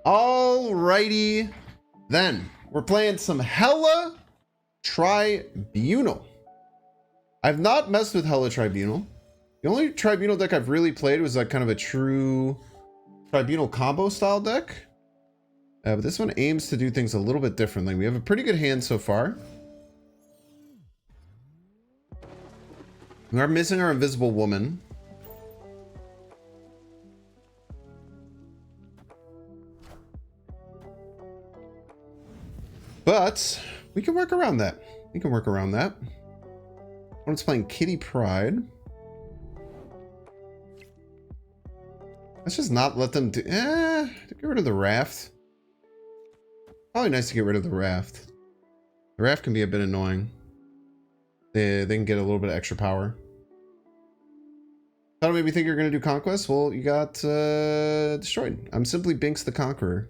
Alrighty then. We're playing some Hella Tribunal. I've not messed with Hella Tribunal. The only Tribunal deck I've really played was like kind of a true Tribunal combo style deck. But this one aims to do things a little bit differently. We have a pretty good hand so far. We are missing our Invisible Woman. But we can work around that. We can work around that. One's playing Kitty Pride. Let's just not let them do... get rid of the raft. Probably nice to get rid of the raft. The raft can be a bit annoying. They can get a little bit of extra power. Thought it made me think you're going to do Conquest? Well, you got destroyed. I'm simply Binks the Conqueror.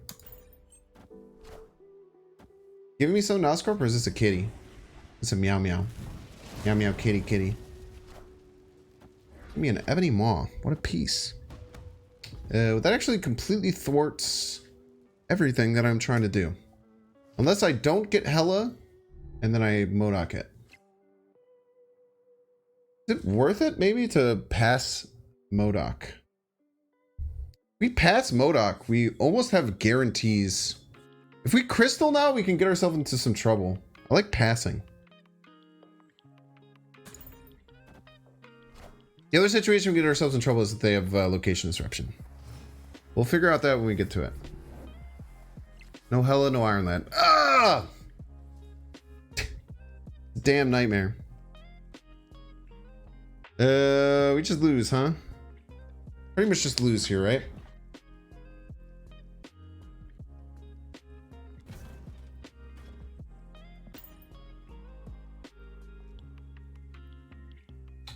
Giving me some Noscorp, or is this a kitty? It's a meow meow. Meow meow kitty kitty. Give me an ebony maw. What a piece. That actually completely thwarts everything that I'm trying to do. Unless I don't get Hella, and then I Modok it. Is it worth it maybe to pass Modok? If we pass Modok, we almost have guarantees. If we crystal now, we can get ourselves into some trouble. I like passing. The other situation we get ourselves in trouble is that they have location disruption. We'll figure out that when we get to it. No Hella, no Ironland. Ah! Damn nightmare. We just lose, huh? Pretty much just lose here, right?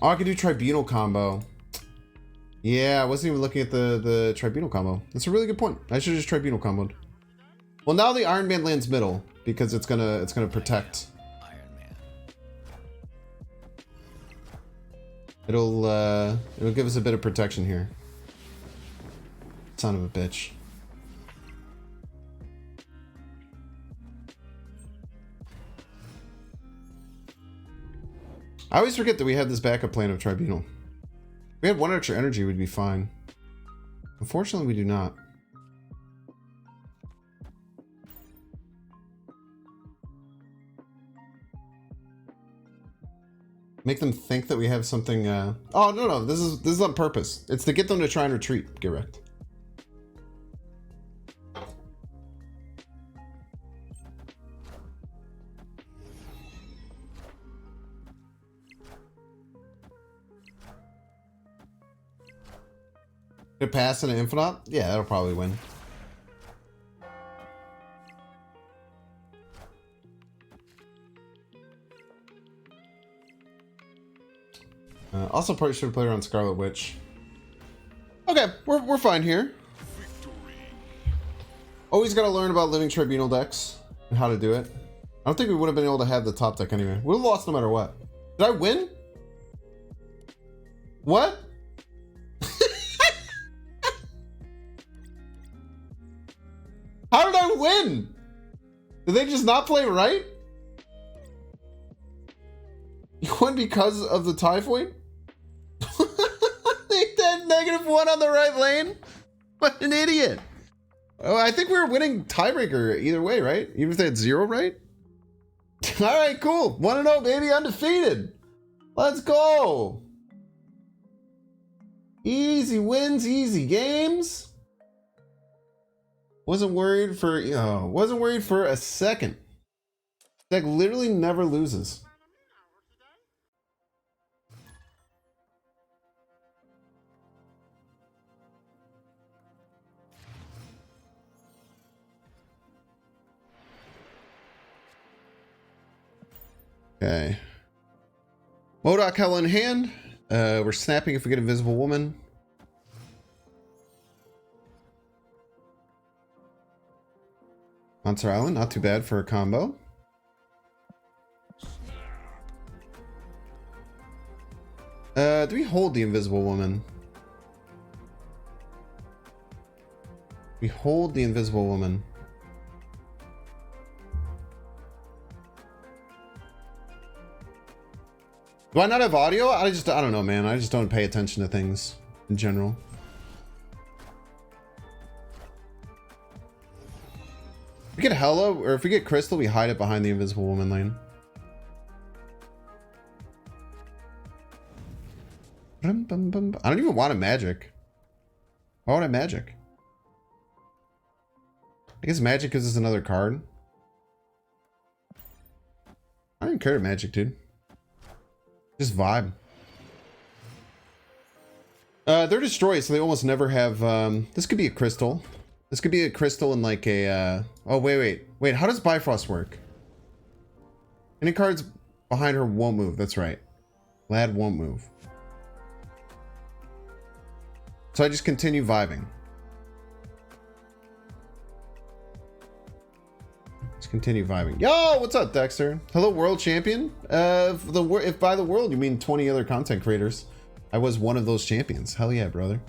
Oh, I can do Tribunal combo. Yeah, I wasn't even looking at the Tribunal combo. That's a really good point. I should have just Tribunal comboed. Well, now the Iron Man lands middle because it's gonna protect. It'll give us a bit of protection here. Son of a bitch. I always forget that we have this backup plan of Tribunal. If we had one extra energy, we'd be fine. Unfortunately, we do not. Make them think that we have something. Oh no, this is on purpose. It's to get them to try and retreat. Get wrecked. Could pass in an Infinite? Yeah, that'll probably win. Also, probably should have played around Scarlet Witch. Okay, we're fine here. Always got to learn about living Tribunal decks and how to do it. I don't think we would have been able to have the top deck anyway. We would have lost no matter what. Did I win? What? How did I win? Did they just not play right? You won because of the typhoid? They had -1 on the right lane? What an idiot. Oh, I think we were winning tiebreaker either way, right? Even if they had 0 right? Alright, cool. 1-0, baby, undefeated. Let's go. Easy wins, easy games. Wasn't worried for a second. Deck literally never loses. Okay. Modok Hell in hand. We're snapping if we get Invisible Woman. Monster Island, not too bad for a combo. Do we hold the Invisible Woman? Behold the invisible woman. Do I not have audio? I don't know, man. I just don't pay attention to things in general. If we get Hella, or if we get Crystal, we hide it behind the invisible woman lane. I don't even want a magic. Why would I magic? I guess magic gives us another card. I don't even care to magic, dude. Just vibe. They're destroyed, so they almost never have. This could be a crystal. This could be a crystal and like a. Oh wait. How does Bifrost work? Any cards behind her won't move. That's right. Lad won't move. So I just continue vibing. Let's continue vibing. Yo, what's up, Dexter? Hello, world champion. If by the world you mean 20 other content creators, I was one of those champions. Hell yeah, brother.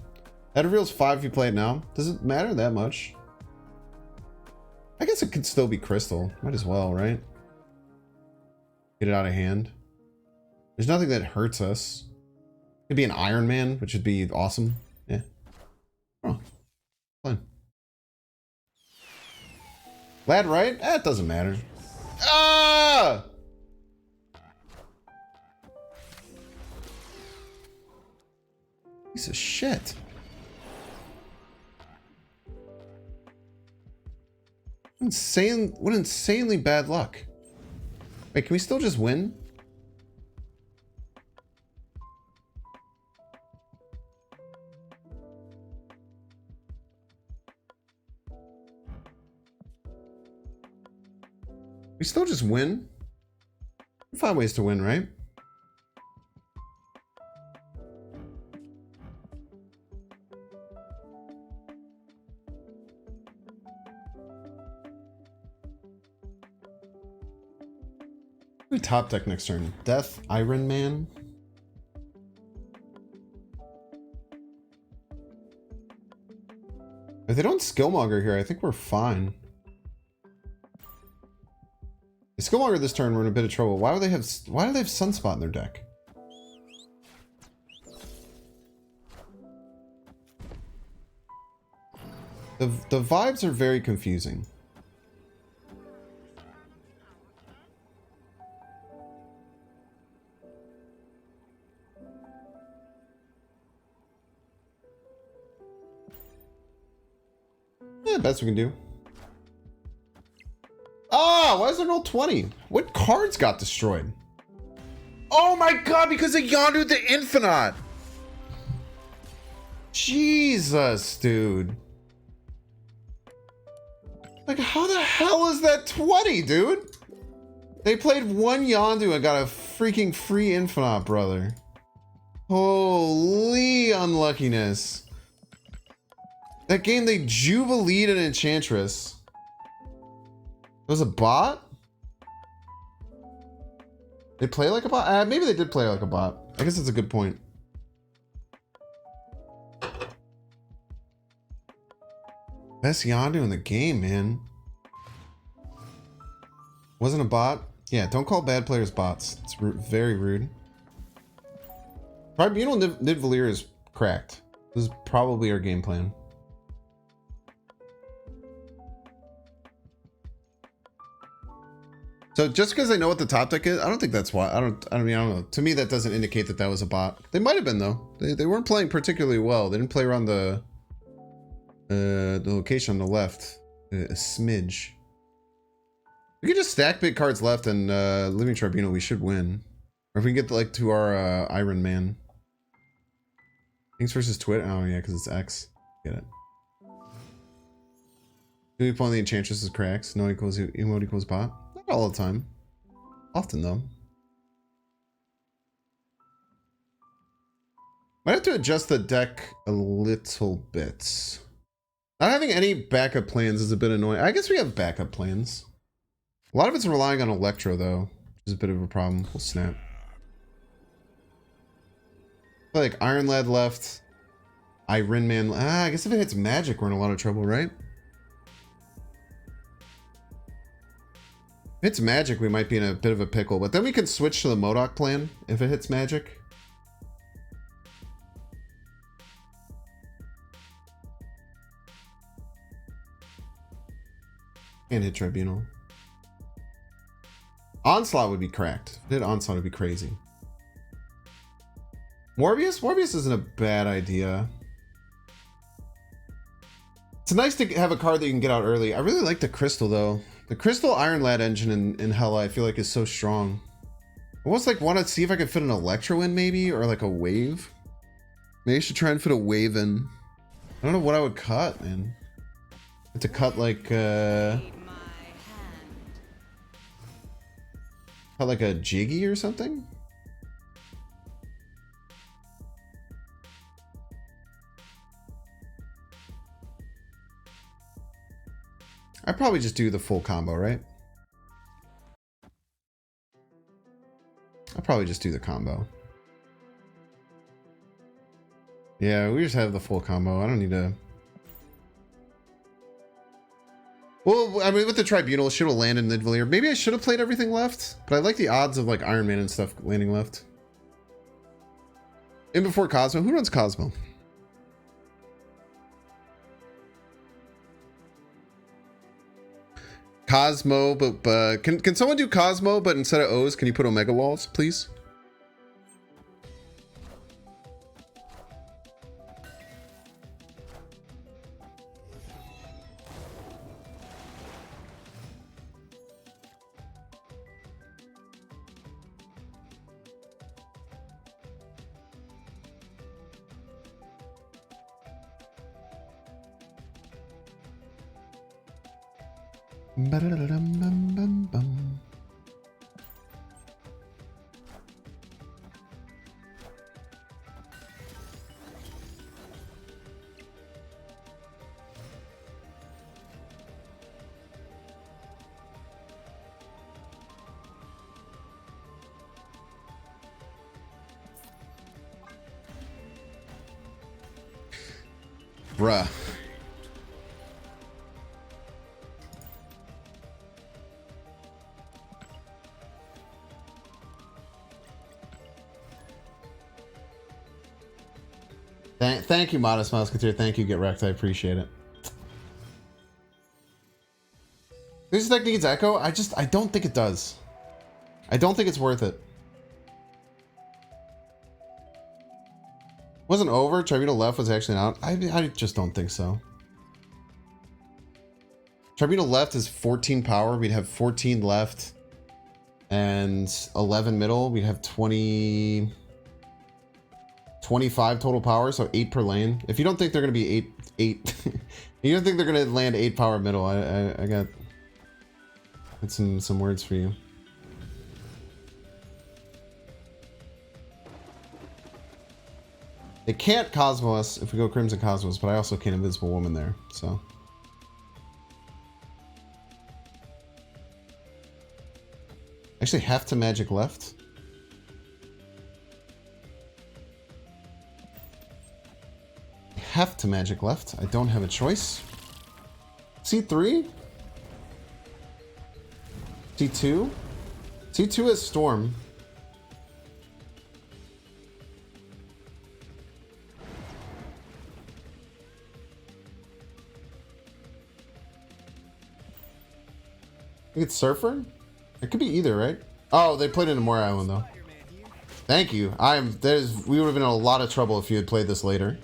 That reveals 5 if you play it now. Does it matter that much? I guess it could still be crystal. Might as well, right? Get it out of hand. There's nothing that hurts us. It could be an Iron Man, which would be awesome. Yeah. Oh, fun. Lad, right? It doesn't matter. Ah! Piece of shit. What insanely bad luck. Wait, can we still just win? We still just win? We find ways to win, right? We top deck next turn. Death, Iron Man. If they don't skillmonger here, I think we're fine. If skillmonger this turn, we're in a bit of trouble. Why do they have Sunspot in their deck? The vibes are very confusing. Yeah, best we can do. Oh, why is there no 20? What cards got destroyed? Oh my god, because of Yondu the Infinite! Jesus, dude. Like, how the hell is that 20, dude? They played one Yondu and got a freaking free Infinite, brother. Holy unluckiness. That game, they Jubileed an Enchantress. It was a bot? They play like a bot? Maybe they did play like a bot. I guess that's a good point. Best Yondu in the game, man. Wasn't a bot? Yeah, don't call bad players bots. It's very rude. Tribunal Nidavellir is cracked. This is probably our game plan. So just because they know what the top deck is, I don't think that's why. I don't know. To me, that doesn't indicate that that was a bot. They might have been though. They weren't playing particularly well. They didn't play around the location on the left a smidge. We could just stack big cards left and Living Tribunal. We should win. Or if we can get like to our Iron Man. Things versus Twit. Oh yeah, because it's X. Get it. Do we pull the Enchantress as cracks? No equals emote equals bot. Not all the time. Often though. Might have to adjust the deck a little bit. Not having any backup plans is a bit annoying. I guess we have backup plans. A lot of it's relying on Electro though, which is a bit of a problem. We'll snap. Like Iron Lad left. Iron Man. I guess if it hits magic, we're in a lot of trouble, right? If it's magic, we might be in a bit of a pickle, but then we can switch to the MODOK plan if it hits magic. And hit Tribunal. Onslaught would be cracked. If it hit Onslaught, would be crazy. Morbius? Morbius isn't a bad idea. It's nice to have a card that you can get out early. I really like the Crystal, though. The Crystal Iron Lad engine in Hela, I feel like, is so strong. I almost like want to see if I could fit an Electro in, maybe, or like a Wave. Maybe I should try and fit a Wave in. I don't know what I would cut, man. To cut like cut like a Jiggy or something. I'd probably just do the full combo, right? I'll probably just do the combo. Yeah, we just have the full combo. I don't need to... Well, I mean, with the Tribunal, shit will land in Nidvalir. Maybe I should have played everything left, but I like the odds of like Iron Man and stuff landing left. In before Cosmo. Who runs Cosmo? Cosmo, but can someone do Cosmo, but instead of O's, can you put Omega walls, please? Ba-da-da-dum-bum-bum-bum. Bruh. Thank you, Modest Musketeer. Thank you, Get Wrecked. I appreciate it. This deck needs Echo? I don't think it does. I don't think it's worth it. Wasn't over. Tribunal left was actually out. I just don't think so. Tribunal left is 14 power. We'd have 14 left. And 11 middle. We'd have 25 total power, so 8 per lane. If you don't think they're going to be 8, you don't think they're going to land 8 power middle, I got some words for you. They can't Cosmo us if we go Crimson Cosmos, but I also can't Invisible Woman there, so. Actually, half to Magic left. Half to Magic left. I don't have a choice. C3? C2? C2 is Storm. I think it's Surfer? It could be either, right? Oh, they played into Moor Island though. Thank you. We would have been in a lot of trouble if you had played this later.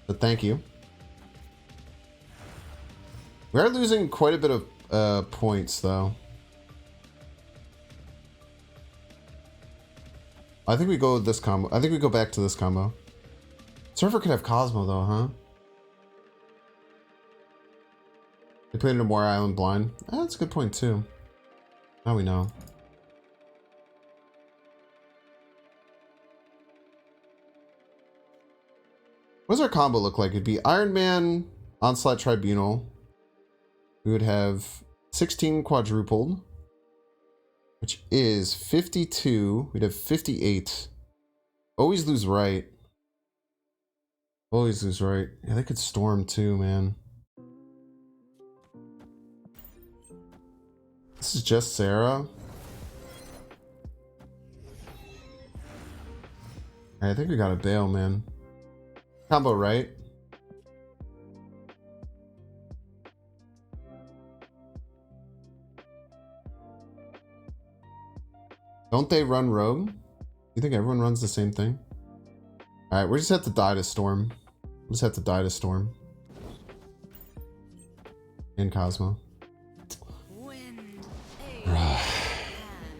But thank you. We are losing quite a bit of points, though. I think we go with this combo. I think we go back to this combo. Surfer could have Cosmo, though, huh? They played into Moor Island blind. Oh, that's a good point, too. Now we know. What does our combo look like? It'd be Iron Man, Onslaught, Tribunal. We would have 16 quadrupled, which is 52. We'd have 58. Always lose right. Bullies is right. Yeah, they could storm too, man. This is just Sarah. I think we got a bail, man. Combo, right? Don't they run rogue? You think everyone runs the same thing? Alright, we just have to die to Storm. We just have to die to Storm. And Cosmo.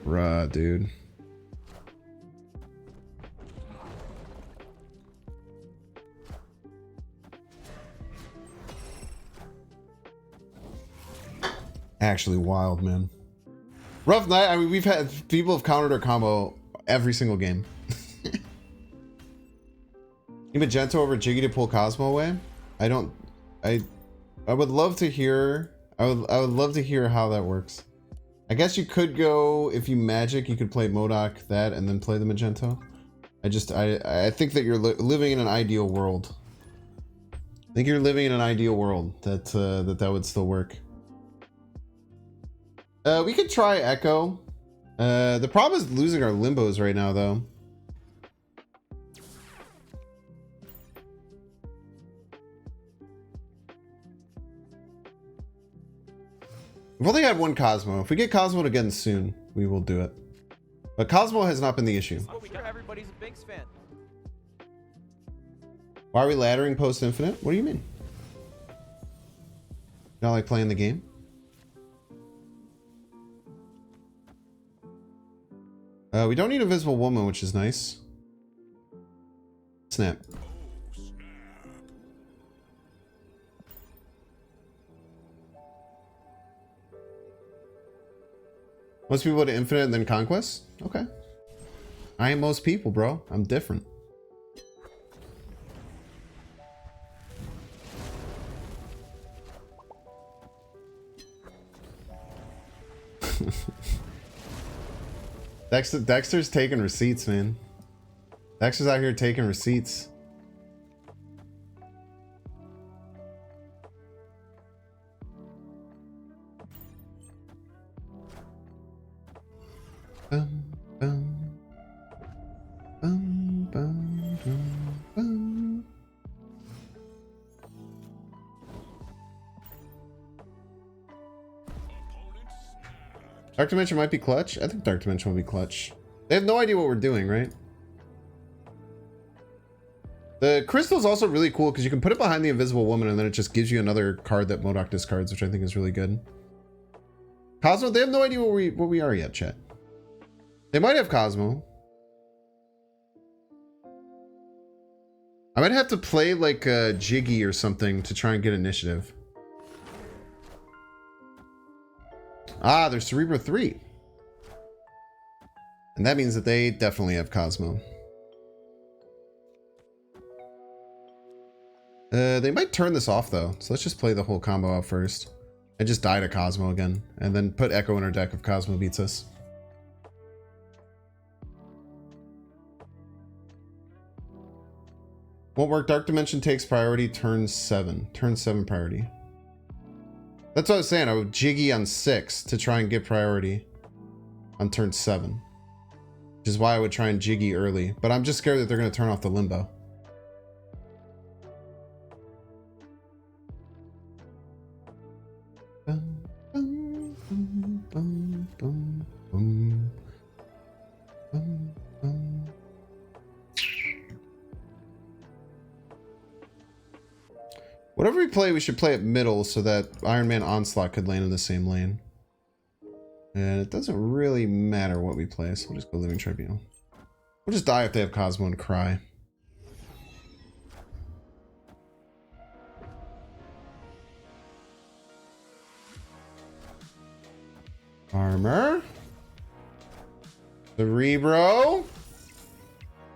Bruh, dude. Actually wild, man. Rough night. I mean, we've had people have countered our combo every single game. You Magento over Jiggy to pull Cosmo away? I would love to hear. I would love to hear how that works. I guess you could go, if you magic, you could play MODOK that and then play the Magento. I think that you're living in an ideal world. I think you're living in an ideal world that that would still work. We could try Echo. The problem is losing our limbos right now, though. We've only had one Cosmo. If we get Cosmo again soon, we will do it. But Cosmo has not been the issue. I'm sure everybody's a Binks fan. Why are we laddering post infinite? What do you mean? Not like playing the game? We don't need a visible woman, which is nice. Snap. Most people go to infinite and then conquest? Okay. I ain't most people, bro. I'm different. Dexter's taking receipts, man. Dexter's out here taking receipts. Bum, bum. Bum, bum, bum, bum. Dark Dimension might be clutch. I think Dark Dimension will be clutch. They have no idea what we're doing, right? The crystal is also really cool because you can put it behind the invisible woman and then it just gives you another card that MODOK discards, which I think is really good. Cosmo, they have no idea what we are yet, chat. They might have Cosmo. I might have to play like a Jiggy or something to try and get initiative. Ah, there's Cerebro 3. And that means that they definitely have Cosmo. They might turn this off though. So let's just play the whole combo out first. And just die to Cosmo again. And then put Echo in our deck if Cosmo beats us. Won't work. Dark Dimension takes priority turn 7. Turn 7 priority. That's what I was saying. I would Jiggy on 6 to try and get priority on turn 7. Which is why I would try and Jiggy early. But I'm just scared that they're going to turn off the limbo. Bum, bum, bum, bum, bum, bum. Bum, bum. Whatever we play, we should play it middle so that Iron Man Onslaught could land in the same lane. And it doesn't really matter what we play, so we'll just go Living Tribunal. We'll just die if they have Cosmo and cry. Armor. Cerebro.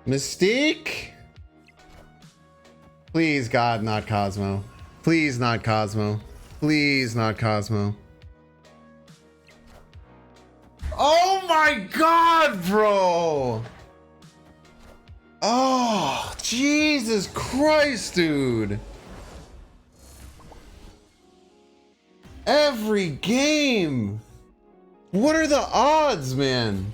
Mystique. Please, God, not Cosmo. Please, not Cosmo. Please, not Cosmo. Oh my God, bro! Oh, Jesus Christ, dude. Every game. What are the odds, man?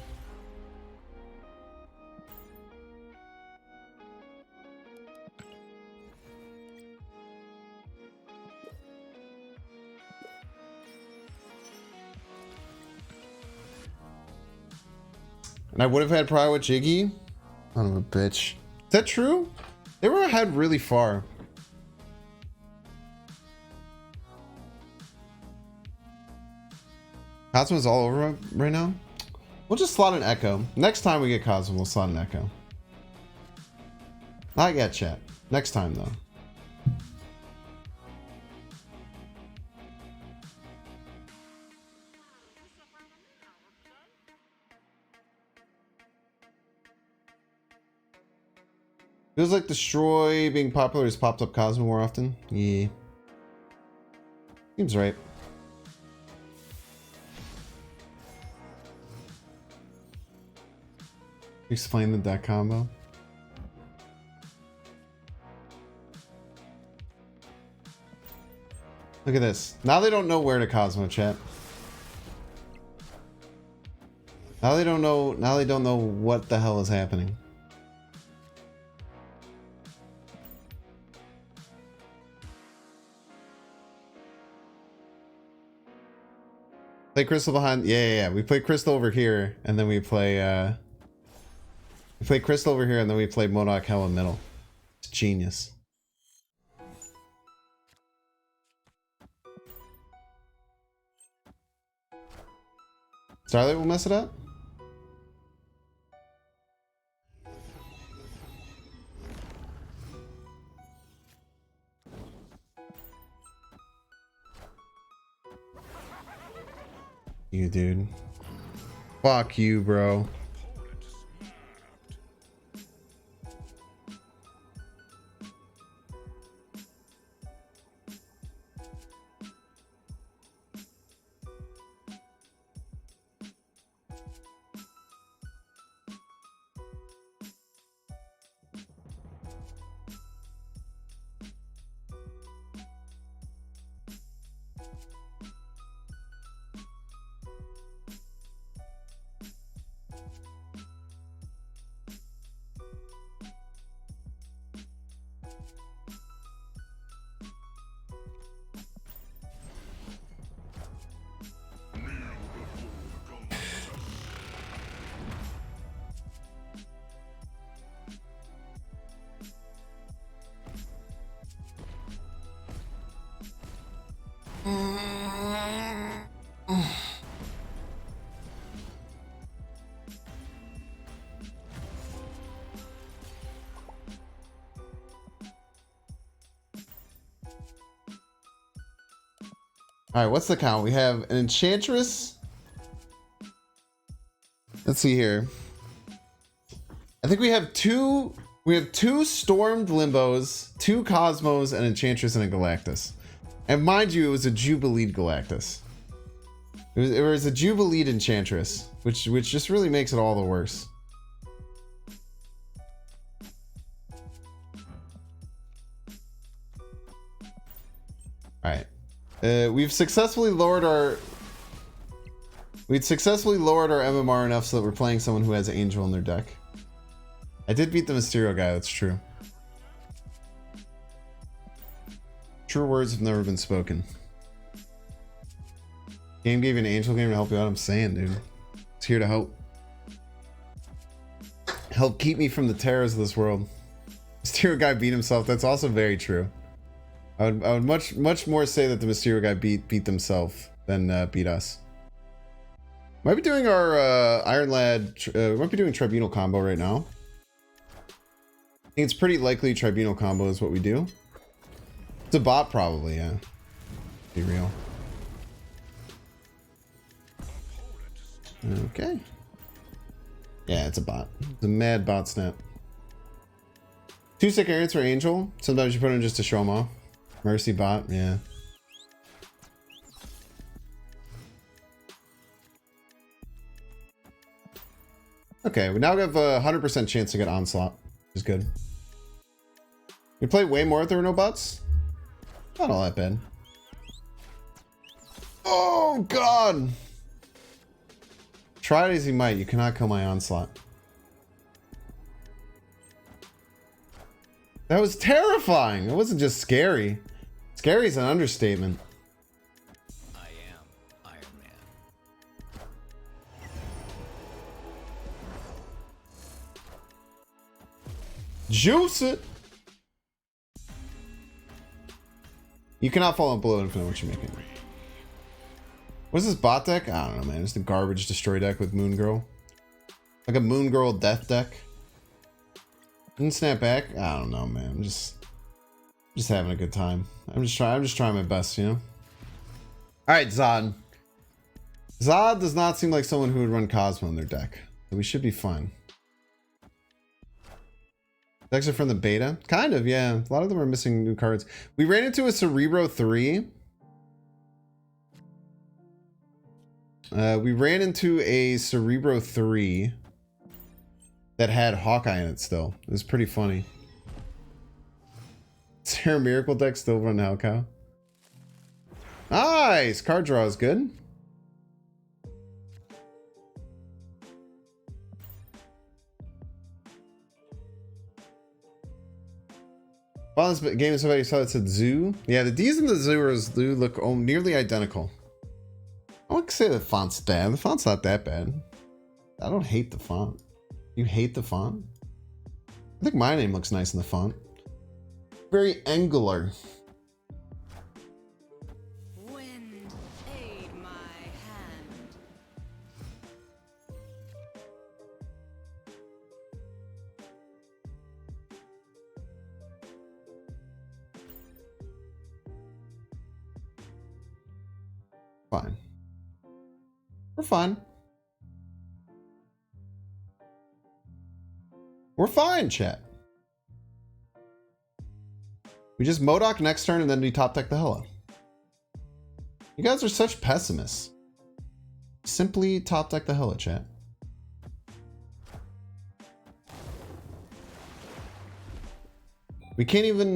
And I would have had Pride with Jiggy. Son of a bitch. Is that true? They were ahead really far. Cosmo's all over right now. We'll just slot an Echo. Next time we get Cosmo, we'll slot an Echo. Not yet, chat. Next time, though. Feels like Destroy being popular has popped up Cosmo more often. Yeah. Seems right. Explain the deck combo. Look at this. Now they don't know where to Cosmo, chat. Now they don't know. Now they don't know what the hell is happening. Play Crystal behind. Yeah. We play Crystal over here, and then we play. We play Crystal over here, and then we play Modok Hell in middle. It's genius. Starlight will mess it up. You, dude. Fuck you, bro. All right, what's the count? We have an Enchantress. Let's see here. I think we have two. We have two Stormed Limbos, two Cosmos, an Enchantress, and a Galactus. And mind you, it was a Jubileed Galactus. It was a Jubileed Enchantress, which just really makes it all the worse. All right. We'd successfully lowered our MMR enough so that we're playing someone who has Angel in their deck. I did beat the Mysterio guy, that's true. True words have never been spoken. Game gave you an Angel game to help you out, I'm saying, dude. It's here to help. Help keep me from the terrors of this world. Mysterio guy beat himself, that's also very true. I would much more say that the Mysterio guy beat themselves than beat us. Might be doing our Iron Lad. We might be doing Tribunal combo right now. I think it's pretty likely Tribunal combo is what we do. It's a bot, probably. Yeah. Be real. Okay. Yeah, it's a bot. It's a mad bot snap. 2 sick errands for Angel. Sometimes you put him just to show him off. Mercy bot, yeah. Okay, we now have a 100% chance to get Onslaught. is good. We played way more if there were no bots. Not all that bad. Oh god! Try it as you might, you cannot kill my onslaught. That was terrifying. It wasn't just scary. Scary is an understatement. I am Iron Man. Juice it! You cannot fall below infinite what you're making. What is this bot deck? I don't know, man. It's the garbage destroy deck with Moon Girl. Like a Moon Girl death deck. Didn't snap back? I don't know, man. I'm just having a good time. I'm just trying my best, you know? Alright, Zod. Zod does not seem like someone who would run Cosmo in their deck. So we should be fine. Decks are from the beta? Kind of, yeah. A lot of them are missing new cards. We ran into a Cerebro 3. We ran into a Cerebro 3 that had Hawkeye in it still. It was pretty funny. Sarah Miracle deck still run Hellcow. Nice! Card draw is good. Well, this game somebody saw it said zoo. Yeah, the D's in the zoo look nearly identical. I wouldn't say the font's bad. The font's not that bad. I don't hate the font. You hate the font? I think my name looks nice in the font. Very angular. Wind, aid my hand. Fine. We're fine. We're fine, chat. We just Modok next turn and then we top deck the hell out. You guys are such pessimists. Simply top deck the hell out, chat. We can't even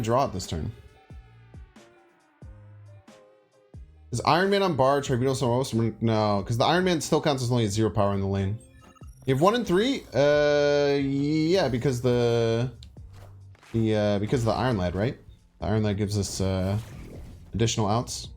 draw it this turn. Is Iron Man on bar, Tribunal Soros? No, because the Iron Man still counts as only at 0 power in the lane. You have 1 and 3? Yeah, because because of the Iron Lad, right? The Iron Lad gives us additional outs.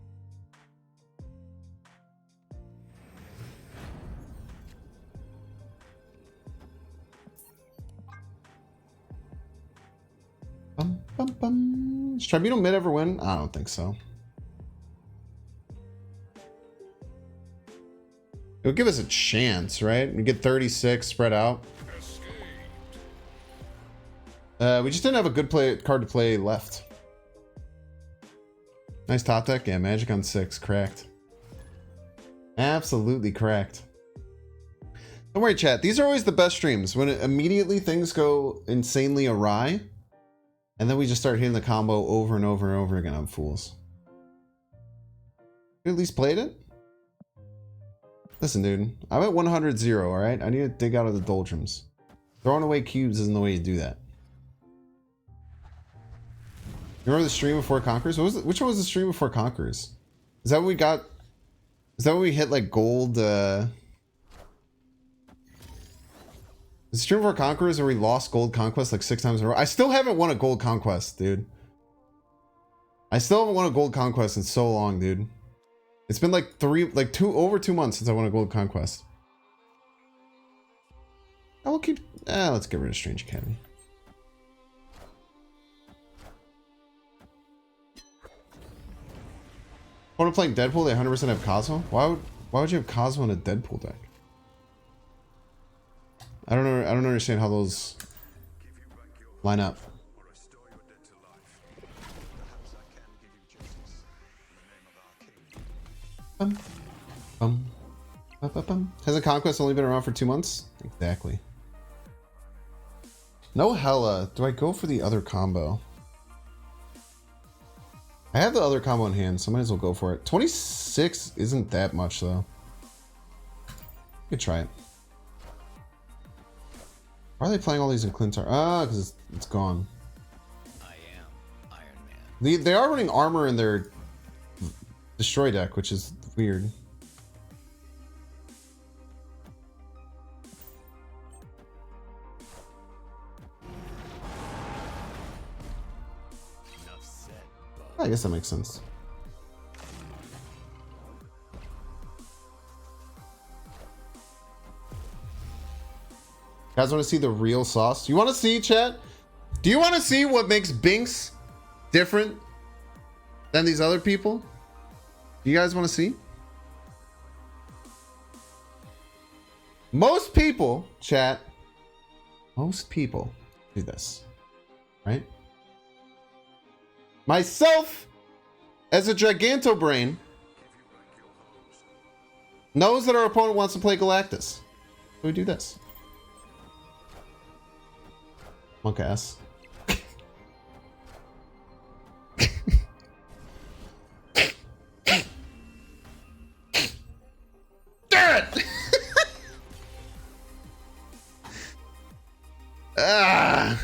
Bum, bum, bum. Does Tribunal mid ever win? I don't think so. It would give us a chance, right? We get 36 spread out. We just didn't have a good card to play left. Nice top deck. Yeah, Magic on 6. Cracked. Absolutely cracked. Don't worry, chat. These are always the best streams. When immediately things go insanely awry. And then we just start hitting the combo over and over and over again on fools. You at least played it? Listen, dude. I'm at 100-0, alright? I need to dig out of the doldrums. Throwing away cubes isn't the way you do that. You remember the stream before Conquerors? Which one was the stream before Conquerors? Is that what we got? Is that when we hit like gold? The stream before Conquerors where we lost gold conquest like 6 times in a row? I still haven't won a gold conquest, dude. I still haven't won a gold conquest in so long, dude. It's been like over 2 months since I won a gold conquest. I will keep. Let's get rid of Strange Academy. When I'm playing Deadpool, they 100% have Cosmo. Why would you have Cosmo in a Deadpool deck? I don't know. I don't understand how those line up. Hasn't Conquest only been around for 2 months? Exactly. No hella. Do I go for the other combo? I have the other combo in hand, so I might as well go for it. 26 isn't that much, though. You could try it. Why are they playing all these in Clintar? Ah, because it's gone. I am Iron Man. They are running armor in their destroy deck, which is weird. Enough said, I guess that makes sense. Guys want to see the real sauce? You want to see, chat? Do you want to see what makes Binks different than these other people? You guys want to see? Most people, chat, most people do this, right? Myself, as a giganto brain, knows that our opponent wants to play Galactus. So we do this. Monk ass. Damn it! Ah.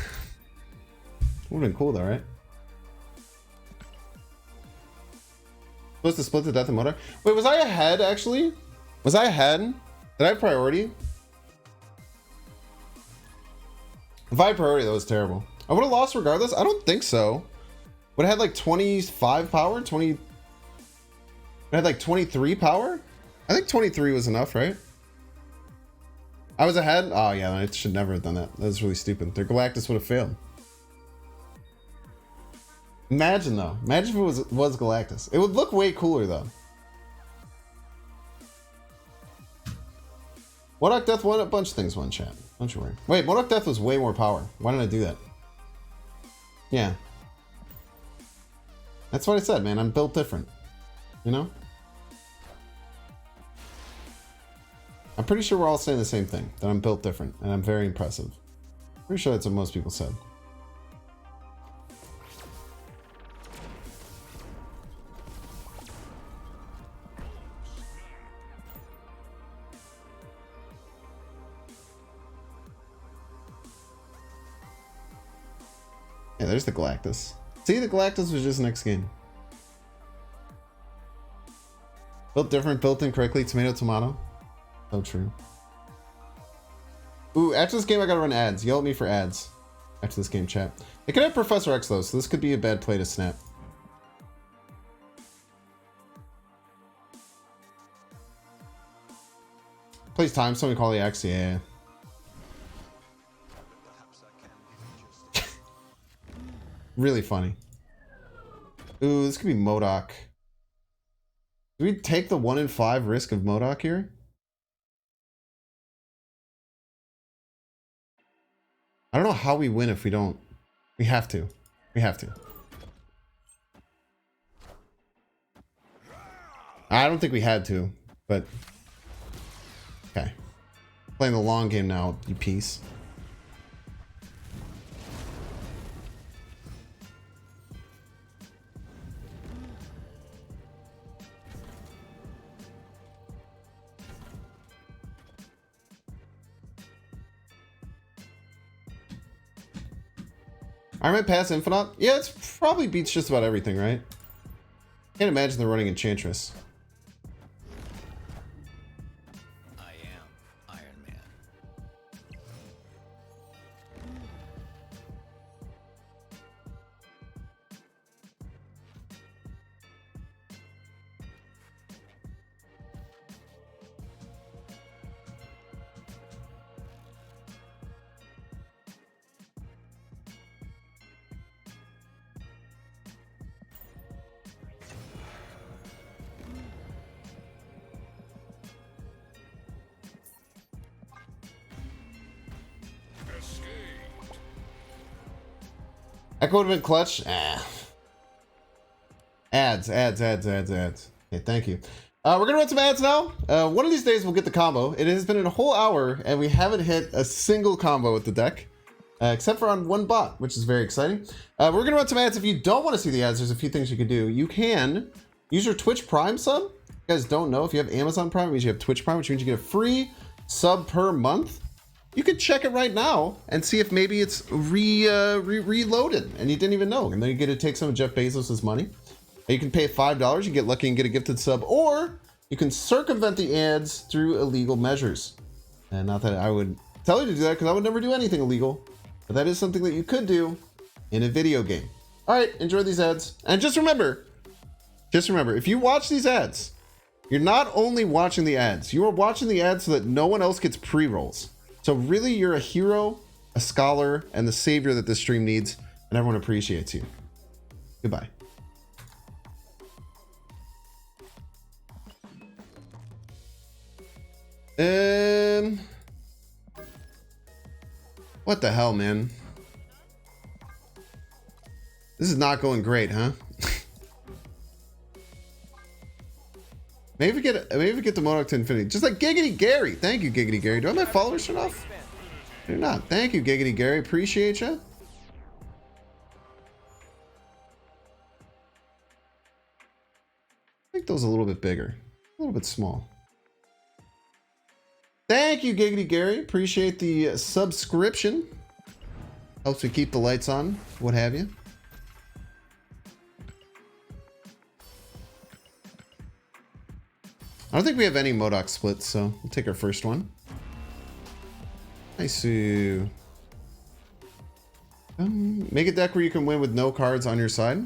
Would've been cool though, right? Supposed to split the death and motor. Wait, was I ahead actually? Was I ahead? Did I have priority? If I had priority, that was terrible. I would have lost regardless. I don't think so. Would have had like 25 power? 20. I had like 23 power? I think 23 was enough, right? I was ahead? Oh yeah, I should never have done that. That was really stupid. Their Galactus would have failed. Imagine though. Imagine if it was Galactus. It would look way cooler though. Modok Death won a bunch of things one chat. Don't you worry. Wait, Modok Death was way more power. Why didn't I do that? Yeah. That's what I said, man. I'm built different. You know? I'm pretty sure we're all saying the same thing. That I'm built different. And I'm very impressive. Pretty sure that's what most people said. Yeah, there's the Galactus. See, the Galactus was just next game. Built different, built incorrectly, tomato, tomato. So true. Ooh, after this game, I gotta run ads. Yell at me for ads. After this game, chat. They could have Professor X, though, so this could be a bad play to snap. Plays time, somebody call the X, yeah. Really funny. Ooh, this could be Modok. Do we take the 1 in 5 risk of Modok here? I don't know how we win if we don't. We have to. We have to. I don't think we had to, but... Okay. Playing the long game now, you piece. Iron Man Pass Infinite? Yeah, it's probably beats just about everything, right? Can't imagine they're running Enchantress. I am Iron Man. Echo would have been clutch. Ah. Ads. Okay, thank you. We're gonna run some ads now. One of these days we'll get the combo. It has been a whole hour and we haven't hit a single combo with the deck. Except for on one bot, which is very exciting. We're gonna run some ads. If you don't want to see the ads, there's a few things you can do. You can use your Twitch Prime sub. You guys don't know, if you have Amazon Prime, it means you have Twitch Prime, which means you get a free sub per month. you could check it right now and see if maybe it's reloaded and you didn't even know. And then you get to take some of Jeff Bezos' money. And you can pay $5, you get lucky and get a gifted sub, or you can circumvent the ads through illegal measures. And not that I would tell you to do that, because I would never do anything illegal, but that is something that you could do in a video game. All right, enjoy these ads. And just remember, if you watch these ads, you're not only watching the ads, you are watching the ads so that no one else gets pre-rolls. So really, you're a hero, a scholar, and the savior that this stream needs, and everyone appreciates you. Goodbye. What the hell, man? This is not going great, huh? Maybe get the Modok to infinity. Just like Giggity Gary. Thank you, Giggity Gary. Do I have my followers turned off? They're not. Thank you, Giggity Gary. Appreciate you. Make those a little bit bigger. A little bit small. Thank you, Giggity Gary. Appreciate the subscription. Helps me keep the lights on, what have you. I don't think we have any Modok splits, so we'll take our first one. Nice. Make a deck where you can win with no cards on your side.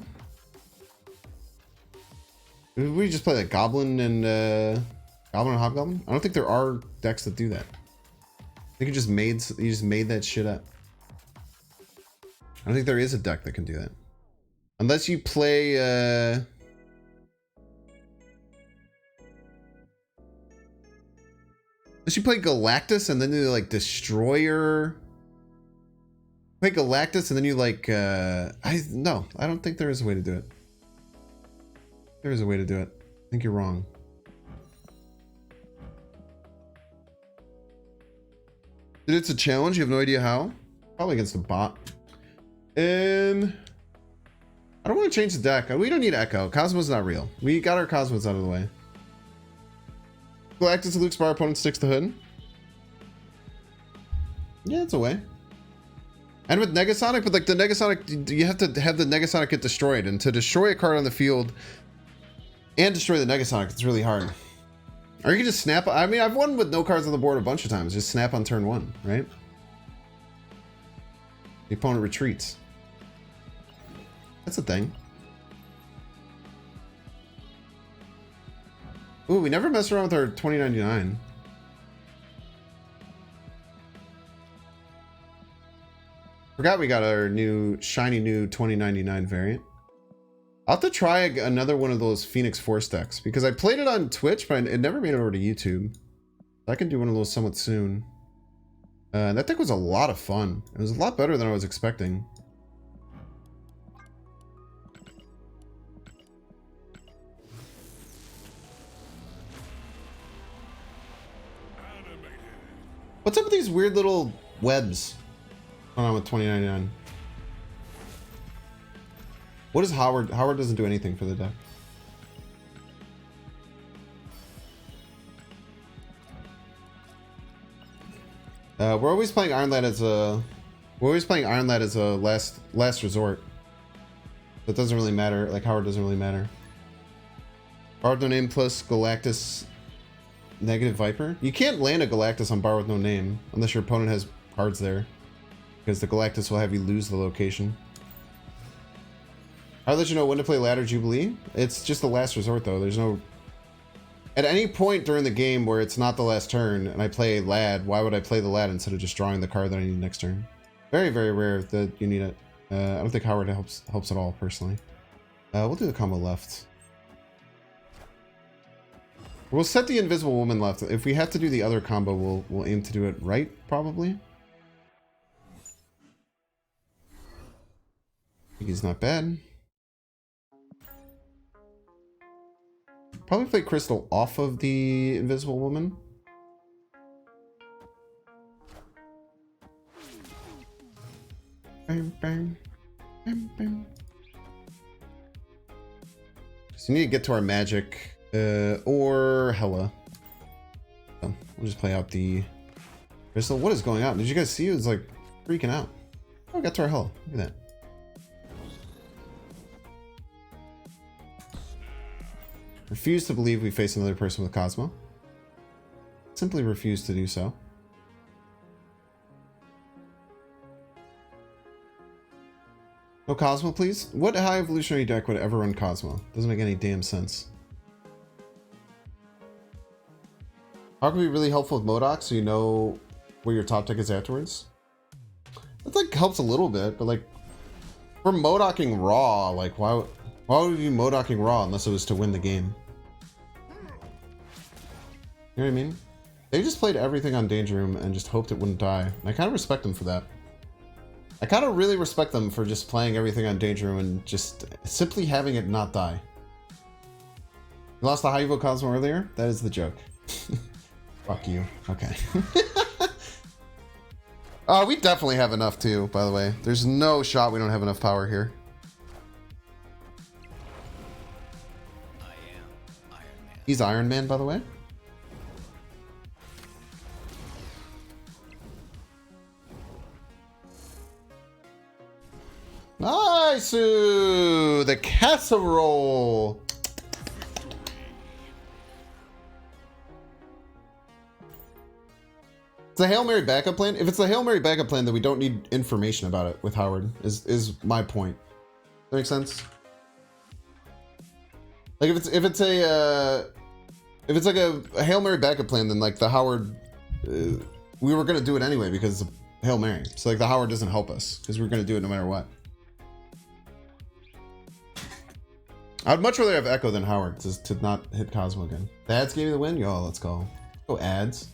We just play like Goblin and Hobgoblin? I don't think there are decks that do that. I think you just made that shit up. I don't think there is a deck that can do that. Unless you play unless you play Galactus and then you like Destroyer. Play Galactus and then you like I don't think there is a way to do it. There is a way to do it. I think you're wrong. It's a challenge. You have no idea how. Probably against a bot. I don't want to change the deck. We don't need Echo. Cosmo's not real. We got our Cosmos out of the way. Galactus and Luke's bar opponent sticks the hood. Yeah, it's a way. And with Negasonic, but like the Negasonic, you have to have the Negasonic get destroyed. And to destroy a card on the field and destroy the Negasonic, it's really hard. Or you can just snap. I mean, I've won with no cards on the board a bunch of times. Just snap on turn one, right? The opponent retreats. That's a thing. Ooh, we never mess around with our 2099. Forgot we got our new shiny new 2099 variant. I'll have to try another one of those Phoenix Force decks because I played it on Twitch, but it never made it over to YouTube. I can do one of those somewhat soon. That deck was a lot of fun. It was a lot better than I was expecting. What's up with these weird little webs going on with 2099? What is Howard? Howard doesn't do anything for the deck. We're always playing Iron Lad as a last resort. So it doesn't really matter. Like Howard doesn't really matter. Howard no name plus Galactus negative Viper. You can't land a Galactus on bar with no name unless your opponent has cards there, because the Galactus will have you lose the location. I'll let you know when to play Ladder Jubilee. It's just the last resort though. There's no... At any point during the game where it's not the last turn and I play Lad, why would I play the Lad instead of just drawing the card that I need next turn? Very, very rare that you need it. I don't think Howard helps at all, personally. We'll do the combo left. We'll set the Invisible Woman left. If we have to do the other combo, we'll aim to do it right, probably. I think he's not bad. Probably play Crystal off of the Invisible Woman. Bang, bang, bang, bang. So we need to get to our magic or Hella. So we'll just play out the Crystal, what is going on? Did you guys see? It was like freaking out. Oh, we got to our hull. Look at that. Refuse to believe we face another person with Cosmo. Simply refuse to do so. No Cosmo, please? What high evolutionary deck would ever run Cosmo? Doesn't make any damn sense. How can it be really helpful with Modok so you know where your top deck is afterwards? That like helps a little bit, but like for Modoking raw, like why would you be Modoking raw unless it was to win the game? You know what I mean? They just played everything on Danger Room and just hoped it wouldn't die. And I kind of respect them for that. I kind of really respect them for just playing everything on Danger Room and just simply having it not die. You lost the high evo Cosmo earlier? That is the joke. Fuck you. Okay. We definitely have enough too, by the way. There's no shot we don't have enough power here. I am Iron Man. He's Iron Man, by the way. Nice! Ooh, the casserole! It's a Hail Mary backup plan. If it's a Hail Mary backup plan, then we don't need information about it with Howard, is my point. That makes sense? Like if it's like a Hail Mary backup plan, then like the Howard we were gonna do it anyway because of Hail Mary. So like the Howard doesn't help us because we're gonna do it no matter what. I'd much rather have Echo than Howard to not hit Cosmo again. The ads gave me the win? Yo, let's go. Go ads.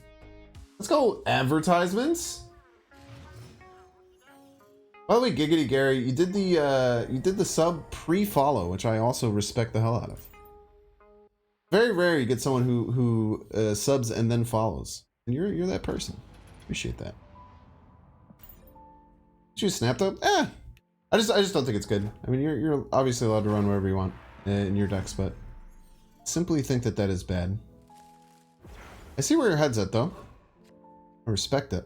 Let's go advertisements. By the way, Giggity Gary, you did the sub pre-follow, which I also respect the hell out of. Very rare you get someone who subs and then follows. And you're that person. Appreciate that. Did you snap up? I just don't think it's good. I mean, you're obviously allowed to run wherever you want in your decks, but simply think that is bad. I see where your head's at, though. I respect it.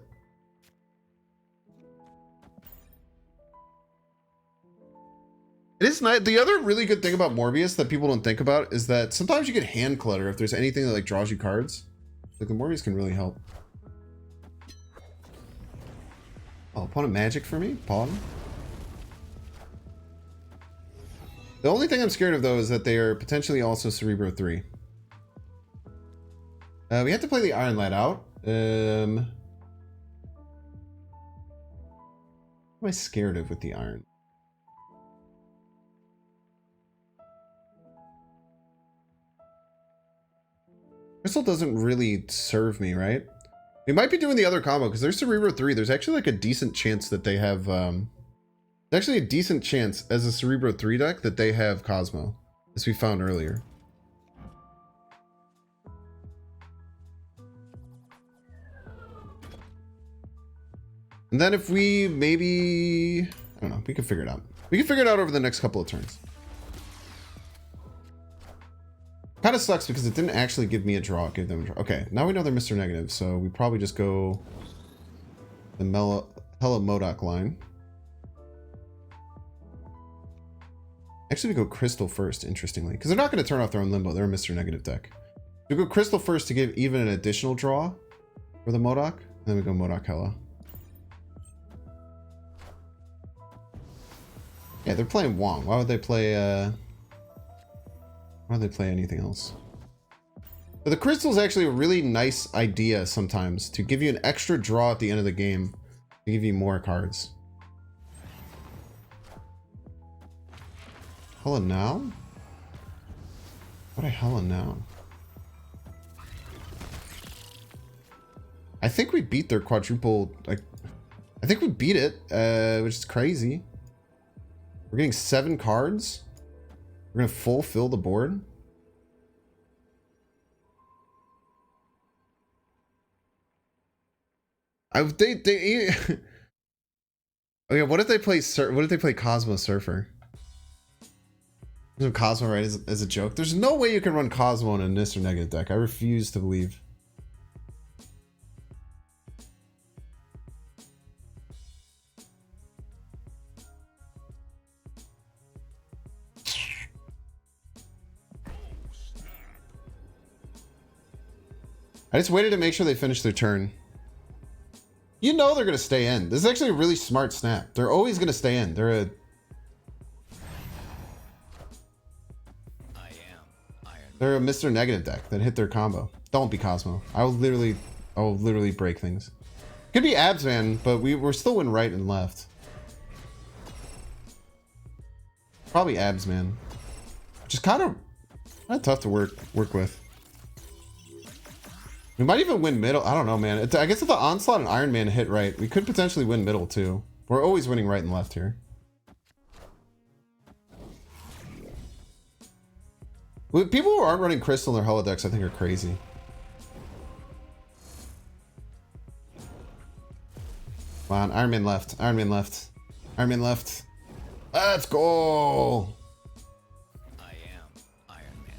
It is nice. The other really good thing about Morbius that people don't think about is that sometimes you get hand clutter if there's anything that like draws you cards. Like the Morbius can really help. Oh, opponent magic for me? Pawn. The only thing I'm scared of though is that they are potentially also Cerebro 3. We have to play the Iron Lad out. What am I scared of with the Iron? Crystal doesn't really serve me, right? We might be doing the other combo because there's Cerebro 3. There's actually like a decent chance that they have there's actually a decent chance as a Cerebro 3 deck that they have Cosmo, as we found earlier. And then if we maybe, I don't know, we can figure it out. We can figure it out over the next couple of turns. Kind of sucks because it didn't actually give me a draw. Give them a draw. Okay, now we know they're Mr. Negative, so we probably just go the Hella Modok line. Actually, we go Crystal first, interestingly, because they're not going to turn off their own Limbo. They're a Mr. Negative deck. We go Crystal first to give even an additional draw for the Modok, and then we go Modok Hella. Yeah, they're playing Wong. Why would they play anything else? But the Crystal's actually a really nice idea sometimes to give you an extra draw at the end of the game to give you more cards. Hella now? What a hella now? I think we beat their quadruple, like, I think we beat it, which is crazy. We're getting 7 cards. We're gonna fulfill the board. They oh yeah, what if they play Cosmo Surfer? No Cosmo, right, as a joke. There's no way you can run Cosmo in a Mr. Negative deck. I refuse to believe. I just waited to make sure they finished their turn. You know they're going to stay in. This is actually a really smart snap. They're always going to stay in. They're a... They're a Mr. Negative deck that hit their combo. Don't be Cosmo. I will literally break things. Could be abs, man, but we're still win right and left. Probably abs, man. Just kind of tough to work with. We might even win middle. I don't know, man. I guess if the Onslaught and Iron Man hit right, we could potentially win middle too. We're always winning right and left here. People who aren't running Crystal in their holodecks, I think, are crazy. Come on, Iron Man left. Iron Man left. Iron Man left. Let's go. I am Iron Man.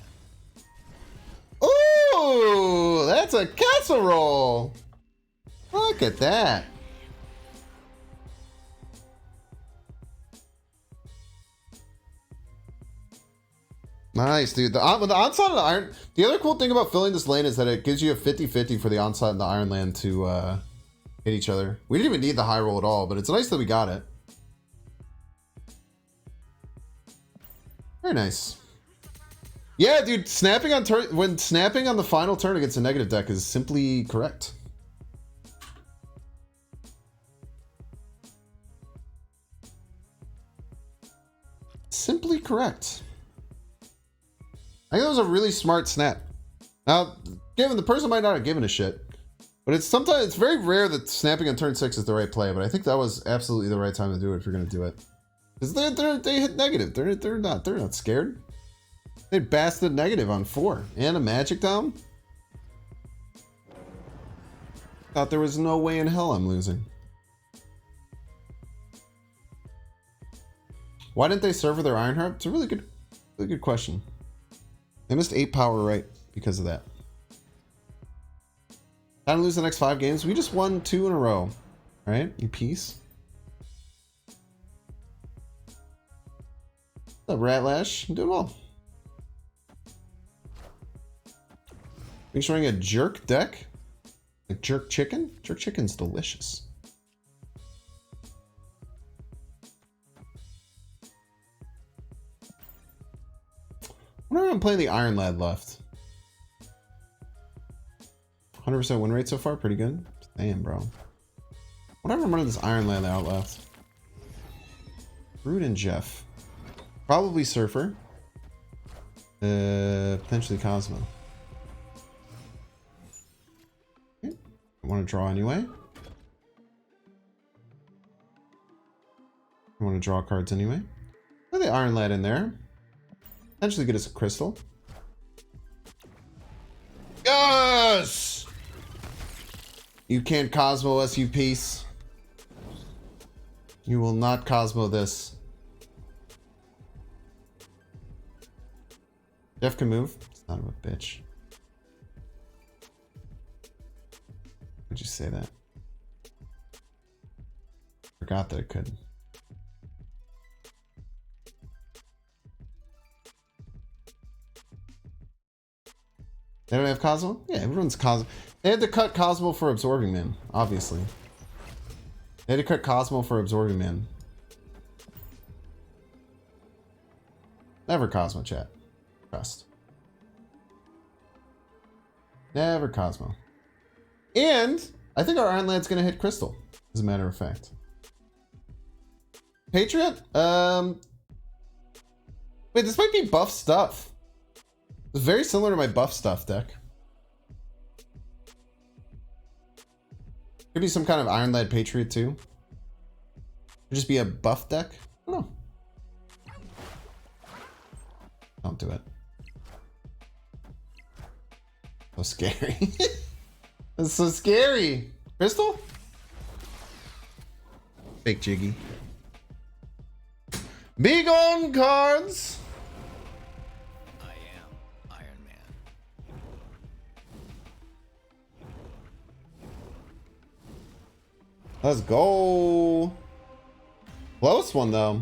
Ooh, that's a casserole. Look at that. Nice, dude. With the onslaught and the iron, the other cool thing about filling this lane is that it gives you a 50-50 for the onslaught and the iron land to hit each other. We didn't even need the high roll at all, but it's nice that we got it. Very nice. Yeah, dude, snapping on turn when snapping on the final turn against a negative deck is simply correct. Simply correct. I think that was a really smart snap. Now, given the person might not have given a shit, but it's very rare that snapping on turn 6 is the right play. But I think that was absolutely the right time to do it if you're gonna do it, because they hit negative. They're not scared. They bastard negative on 4 and a magic down. Thought there was no way in hell I'm losing. Why didn't they server their Iron Heart? It's a really good question. They missed 8 power right because of that. Time to lose the next 5 games. We just won 2 in a row. All right, in peace. What's up, Ratlash? I'm doing well. Are you showing a jerk deck? Like jerk chicken? Jerk chicken's delicious. Whenever I'm playing the Iron Lad left. 100% win rate so far, pretty good. Damn, bro. Whenever I'm running this Iron Lad out left. Brood and Jeff. Probably Surfer. Potentially Cosmo. Okay. I want to draw anyway. I want to draw cards anyway. Put the Iron Lad in there. Potentially get us a crystal. Yes! You can't Cosmo us, you piece. You will not Cosmo this. Jeff can move. Son of a bitch. Why'd you say that? Forgot that it could. They don't have Cosmo? Yeah, everyone's Cosmo. They had to cut Cosmo for Absorbing Man, obviously. They had to cut Cosmo for Absorbing Man. Never Cosmo, chat. Trust. Never Cosmo. And I think our Iron Lad's gonna hit Crystal, as a matter of fact. Patriot? Wait, this might be buff stuff. It's very similar to my buff stuff deck. Could be some kind of Iron Lad Patriot too. Could just be a buff deck. I don't know. Don't do it. So scary. That's so scary. Crystal? Fake Jiggy. Be gone, cards! Let's go. Close one, though.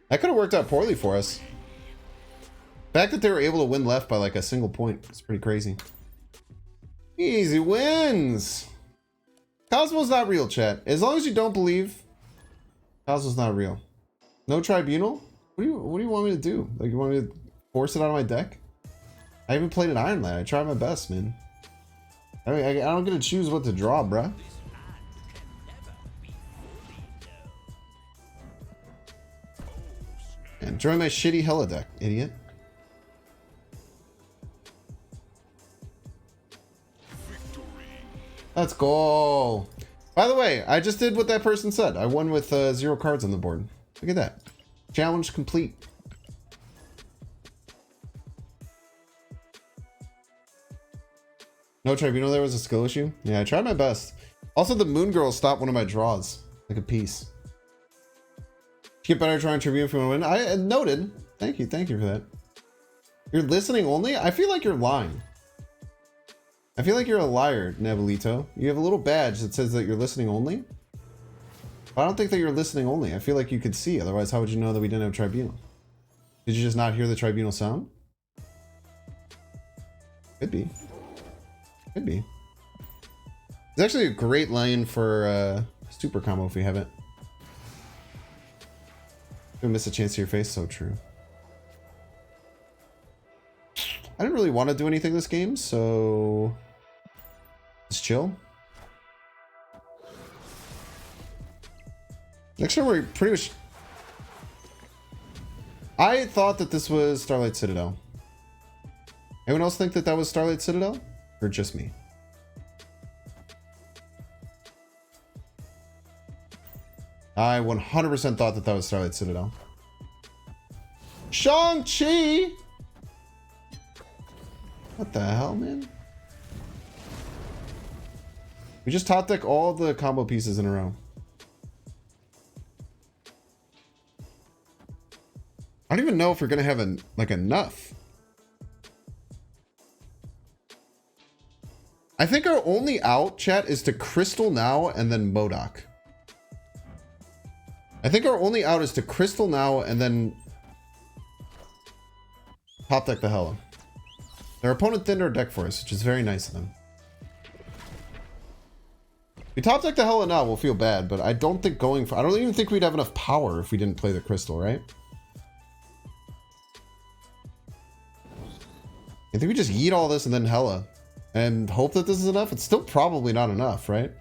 That could have worked out poorly for us. The fact that they were able to win left by like a single point is pretty crazy. Easy wins. Cosmo's not real, chat. As long as you don't believe, Cosmo's not real. No tribunal? What do you want me to do? Like, you want me to force it out of my deck? I haven't played an Iron Lad. I tried my best, man. I mean, I don't get to choose what to draw, bruh. And join my shitty Hella deck, idiot. Let's go. By the way, I just did what that person said. I won with 0 cards on the board. Look at that. Challenge complete. No tribunal there was a skill issue? Yeah, I tried my best. Also, the Moon Girl stopped one of my draws. Like a piece. Get better drawing tribunal if you want to win. I noted. Thank you for that. You're listening only? I feel like you're lying. I feel like you're a liar, Nebulito. You have a little badge that says that you're listening only. I don't think that you're listening only. I feel like you could see. Otherwise, how would you know that we didn't have tribunal? Did you just not hear the tribunal sound? Could be. Could be. It's actually a great line for super combo if we have it. Don't miss a chance to your face. So true. I didn't really want to do anything this game, so just chill. Next time we're pretty much... I thought that this was Starlight Citadel. Anyone else think that that was Starlight Citadel? Or just me? I 100% thought that that was Starlight Citadel. Shang-Chi! What the hell, man? We just top deck all the combo pieces in a row. I don't even know if we're gonna have like enough. I think our only out, chat, is to Crystal now and then MODOK. I think our only out is to Crystal now and then top deck the Hella. Their opponent thinned our deck for us, which is very nice of them. If we top deck the Hella now, we'll feel bad, but I don't think going for... I don't even think we'd have enough power if we didn't play the Crystal, right? I think we just yeet all this and then Hella. And hope that this is enough? It's still probably not enough, right?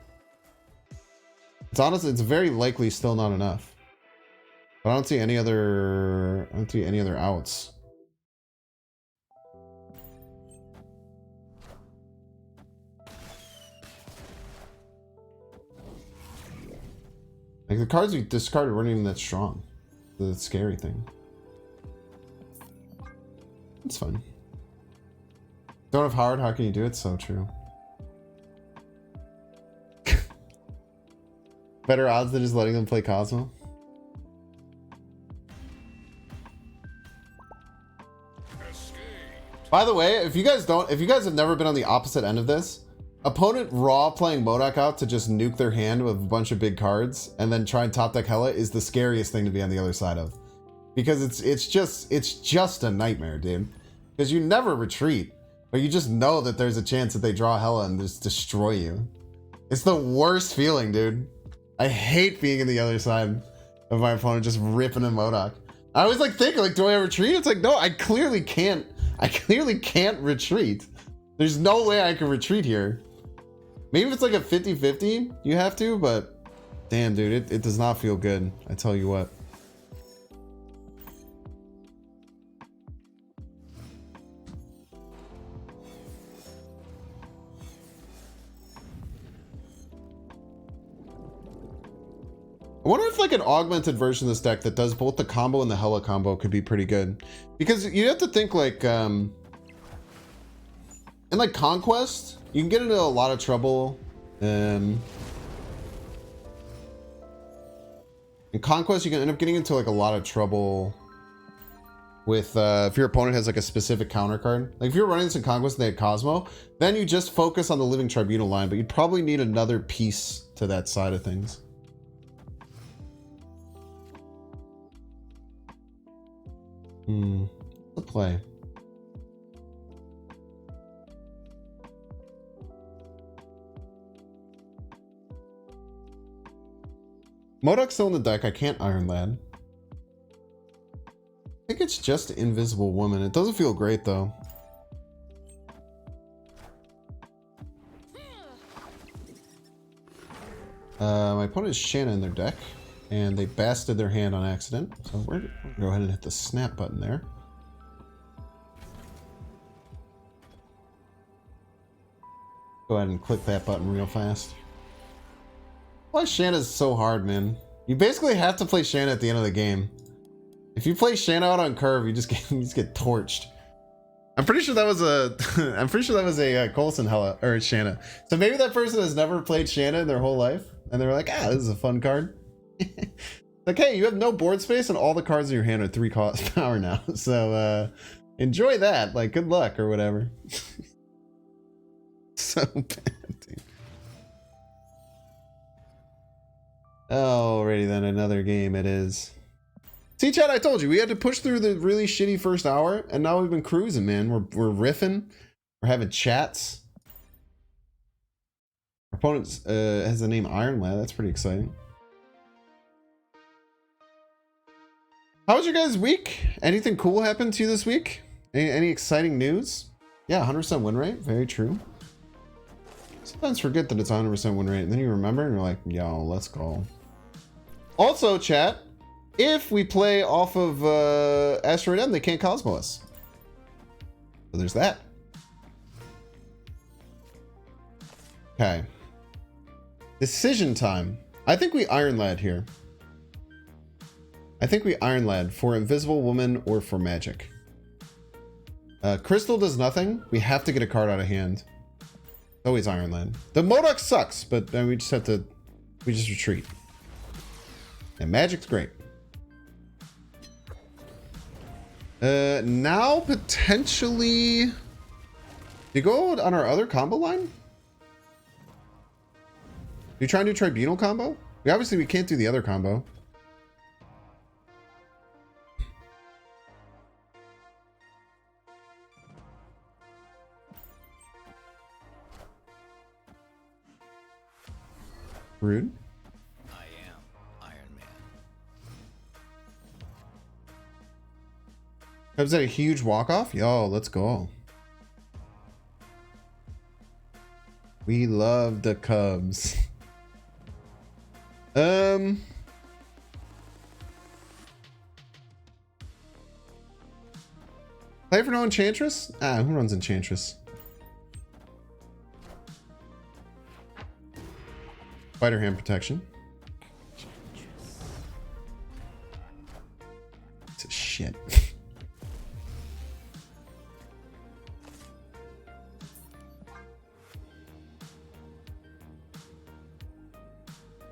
It's honestly, it's very likely still not enough. But I don't see any other... I don't see any other outs. Like, the cards we discarded weren't even that strong. The scary thing. It's fun. Don't have hard, how can you do it? So true. Better odds than just letting them play Cosmo. By the way, if you guys have never been on the opposite end of this, opponent raw playing MODOK out to just nuke their hand with a bunch of big cards and then try and top deck Hella is the scariest thing to be on the other side of. Because it's just a nightmare, dude. Because you never retreat. But you just know that there's a chance that they draw Hella and just destroy you. It's the worst feeling, dude. I hate being in the other side of my opponent just ripping a MODOK. I always like think, like, do I retreat? It's like, no, I clearly can't retreat. There's no way I can retreat here. Maybe if it's like a 50-50, you have to, but damn, dude, it does not feel good. I tell you what. I wonder if like an augmented version of this deck that does both the combo and the Hella combo could be pretty good. Because you have to think like, in like Conquest, you can get into a lot of trouble. In Conquest, you can end up getting into like a lot of trouble with, if your opponent has like a specific counter card. Like if you're running this in Conquest and they had Cosmo, then you just focus on the Living Tribunal line, but you'd probably need another piece to that side of things. The play. Modoc's still in the deck. I can't Iron Lad. I think it's just Invisible Woman. It doesn't feel great though. My opponent is Shanna in their deck, and they bastard their hand on accident. So we're gonna go ahead and hit the snap button there. Go ahead and click that button real fast. Why Shanna's so hard, man? You basically have to play Shanna at the end of the game. If you play Shanna out on curve, you just get torched. I'm pretty sure that was a I'm pretty sure that was a Coulson Hella or Shanna. So maybe that person has never played Shanna in their whole life, and they were like, ah, this is a fun card. Like, hey, you have no board space, and all the cards in your hand are 3 cost power now. So enjoy that. Like, good luck or whatever. So bad, dude. Alrighty then, another game it is. See, Chad, I told you, we had to push through the really shitty first hour, and now we've been cruising, man. We're riffing. We're having chats. Our opponent has the name Iron Lad. That's pretty exciting. How was your guys' week? Anything cool happened to you this week? Any exciting news? Yeah, 100% win rate. Very true. Sometimes forget that it's 100% win rate, and then you remember, and you're like, yo, let's go. Also, chat, if we play off of Asteroid M, they can't Cosmo us. So there's that. Okay. Decision time. I think we Iron Lad here. I think we Iron Lad for Invisible Woman or for Magic. Crystal does nothing. We have to get a card out of hand. Always Iron Lad. The Modoc sucks, but then we just have to... We just retreat. And Magic's great. Now potentially... Do you go on our other combo line? Do you try and do Tribunal combo? Obviously we can't do the other combo. Rude. I am Iron Man. Was that a huge walk-off? Yo, let's go. We love the Cubs. Play for no Enchantress? Ah, who runs Enchantress? Spider Hand protection. It's a shit.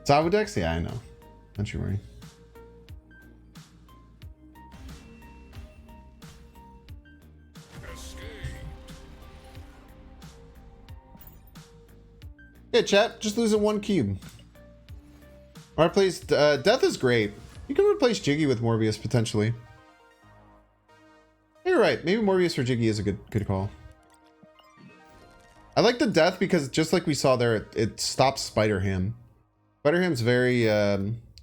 Zabudex? Yeah, I know. Don't you worry. Yeah, chat, just losing 1 cube. Alright, please. Death is great. You can replace Jiggy with Morbius, potentially. You're right. Maybe Morbius for Jiggy is a good call. I like the Death because just like we saw there, it stops Spider-Ham. Spider-Ham's very...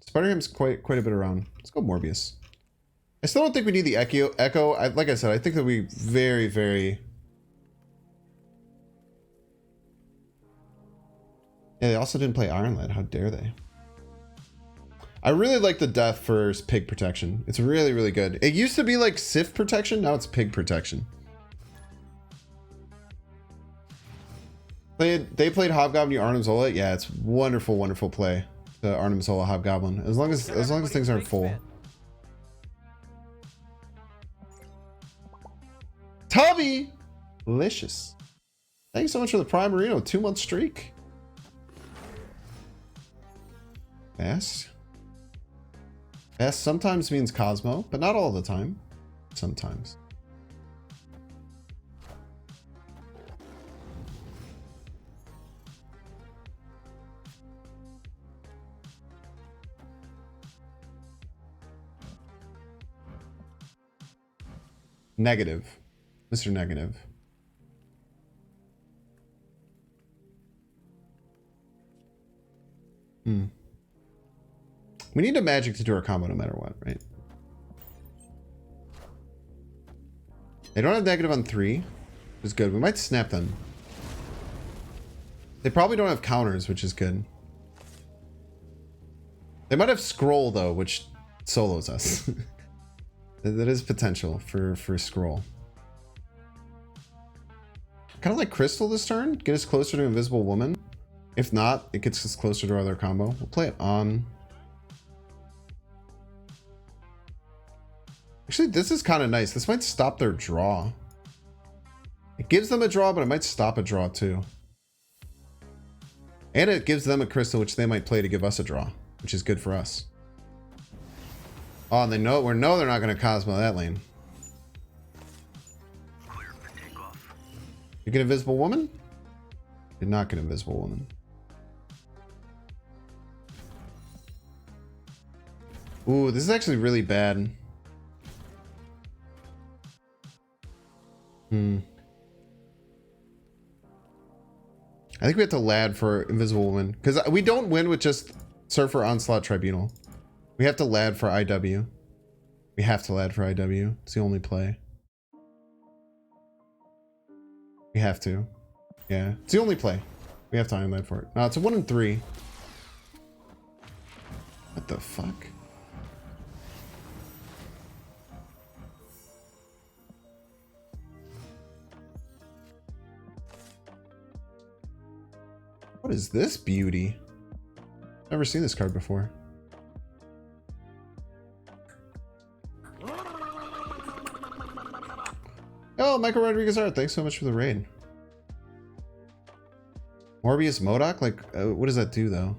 Spider-Ham's quite a bit around. Let's go Morbius. I still don't think we need the Echo. Like I said, I think that we very... Yeah, they also didn't play Iron Lad. How dare they? I really like the Death for Pig protection. It's really good. It used to be like Sif protection. Now it's Pig protection. They played Hobgoblin Arnim Zola. Yeah, it's wonderful play. The Arnim Zola Hobgoblin. As long as things aren't full. Tubby! Delicious. Thanks so much for the Prime Marino. 2-month streak. Fast. Fast sometimes means Cosmo, but not all the time. Sometimes. Negative. Mr. Negative. We need a magic to do our combo no matter what, right? They don't have negative on 3, which is good. We might snap them. They probably don't have counters, which is good. They might have scroll though, which solos us. That is potential for scroll. Kind of like Crystal this turn. Get us closer to Invisible Woman. If not, it gets us closer to our other combo. We'll play it on. Actually, this is kind of nice. This might stop their draw. It gives them a draw, but it might stop a draw too. And it gives them a crystal, which they might play to give us a draw, which is good for us. Oh, and they know they're not going to Cosmo that lane. You get Invisible Woman? Did not get Invisible Woman. Ooh, this is actually really bad. I think we have to lad for Invisible Woman. Because we don't win with just Surfer, Onslaught, Tribunal. We have to lad for IW. We have to lad for IW. It's the only play. We have to. Yeah. It's the only play. We have to Iron Lad for it. No, it's a 1 in 3. What the fuck? What is this beauty? Never seen this card before. Oh, Michael Rodriguez Art, thanks so much for the raid. Morbius Modok? Like, what does that do though?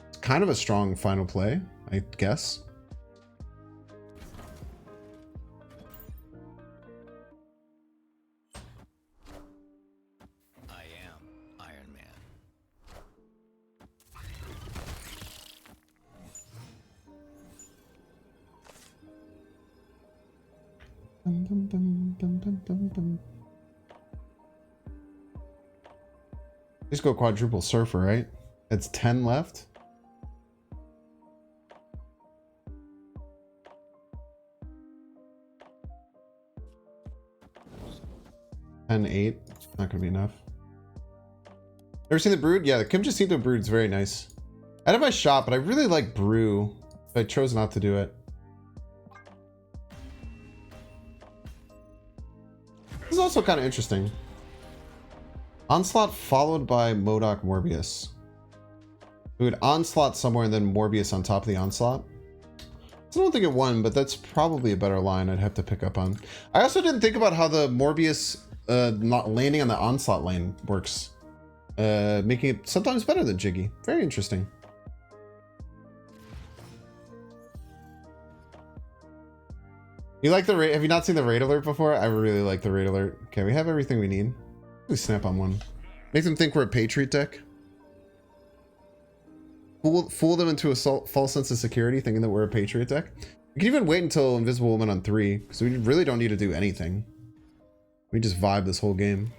It's kind of a strong final play, I guess. I am Iron Man. Bum, bum, bum, bum, bum, bum, bum. Just go quadruple Surfer, right? It's 10 left. And 8. Not gonna be enough. Ever seen the Brood? Yeah, the Kim Jacinto Brood's very nice. I had my shop, but I really like Brew. So I chose not to do it. This is also kind of interesting. Onslaught followed by Modok Morbius. We would Onslaught somewhere and then Morbius on top of the Onslaught. So I don't think it won, but that's probably a better line I'd have to pick up on. I also didn't think about how the Morbius not landing on the Onslaught lane works. Making it sometimes better than Jiggy. Very interesting. You like the raid? Have you not seen the raid alert before? I really like the raid alert. Okay, we have everything we need. We snap on one. Make them think we're a Patriot deck. Fool them into a false sense of security, thinking that we're a Patriot deck. We can even wait until Invisible Woman on 3, because we really don't need to do anything. We just vibe this whole game.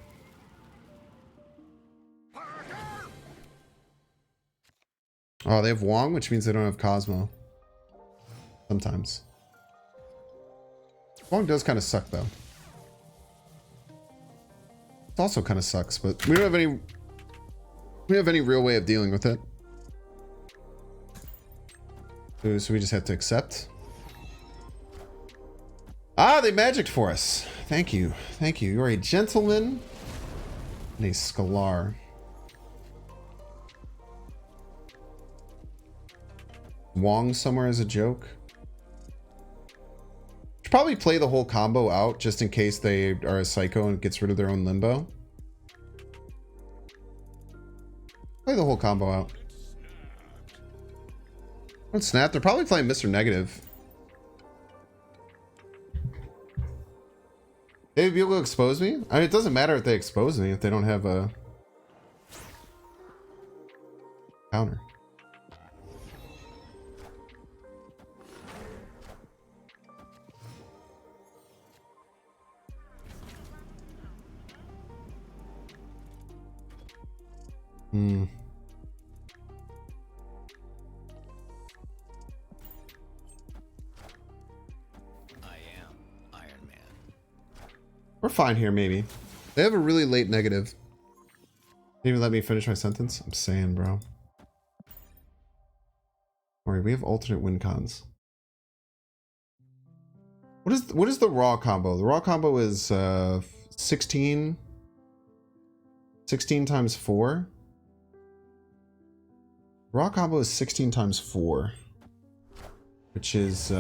Oh, they have Wong, which means they don't have Cosmo. Sometimes. Wong does kind of suck, though. It also kind of sucks, but we don't have any real way of dealing with it. So we just have to accept. Ah, they magicked for us. Thank you. Thank you. You're a gentleman and a Scalar. Wong somewhere as a joke. Should probably play the whole combo out just in case they are a psycho and gets rid of their own limbo. Play the whole combo out. Don't snap. They're probably playing Mr. Negative. They'd be able to expose me? I mean, it doesn't matter if they expose me if they don't have a counter. We're fine here, maybe. They have a really late negative. Didn't even let me finish my sentence. I'm saying, bro. Alright, we have alternate win cons. What is the raw combo? The raw combo is 16 times 4. Raw combo is 16 times 4, which is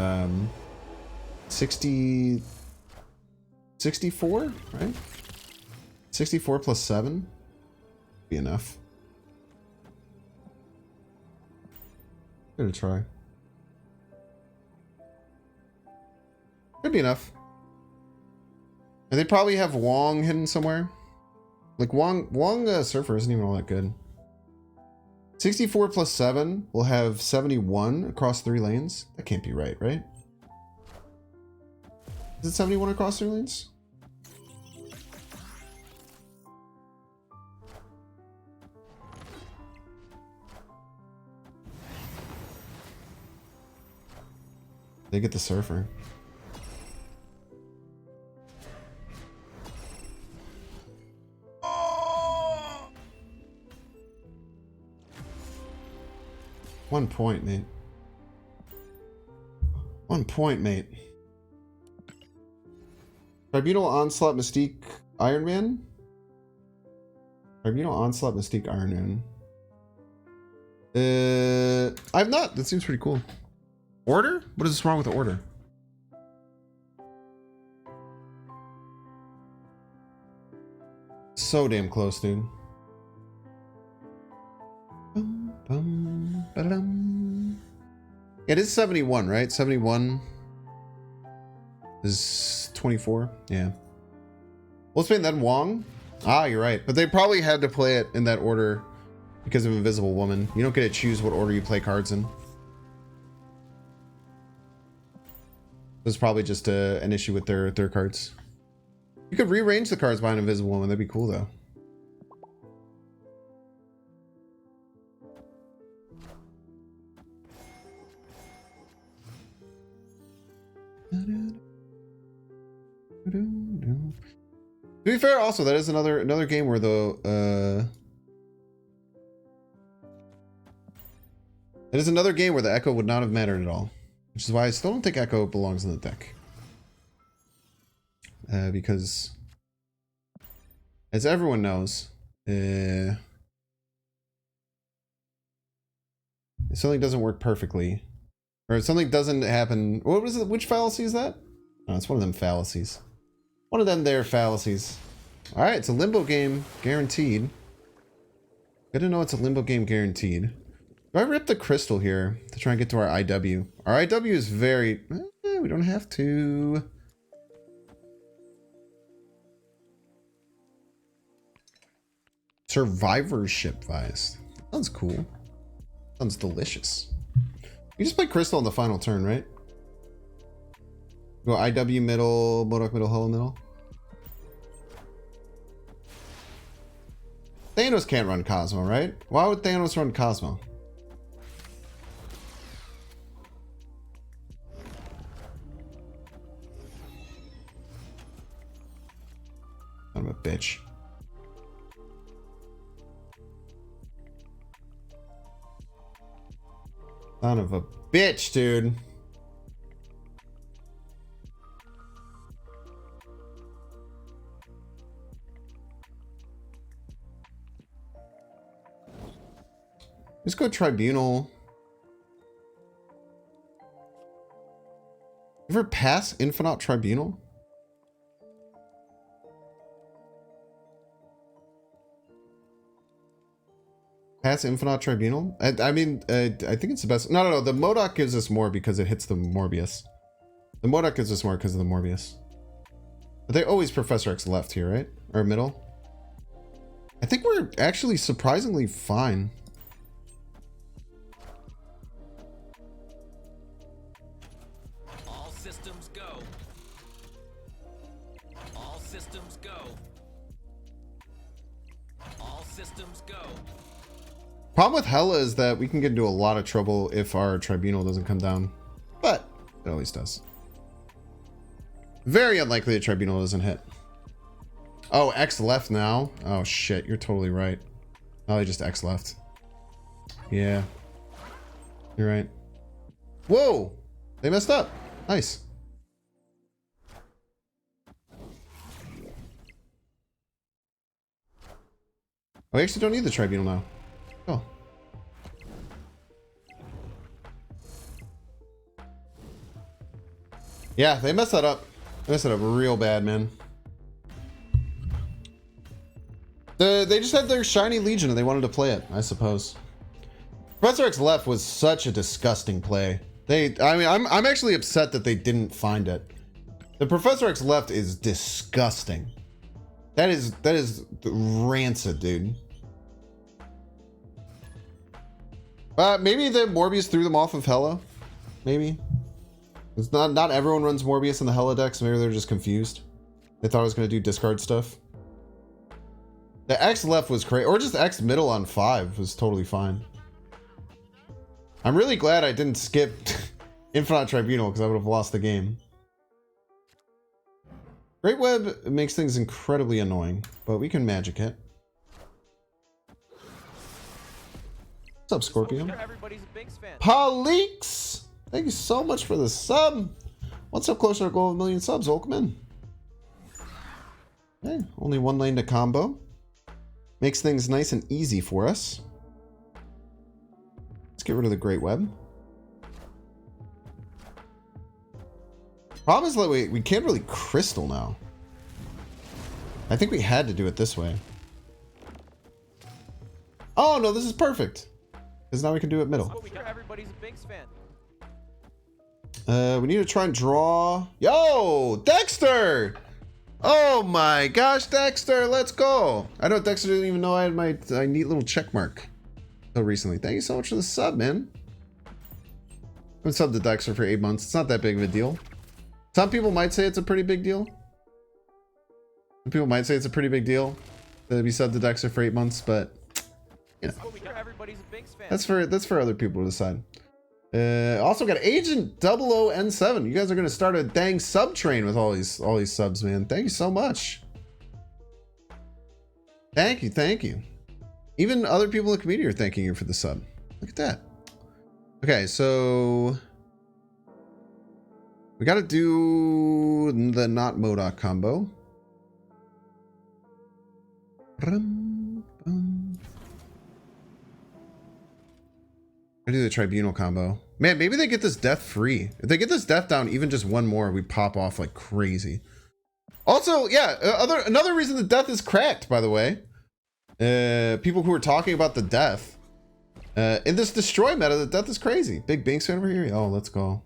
64, right? 64 plus 7 be enough. Gonna try. Could be enough. And they probably have Wong hidden somewhere. Like Wong Surfer isn't even all that good. 64 plus 7 will have 71 across 3 lanes. That can't be right, right? Is it 71 across 3 lanes? They get the Surfer. Oh! 1 point, mate. 1 point, mate. Tribunal, Onslaught, Mystique, Iron Man? Tribunal, Onslaught, Mystique, Iron Man. I've not. That seems pretty cool. Order? What is wrong with the order? So damn close, dude. It is 71, right? 71 is 24. Yeah. Wolfsbane, then Wong. Ah, you're right. But they probably had to play it in that order because of Invisible Woman. You don't get to choose what order you play cards in. It's probably just an issue with their cards. You could rearrange the cards behind Invisible Woman. That'd be cool, though. To be fair, also that is another game where the it is another game where the Echo would not have mattered at all, which is why I still don't think Echo belongs in the deck. Because, as everyone knows, if something doesn't work perfectly, or if something doesn't happen, what was it? Which fallacy is that? Oh, it's one of them fallacies. One of them there fallacies. All right, it's a limbo game, guaranteed. Good to know it's a limbo game, guaranteed. Do I rip the crystal here to try and get to our IW? Our IW is very... we don't have to. Survivorship Vice. Sounds cool. Sounds delicious. You just play crystal on the final turn, right? Go IW middle, Modok middle, Hollow middle. Thanos can't run Cosmo, right? Why would Thanos run Cosmo? Son of a bitch. Son of a bitch, dude. Let's go Tribunal. Ever pass Infinite Tribunal? Pass Infinite Tribunal? I mean, I think it's the best. No, the Modok gives us more because it hits the Morbius. The Modok gives us more because of the Morbius. But they always Professor X left here, right? Or middle? I think we're actually surprisingly fine. All systems go. All systems go. All systems go. Problem with Hela is that we can get into a lot of trouble if our Tribunal doesn't come down. But it always does. Very unlikely the Tribunal doesn't hit. Oh, X left now? Oh shit, you're totally right. Oh, they just X left. Yeah. You're right. Whoa! They messed up. Nice. Oh, we actually don't need the Tribunal now. Oh. Yeah, they messed that up. They messed it up real bad, man. They just had their shiny Legion and they wanted to play it, I suppose. Professor X left was such a disgusting play. I mean, I'm actually upset that they didn't find it. The Professor X left is disgusting. That is rancid, dude. Maybe the Morbius threw them off of Hela. Maybe. It's not everyone runs Morbius in the Hela decks. Maybe they're just confused. They thought I was going to do discard stuff. The X left was crazy, or just X middle on 5 was totally fine. I'm really glad I didn't skip Infinite Tribunal because I would have lost the game. Great Web makes things incredibly annoying, but we can magic it. What's up, Scorpio? Everybody's a Binks fan. Palix! Thank you so much for the sub. What's up, closer to our goal of 1 million subs, Volkman? Hey, only 1 lane to combo. Makes things nice and easy for us. Let's get rid of the Great Web. Problem is that we can't really crystal now. I think we had to do it this way. Oh no, this is perfect. Because now we can do it middle. Everybody's a Binks fan. We need to try and draw. Yo, Dexter! Oh my gosh, Dexter, let's go. I know Dexter didn't even know I had my neat little check mark until recently. Thank you so much for the sub, man. I've been subbed to Dexter for 8 months. It's not that big of a deal. Some people might say it's a pretty big deal. Some people might say it's a pretty big deal to be subbed to Dexter for 8 months, but you know, Everybody's a Binks fan. that's for other people to decide. Also got Agent 00N7. You guys are gonna start a dang sub train with all these subs, man. Thank you so much. Thank you. Even other people in the community are thanking you for the sub. Look at that. Okay, so we gotta do the not MODOK combo. I do the Tribunal combo. Man, maybe they get this death free. If they get this death down even just 1 more, we pop off like crazy. Also, yeah, another reason the death is cracked, by the way. People who are talking about the death. In this destroy meta, the death is crazy. Big Binks fan over here. Oh, let's go.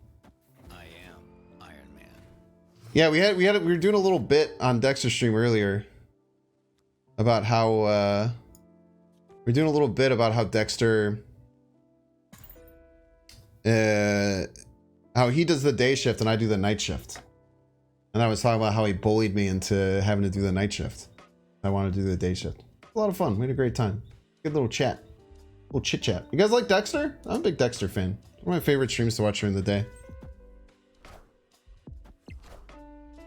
I am Iron Man. Yeah, we were doing a little bit on Dexter's stream earlier about how we're doing a little bit about how Dexter how he does the day shift and I do the night shift. And I was talking about how he bullied me into having to do the night shift. I wanted to do the day shift. A lot of fun. We had a great time. Good little chat. Little chit chat. You guys like Dexter? I'm a big Dexter fan. One of my favorite streams to watch during the day.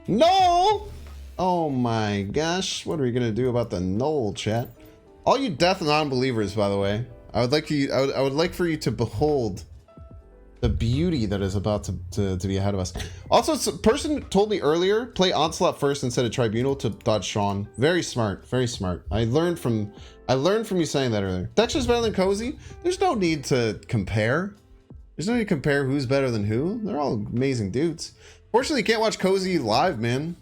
No! Oh my gosh. What are we gonna do about the null, chat? All you death non-believers, by the way. I would like for you to behold the beauty that is about to be ahead of us. Also, a person told me earlier, play Onslaught first instead of Tribunal to dodge Sean. Very smart, very smart. I learned from you saying that earlier. Dexter's better than Cozy. There's no need to compare. There's no need to compare who's better than who. They're all amazing dudes. Fortunately, you can't watch Cozy live, man.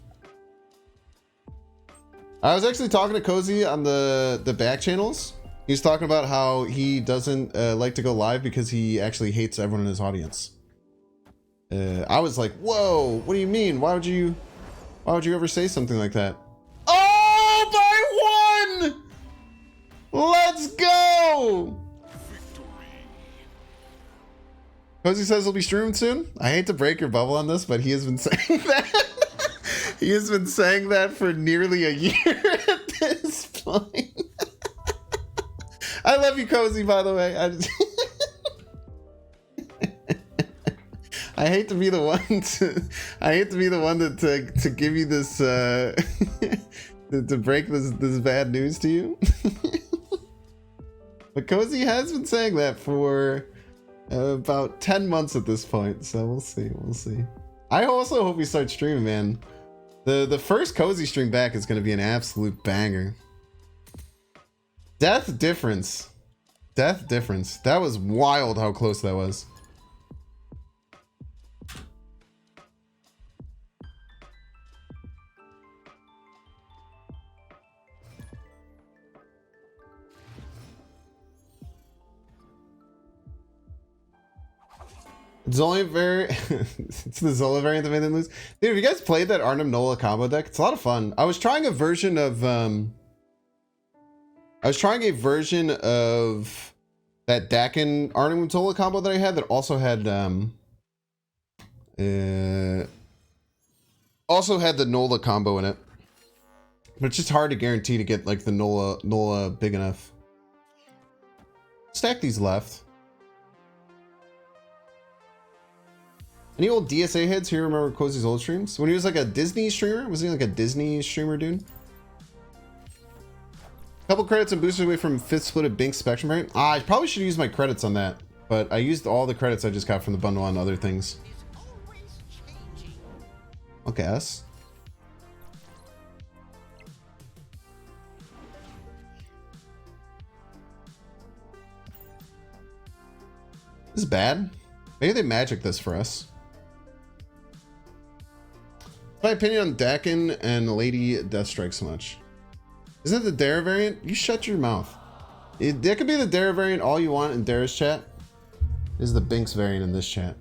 I was actually talking to Cozy on the back channels. He's talking about how he doesn't like to go live because he actually hates everyone in his audience. I was like, whoa, what do you mean? Why would you ever say something like that? Oh, by 1! Let's go! Cozy says he'll be streaming soon. I hate to break your bubble on this, but he has been saying that. He has been saying that for nearly a year at this point. I love you, Cozy, by the way. I hate to be the one to give you this to break this bad news to you. But Cozy has been saying that for about 10 months at this point, so we'll see. We'll see. I also hope we start streaming, man. The first Cozy stream back is going to be an absolute banger. Death difference. Death difference. That was wild how close that was. Zola it's the Zola variant that made them lose. Dude, have you guys played that Arnim Nola combo deck? It's a lot of fun. I was trying a version of that Dakin Arnim Nola combo that I had that also had the Nola combo in it. But it's just hard to guarantee to get like the Nola big enough. Stack these left. Any old DSA heads here remember Cozy's old streams? When he was like a Disney streamer? Was he like a Disney streamer, dude? Couple credits and boosters away from 5th split of Bink Spectrum variant. I probably should use my credits on that. But I used all the credits I just got from the bundle on other things. Okay, us. This is bad. Maybe they magic this for us. My opinion on Dakin and Lady Deathstrike so much. Isn't it the Dara variant? You shut your mouth. That could be the Dara variant all you want in Dara's chat. This is the Binks variant in this chat.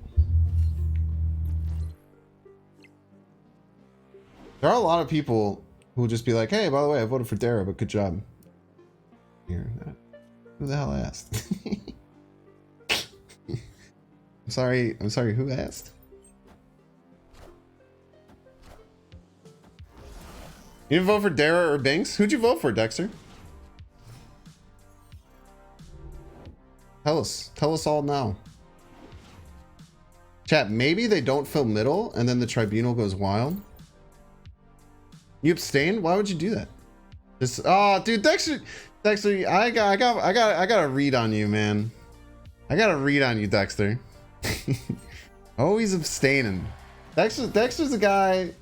There are a lot of people who will just be like, hey, by the way, I voted for Dara, but good job. Here, who the hell asked? I'm sorry, who asked? You didn't vote for Dara or Binks? Who'd you vote for, Dexter? Tell us all now. Chat, maybe they don't fill middle and then the tribunal goes wild. You abstain? Why would you do that? Just dude, Dexter, I got a read on you, man. I got a read on you, Dexter. Always abstaining. Dexter's the guy.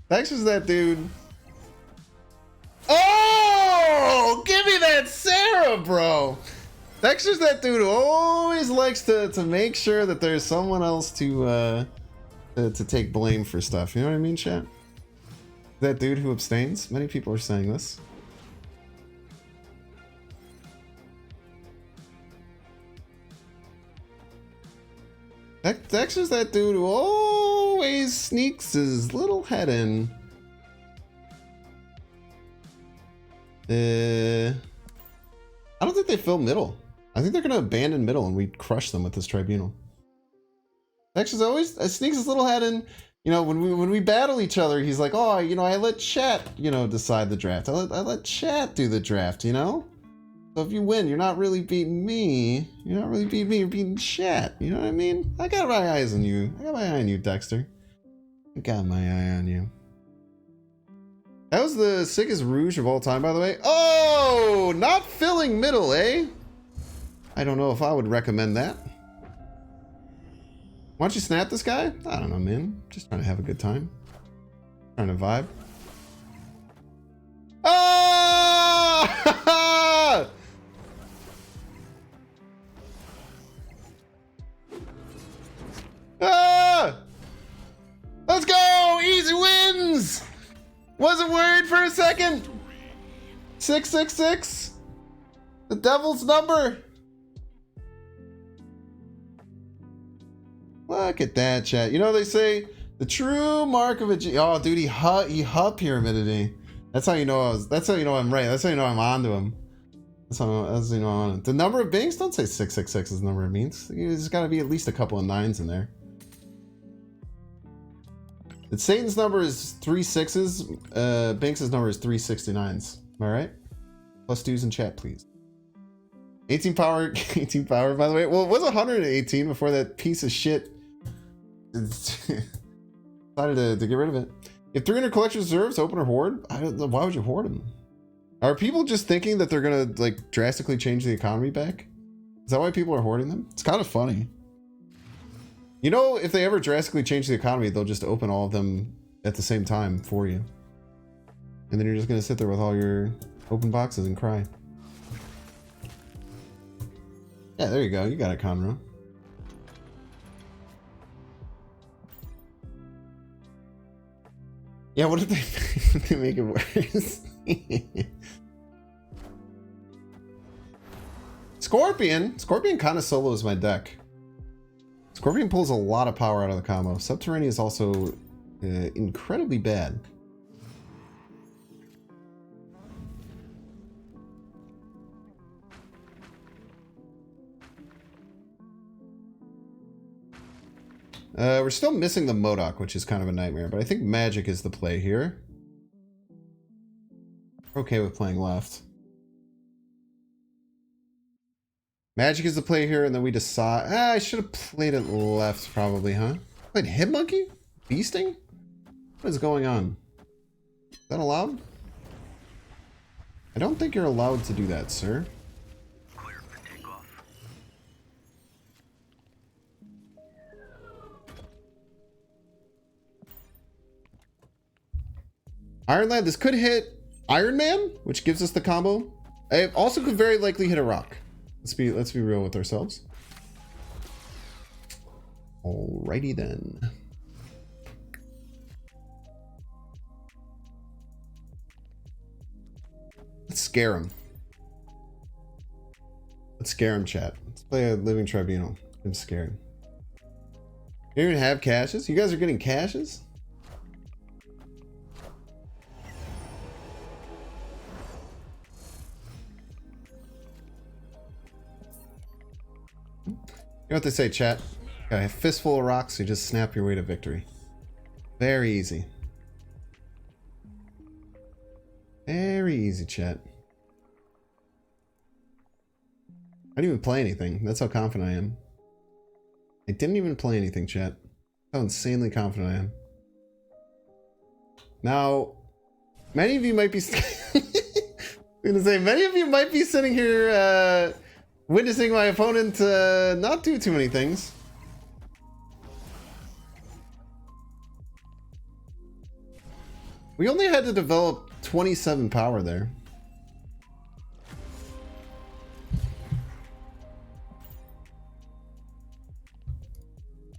Dexter's that dude. Oh, give me that Sarah, bro. Dexter's that dude who always likes to make sure that there's someone else to take blame for stuff. You know what I mean, chat? That dude who abstains. Many people are saying this. Dexter's that dude who always sneaks his little head in. I don't think they fill middle. I think they're gonna abandon middle and we crush them with this tribunal. Dexter's always sneaks his little head in. You know, when we battle each other, he's like, oh, you know, I let chat, you know, decide the draft. I let chat do the draft, you know? So if you win, you're not really beating me. You're not really beating me, you're beating chat. You know what I mean? I got my eyes on you. I got my eye on you, Dexter. I got my eye on you. That was the sickest rouge of all time, by the way. Oh, not filling middle, eh? I don't know if I would recommend that. Why don't you snap this guy? I don't know, man. Just trying to have a good time. Trying to vibe. Ah! Ah! Let's go! Easy wins! Wasn't worried for a second. 666. The devil's number. Look at that, chat. You know they say the true mark of a G. Oh, dude, he hut pyramidity. That's how you know that's how you know I'm right. That's how you know I'm onto him. That's how you know I'm on it. The number of Binks. Don't say 666 is the number of means. There's got to be at least a couple of 9s in there. Satan's number is 3 6s. Binks' number is 3 69s. Am I right? Plus 2s in chat, please. 18 power, 18 power, by the way. Well, it was 118 before that piece of shit decided to get rid of it. If 300 collection reserves, open or hoard? I don't know. Why would you hoard them? Are people just thinking that they're gonna like drastically change the economy back? Is that why people are hoarding them? It's kind of funny. You know, if they ever drastically change the economy, they'll just open all of them at the same time for you. And then you're just gonna sit there with all your open boxes and cry. Yeah, there you go. You got it, Conroe. Yeah, what if they make it worse? Scorpion kind of solos my deck. Scorpion pulls a lot of power out of the combo. Subterranean is also incredibly bad. We're still missing the Modok, which is kind of a nightmare, but I think Magic is the play here. We're okay with playing left. Magic is the play here, and then we decide... I should have played it left, probably, huh? Played Hitmonkey? Beasting? What is going on? Is that allowed? I don't think you're allowed to do that, sir. Iron Lad, this could hit Iron Man, which gives us the combo. It also could very likely hit a rock. Let's be real with ourselves. Alrighty then. Let's scare him. Let's scare him, chat. Let's play a Living Tribunal. I'm scared. You don't even have caches? You guys are getting caches? You know what they say, chat? Got a fistful of rocks, you just snap your way to victory. Very easy. Very easy, chat. I didn't even play anything. That's how confident I am. I didn't even play anything, chat. How insanely confident I am. Now, many of you might be... I'm gonna say, many of you might be sitting here, witnessing my opponent not do too many things. We only had to develop 27 power there.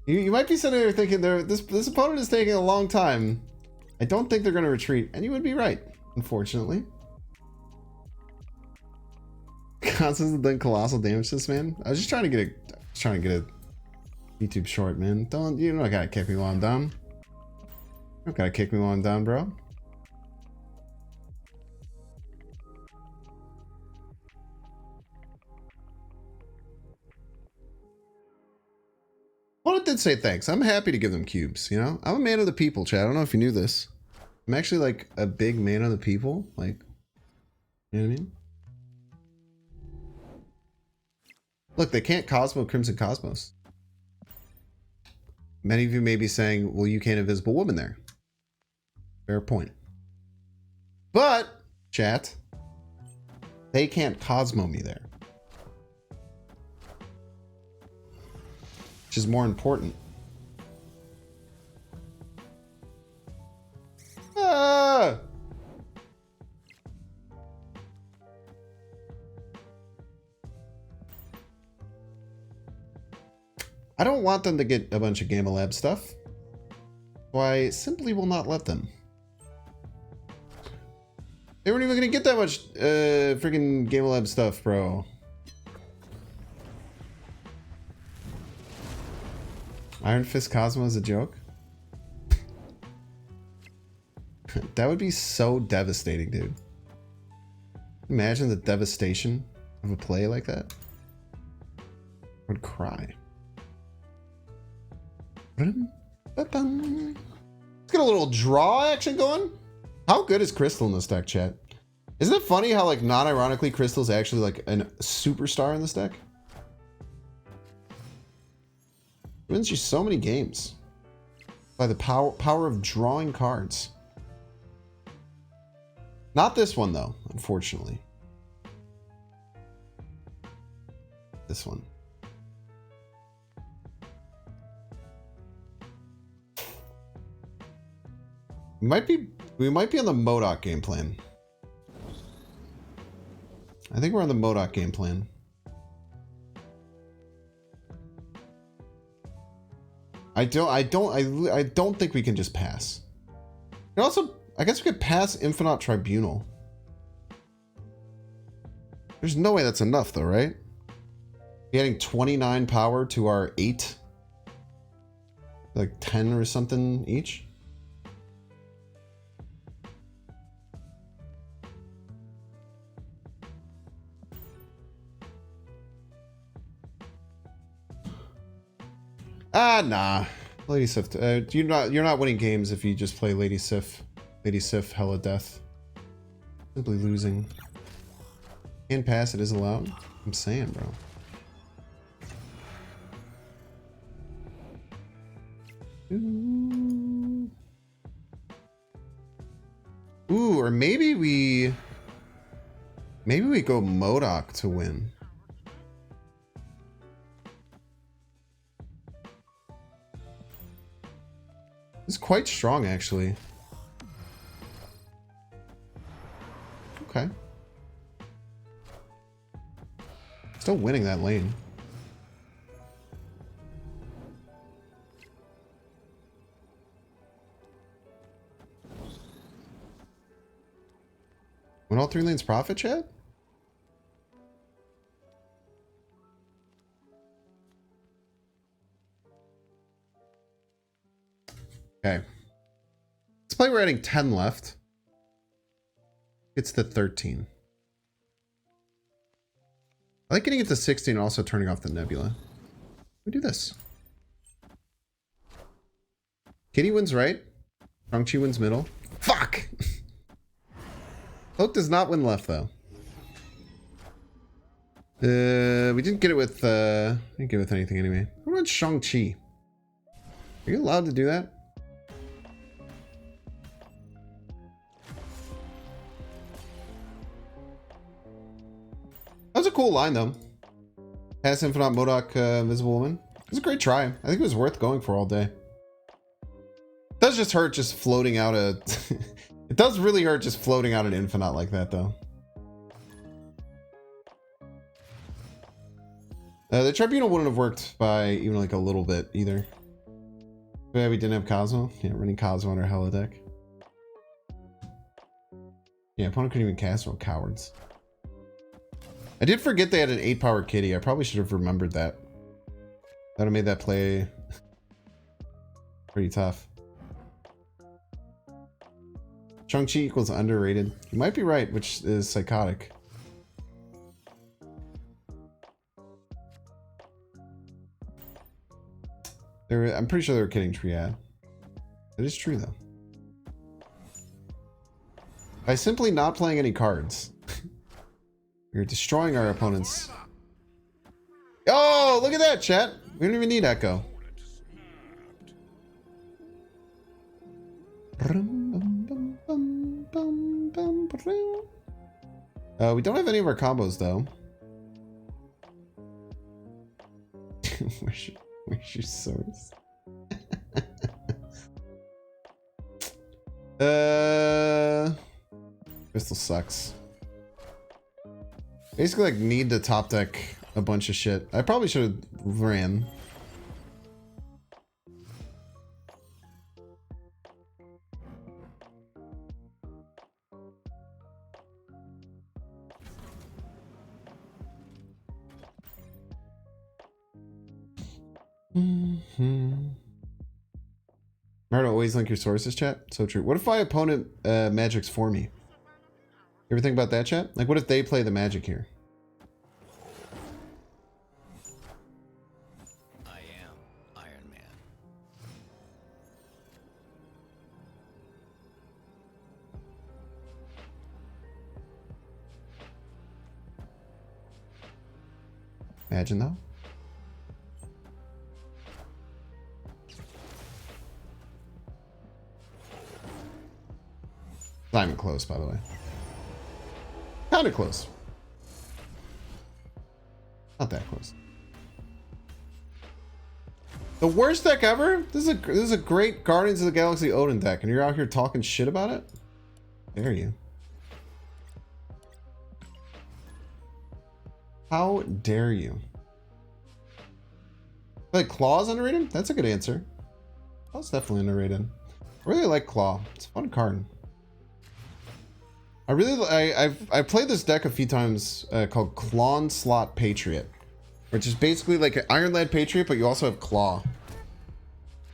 You might be sitting there thinking this opponent is taking a long time. I don't think they're going to retreat, and you would be right, unfortunately. Constant's done colossal damage to this man. I was just trying to get a YouTube short, man. You don't gotta kick me while I'm down. You don't gotta kick me while I'm down, bro. Well, it did say thanks. I'm happy to give them cubes, you know? I'm a man of the people, chat. I don't know if you knew this. I'm actually like a big man of the people. Like, you know what I mean? Look, they can't Cosmo Crimson Cosmos. Many of you may be saying, well, you can't Invisible Woman there. Fair point. But, chat, they can't Cosmo me there. Which is more important. Ah! I don't want them to get a bunch of Gamma Lab stuff, so I simply will not let them. They weren't even gonna get that much freaking Gamma Lab stuff, bro. Iron Fist Cosmo is a joke? That would be so devastating, dude. Imagine the devastation of a play like that. I would cry. Let's get a little draw action going. How good is Crystal in this deck, chat? Isn't it funny how, like, non-ironically, Crystal's actually, like, a superstar in this deck? Wins you so many games by the power of drawing cards. Not this one, though, unfortunately. This one. We might be on the MODOK game plan. I think we're on the MODOK game plan. I don't think we can just pass. And also, I guess we could pass Infinite Tribunal. There's no way that's enough though, right? Getting 29 power to our 8. Like 10 or something each. Ah, nah. Lady Sif, you're not winning games if you just play Lady Sif. Lady Sif, hella death. Simply losing. Can't pass, it is allowed. I'm saying, bro. Ooh, or maybe we go MODOK to win. It's quite strong, actually. Okay. Still winning that lane. When all 3 lanes profit, chat? Okay. Let's play we're adding 10 left. It's the 13. I like getting it to 16 and also turning off the nebula. We do this. Kitty wins right. Shang-Chi wins middle. Fuck! Cloak does not win left though. We didn't get it with didn't get it with anything anyway. What about Shang-Chi? Are you allowed to do that? That was a cool line though. Pass Infinite MODOK Invisible Woman. It was a great try. I think it was worth going for all day. It does just hurt just floating out a it does really hurt just floating out an Infinite like that though. The Tribunal wouldn't have worked by even like a little bit either. Yeah, we didn't have Cosmo. Yeah, running Cosmo on our Hella deck. Yeah, opponent couldn't even cast on cowards. I did forget they had an 8-power kitty. I probably should have remembered that. That would have made that play pretty tough. Shang-Chi equals underrated. You might be right, which is psychotic. I'm pretty sure they were kidding Triad. It is true though. By simply not playing any cards, we're destroying our opponents. Oh, look at that, chat. We don't even need Echo. We don't have any of our combos though. Where's your source? Crystal sucks. Basically, like, need to top deck a bunch of shit. I probably should have ran. Remember to always link your sources, chat? So true. What if my opponent magics for me? You ever think about that, chat? Like, what if they play the magic here? I am Iron Man. Imagine though. Not even close, by the way. Kind of close. Not that close. The worst deck ever? This is a great Guardians of the Galaxy Odin deck, and you're out here talking shit about it? Dare you? How dare you? Like Claw's underrated? That's a good answer. Claw's definitely underrated. I really like Claw. It's a fun card. I've played this deck a few times called Claw Slot Patriot, which is basically like an Iron Lad Patriot, but you also have Claw.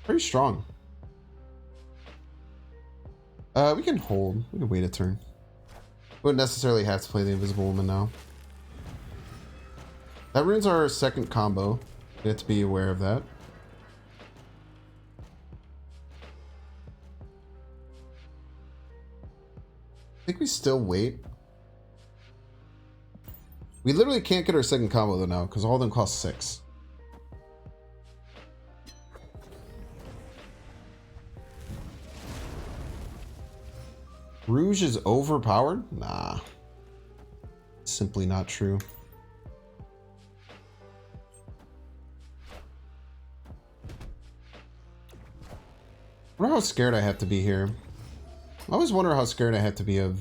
Pretty strong. We can hold. We can wait a turn. Wouldn't necessarily have to play the Invisible Woman now. That ruins our second combo. You have to be aware of that. I think we still wait. We literally can't get our second combo though now because all of them cost 6. Rouge is overpowered? Nah. Simply not true. I wonder how scared I have to be here. I always wonder how scared I have to be of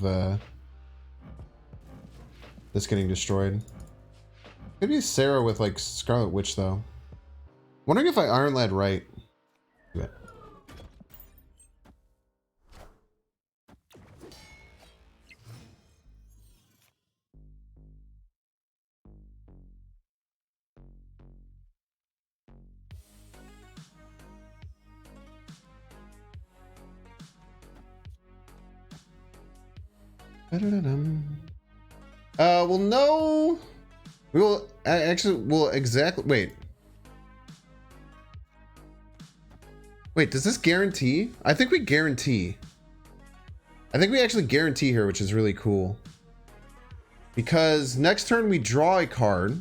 this getting destroyed. Could be Sarah with like Scarlet Witch though. Wondering if I Iron Lad right. Do it. Well, no. We will actually. Well, exactly. Wait. Wait. Does this guarantee? I think we guarantee. I think we actually guarantee here, which is really cool. Because next turn we draw a card.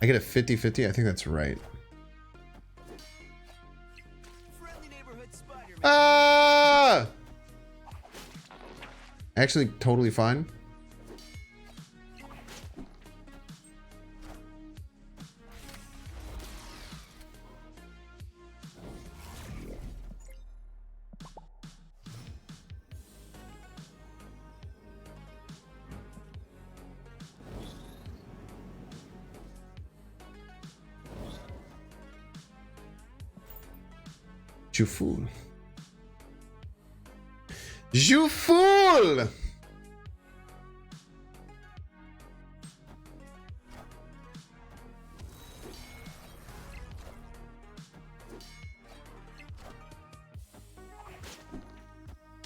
I get a 50-50. I think that's right. Ah! Actually, totally fine. You fool. You fool!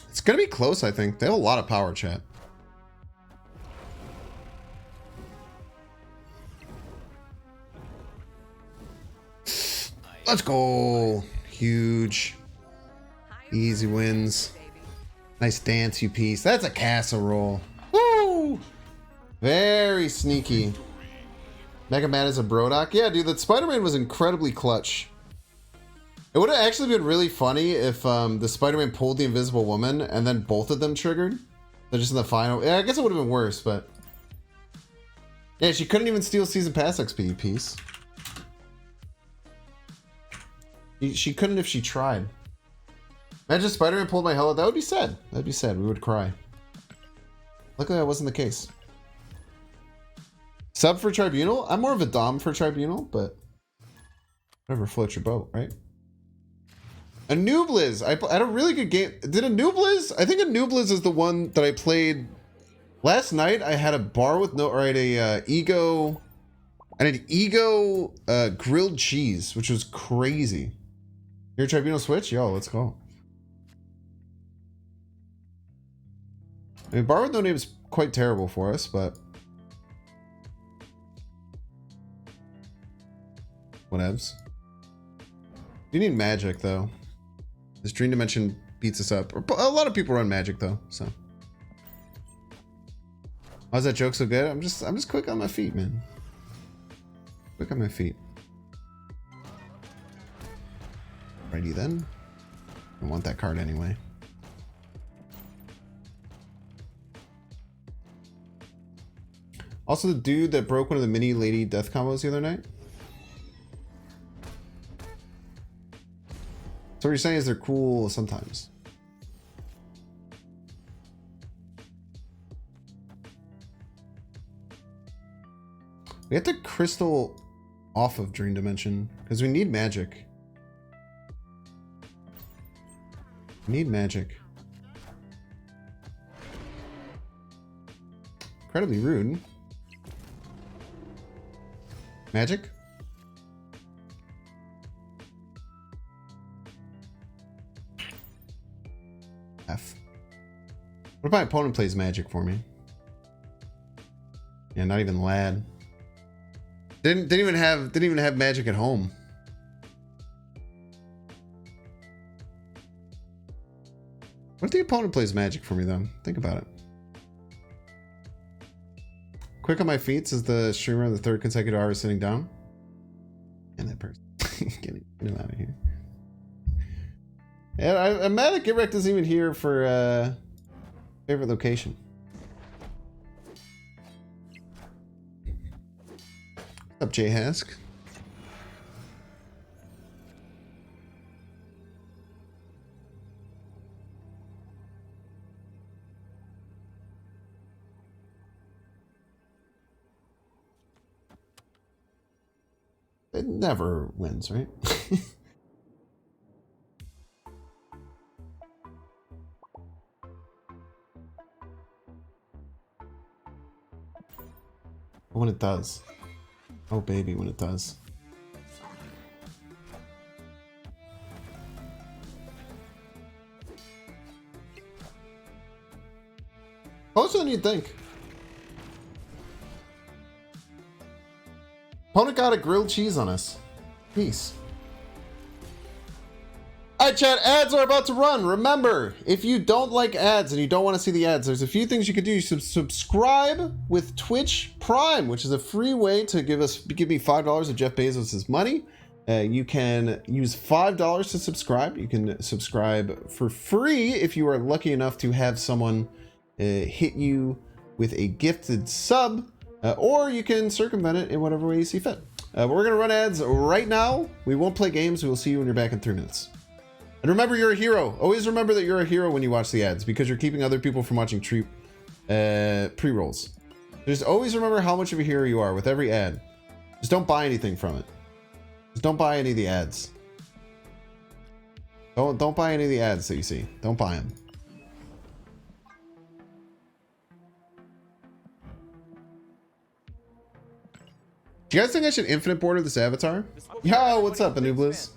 It's gonna be close, I think. They have a lot of power, chat. Let's go. Huge. Easy wins. Nice dance, you piece. That's a casserole. Woo! Very sneaky. Mega Man is a Brodock. Yeah, dude, that Spider-Man was incredibly clutch. It would have actually been really funny if the Spider-Man pulled the Invisible Woman and then both of them triggered. They're just in the final. Yeah, I guess it would have been worse, but... Yeah, she couldn't even steal Season Pass XP, you piece. She couldn't if she tried. Imagine Spider-Man pulled my hell out. That would be sad. That'd be sad. We would cry. Luckily, that wasn't the case. Sub for Tribunal? I'm more of a Dom for Tribunal, but... Whatever floats your boat, right? A Noobliz! I had a really good game. Did a Noobliz? I think a Noobliz is the one that I played... Last night, I had a bar with no... Or I had a Ego... I had an Ego grilled cheese, which was crazy. Your Tribunal Switch? Yo, let's go. I mean, Bar with No Name is quite terrible for us, but... Whatevs. You need Magic, though. This Dream Dimension beats us up. A lot of people run Magic, though, so... Why's that joke so good? I'm just quick on my feet, man. Quick on my feet. Alrighty then. I want that card anyway. Also, the dude that broke one of the mini lady death combos the other night. So what you're saying is they're cool sometimes. We have to crystal off of Dream Dimension because we need magic. We need magic. Incredibly rude. Magic? F. What if my opponent plays magic for me? Yeah, not even lad. Didn't even have magic at home. What if the opponent plays magic for me though? Think about it. Quick on my feet is the streamer on the third consecutive hour sitting down. And that person. Get him out of here. And I'm mad at Gitrek isn't even here for favorite location. What's up, J Hask? It never wins, right? When it does. Oh baby, when it does. Closer than you'd think. Opponent got a grilled cheese on us. Peace. Alright chat, ads are about to run. Remember, if you don't like ads and you don't want to see the ads, there's a few things you could do. You subscribe with Twitch Prime, which is a free way to give me $5 of Jeff Bezos' money. You can use $5 to subscribe. You can subscribe for free if you are lucky enough to have someone hit you with a gifted sub, or you can circumvent it in whatever way you see fit. But we're going to run ads right now. We won't play games. We will see you when you're back in 3 minutes. And remember, you're a hero. Always remember that you're a hero when you watch the ads, because you're keeping other people from watching pre-rolls. Just always remember how much of a hero you are with every ad. Just don't buy anything from it. Just don't buy any of the ads. Don't buy any of the ads that you see. Don't buy them. Do you guys think I should infinite border this avatar? Yo, what's up, Anublis?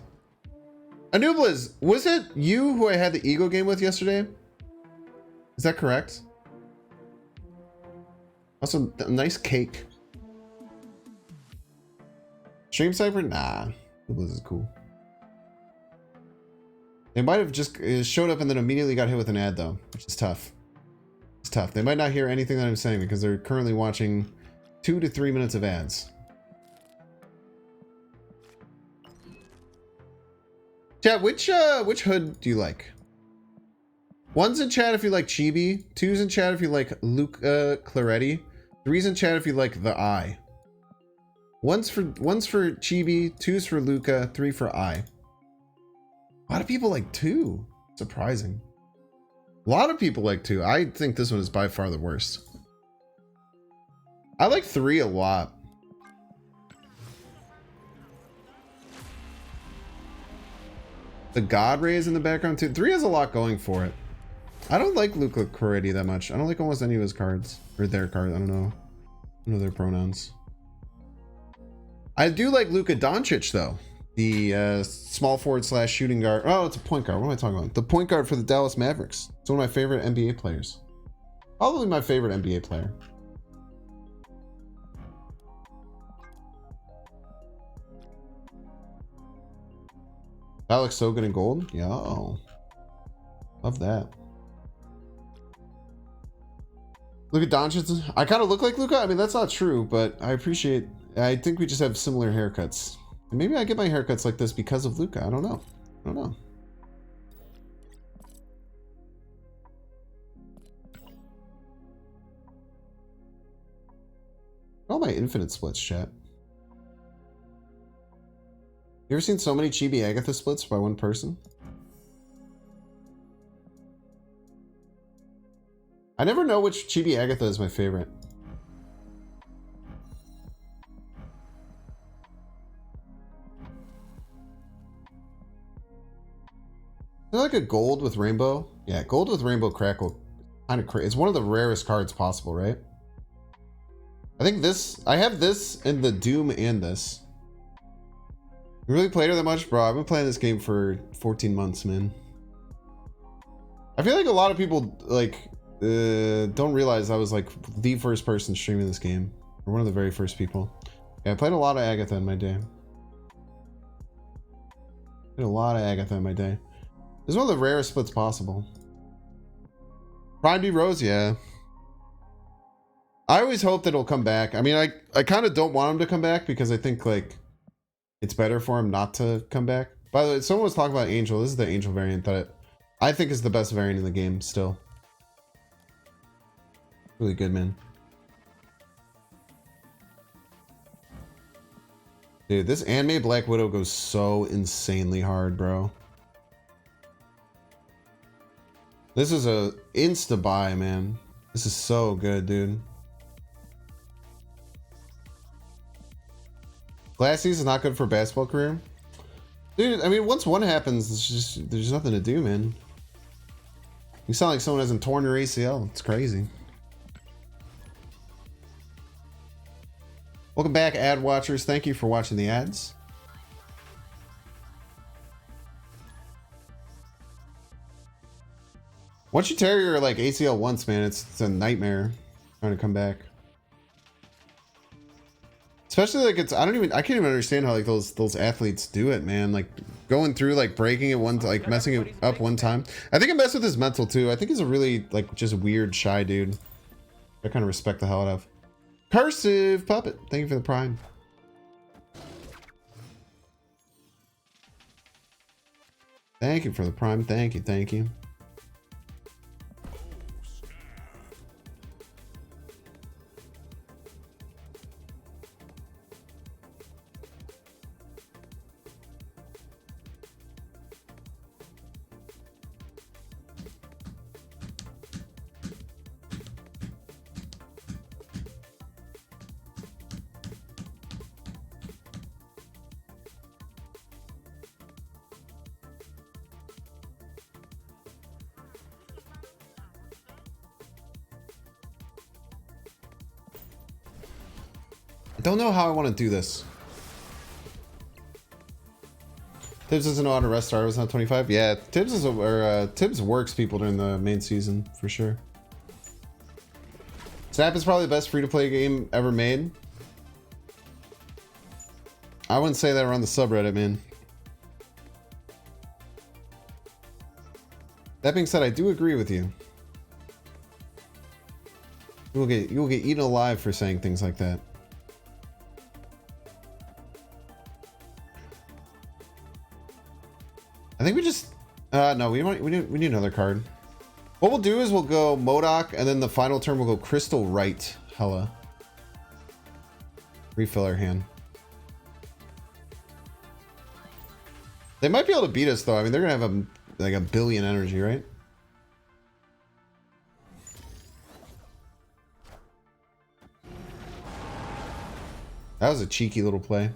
Anublis, was it you who I had the ego game with yesterday? Is that correct? Also, a nice cake. Stream Cypher? Nah. Anublis is cool. They might have just showed up and then immediately got hit with an ad though, which is tough. It's tough. They might not hear anything that I'm saying because they're currently watching 2 to 3 minutes of ads. Chat, which hood do you like? 1's in chat if you like Chibi. 2's in chat if you like Luca Claretti. 3's in chat if you like the Eye. 1's for Chibi, 2's for Luca, 3 for Eye. A lot of people like 2. Surprising. A lot of people like 2. I think this one is by far the worst. I like 3 a lot. The God Rays in the background too. 3 has a lot going for it. I don't like Luca Coretti that much. I don't like almost any of his cards. Or their cards. I don't know. I don't know their pronouns. I do like Luka Doncic though. The small forward / shooting guard. Oh, it's a point guard. What am I talking about? The point guard for the Dallas Mavericks. It's one of my favorite NBA players. Probably my favorite NBA player. That looks so good in gold. Yo. Love that. Look at Doncic. I kind of look like Luka. I mean, that's not true, but I think we just have similar haircuts. And maybe I get my haircuts like this because of Luka. I don't know. I don't know. All my infinite splits, chat. You ever seen so many Chibi Agatha splits by one person? I never know which Chibi Agatha is my favorite. Is there like a gold with rainbow? Yeah, gold with rainbow crackle. Kind of crazy. It's one of the rarest cards possible, right? I think this, I have this and the Doom and this. You really played her that much? Bro, I've been playing this game for 14 months, man. I feel like a lot of people, like, don't realize I was, like, the first person streaming this game. Or one of the very first people. Yeah, I played a lot of Agatha in my day. Played a lot of Agatha in my day. This is one of the rarest splits possible. Prime D Rose, yeah. I always hope that it'll come back. I mean, I kind of don't want him to come back because I think, like, it's better for him not to come back. By the way, someone was talking about Angel. This is the Angel variant that I think is the best variant in the game still. Really good, man. Dude, this anime Black Widow goes so insanely hard, bro. This is a insta buy, man. This is so good, dude. Glassies is not good for basketball career. Dude, I mean, once one happens, it's just, there's nothing to do, man. You sound like someone hasn't torn their ACL. It's crazy. Welcome back, ad watchers. Thank you for watching the ads. Once you tear your like ACL once, man, it's a nightmare trying to come back. Especially like I can't even understand how like those athletes do it, man. Like going through like breaking it like messing it up one time. I think it messed with his mental too. I think he's a really like just weird, shy dude. I kind of respect the hell out of. Cursive Puppet, thank you for the prime. Thank you for the prime. Thank you, thank you. I don't know how I want to do this. Tibbs doesn't know how to restart. Was not 25. Yeah, Tibbs is Tibbs works people during the main season for sure. Snap is probably the best free-to-play game ever made. I wouldn't say that around the subreddit, man. That being said, I do agree with you. You will get eaten alive for saying things like that. I think we just no, we need another card. What we'll do is we'll go Modok, and then the final turn we'll go Crystal Right. Hella. Refill our hand. They might be able to beat us though. I mean, they're gonna have like a billion energy, right? That was a cheeky little play.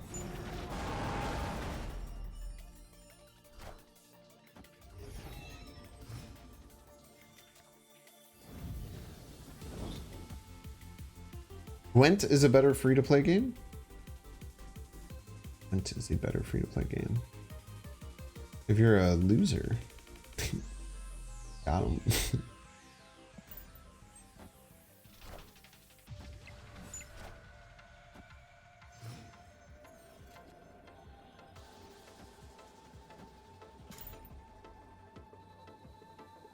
Gwent is a better free-to-play game? Gwent is a better free-to-play game. If you're a loser. Got him.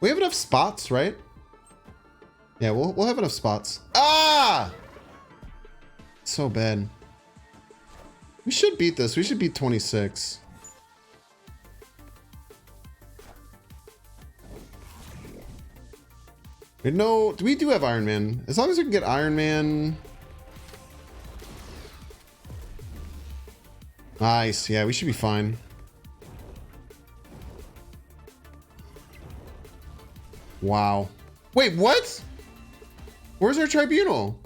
We have enough spots, right? Yeah, we'll have enough spots. Ah! So bad. We should beat this. We should beat 26. No, we do have Iron Man. As long as we can get Iron Man. Nice. Yeah, we should be fine. Wow. Wait, what? Where's our Tribunal?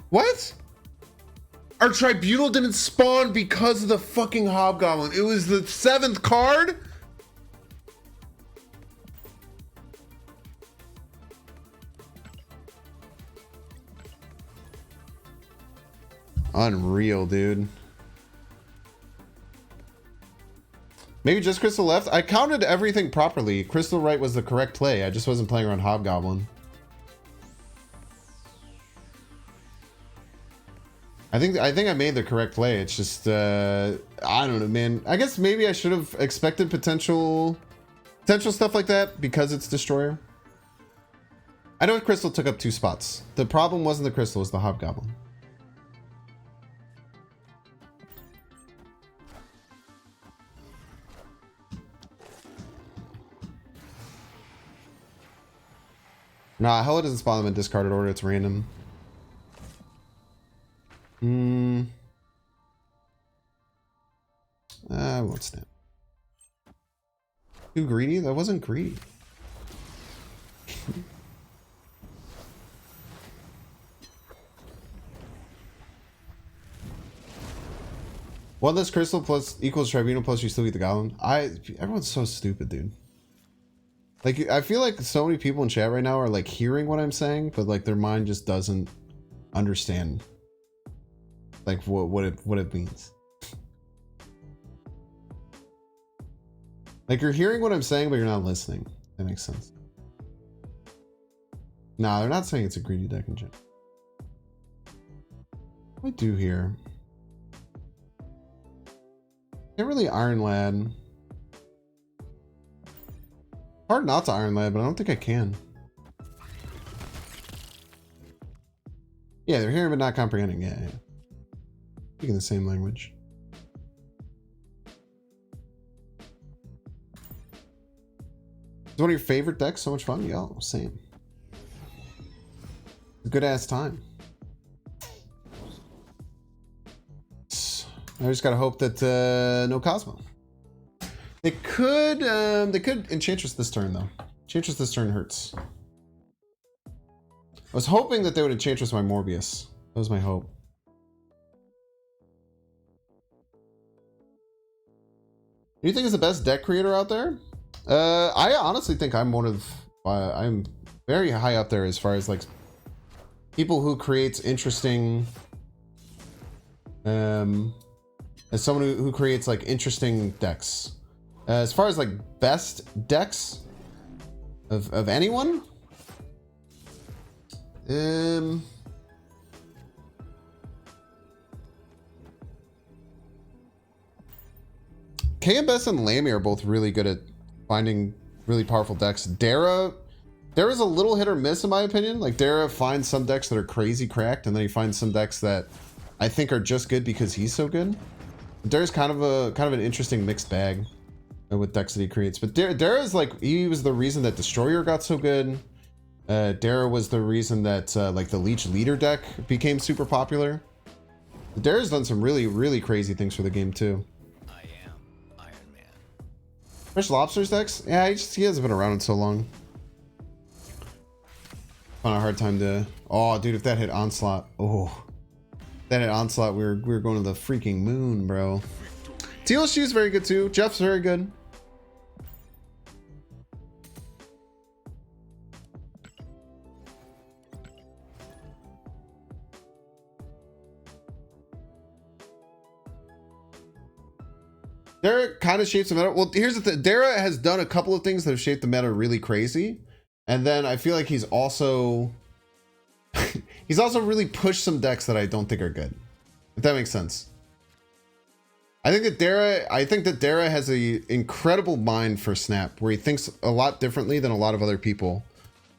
What? Our Tribunal didn't spawn because of the fucking Hobgoblin. It was the 7th card? Unreal, dude. Maybe just Crystal left? I counted everything properly. Crystal right was the correct play. I just wasn't playing around Hobgoblin. I think I made the correct play. It's just I don't know, man. I guess maybe I should have expected potential stuff like that because it's Destroyer. I know Crystal took up 2 spots. The problem wasn't the Crystal, it was the Hobgoblin. Nah, Hella doesn't spawn them in discarded order. It's random. I won't snap. Too greedy? That wasn't greedy. One less crystal plus equals Tribunal plus you still beat the Goblin. Everyone's so stupid, dude. Like, I feel like so many people in chat right now are like hearing what I'm saying, but like their mind just doesn't understand like what it means. Like, you're hearing what I'm saying, but you're not listening. That makes sense. Nah, they're not saying it's a greedy deck in general. What do I do here? Can't really Iron Lad. Hard not to Iron Lad, but I don't think I can. Yeah, they're hearing but not comprehending. Yeah. Speaking the same language. It's one of your favorite decks. So much fun. Yo, same. Good ass time. I just gotta hope that no Cosmo. They could Enchantress this turn though. Enchantress this turn hurts. I was hoping that they would Enchantress my Morbius. That was my hope. Who do you think is the best deck creator out there? I honestly think I'm I'm very high up there as far as like people who creates interesting as someone who creates like interesting decks. As far as like best decks of anyone, KMS and Lamy are both really good at finding really powerful decks. Dara's a little hit or miss in my opinion. Like Dara finds some decks that are crazy cracked, and then he finds some decks that I think are just good because he's so good. Dara's kind of an interesting mixed bag with decks that he creates. But Dara's like, he was the reason that Destroyer got so good. Dara was the reason that like the Leech Leader deck became super popular. Dara's done some really crazy things for the game too. I am Iron Man. Fish Lobsters decks? Yeah, he hasn't been around in so long. Found a hard time to... Oh, dude, if that hit Onslaught. Oh. If that hit Onslaught, we were going to the freaking moon, bro. TLSU's very good too. Jeff's very good. Dara kind of shapes the meta. Well, here's the thing. Dara has done a couple of things that have shaped the meta really crazy. And then I feel like he's also really pushed some decks that I don't think are good. If that makes sense. I think that Dara has a incredible mind for Snap, where he thinks a lot differently than a lot of other people.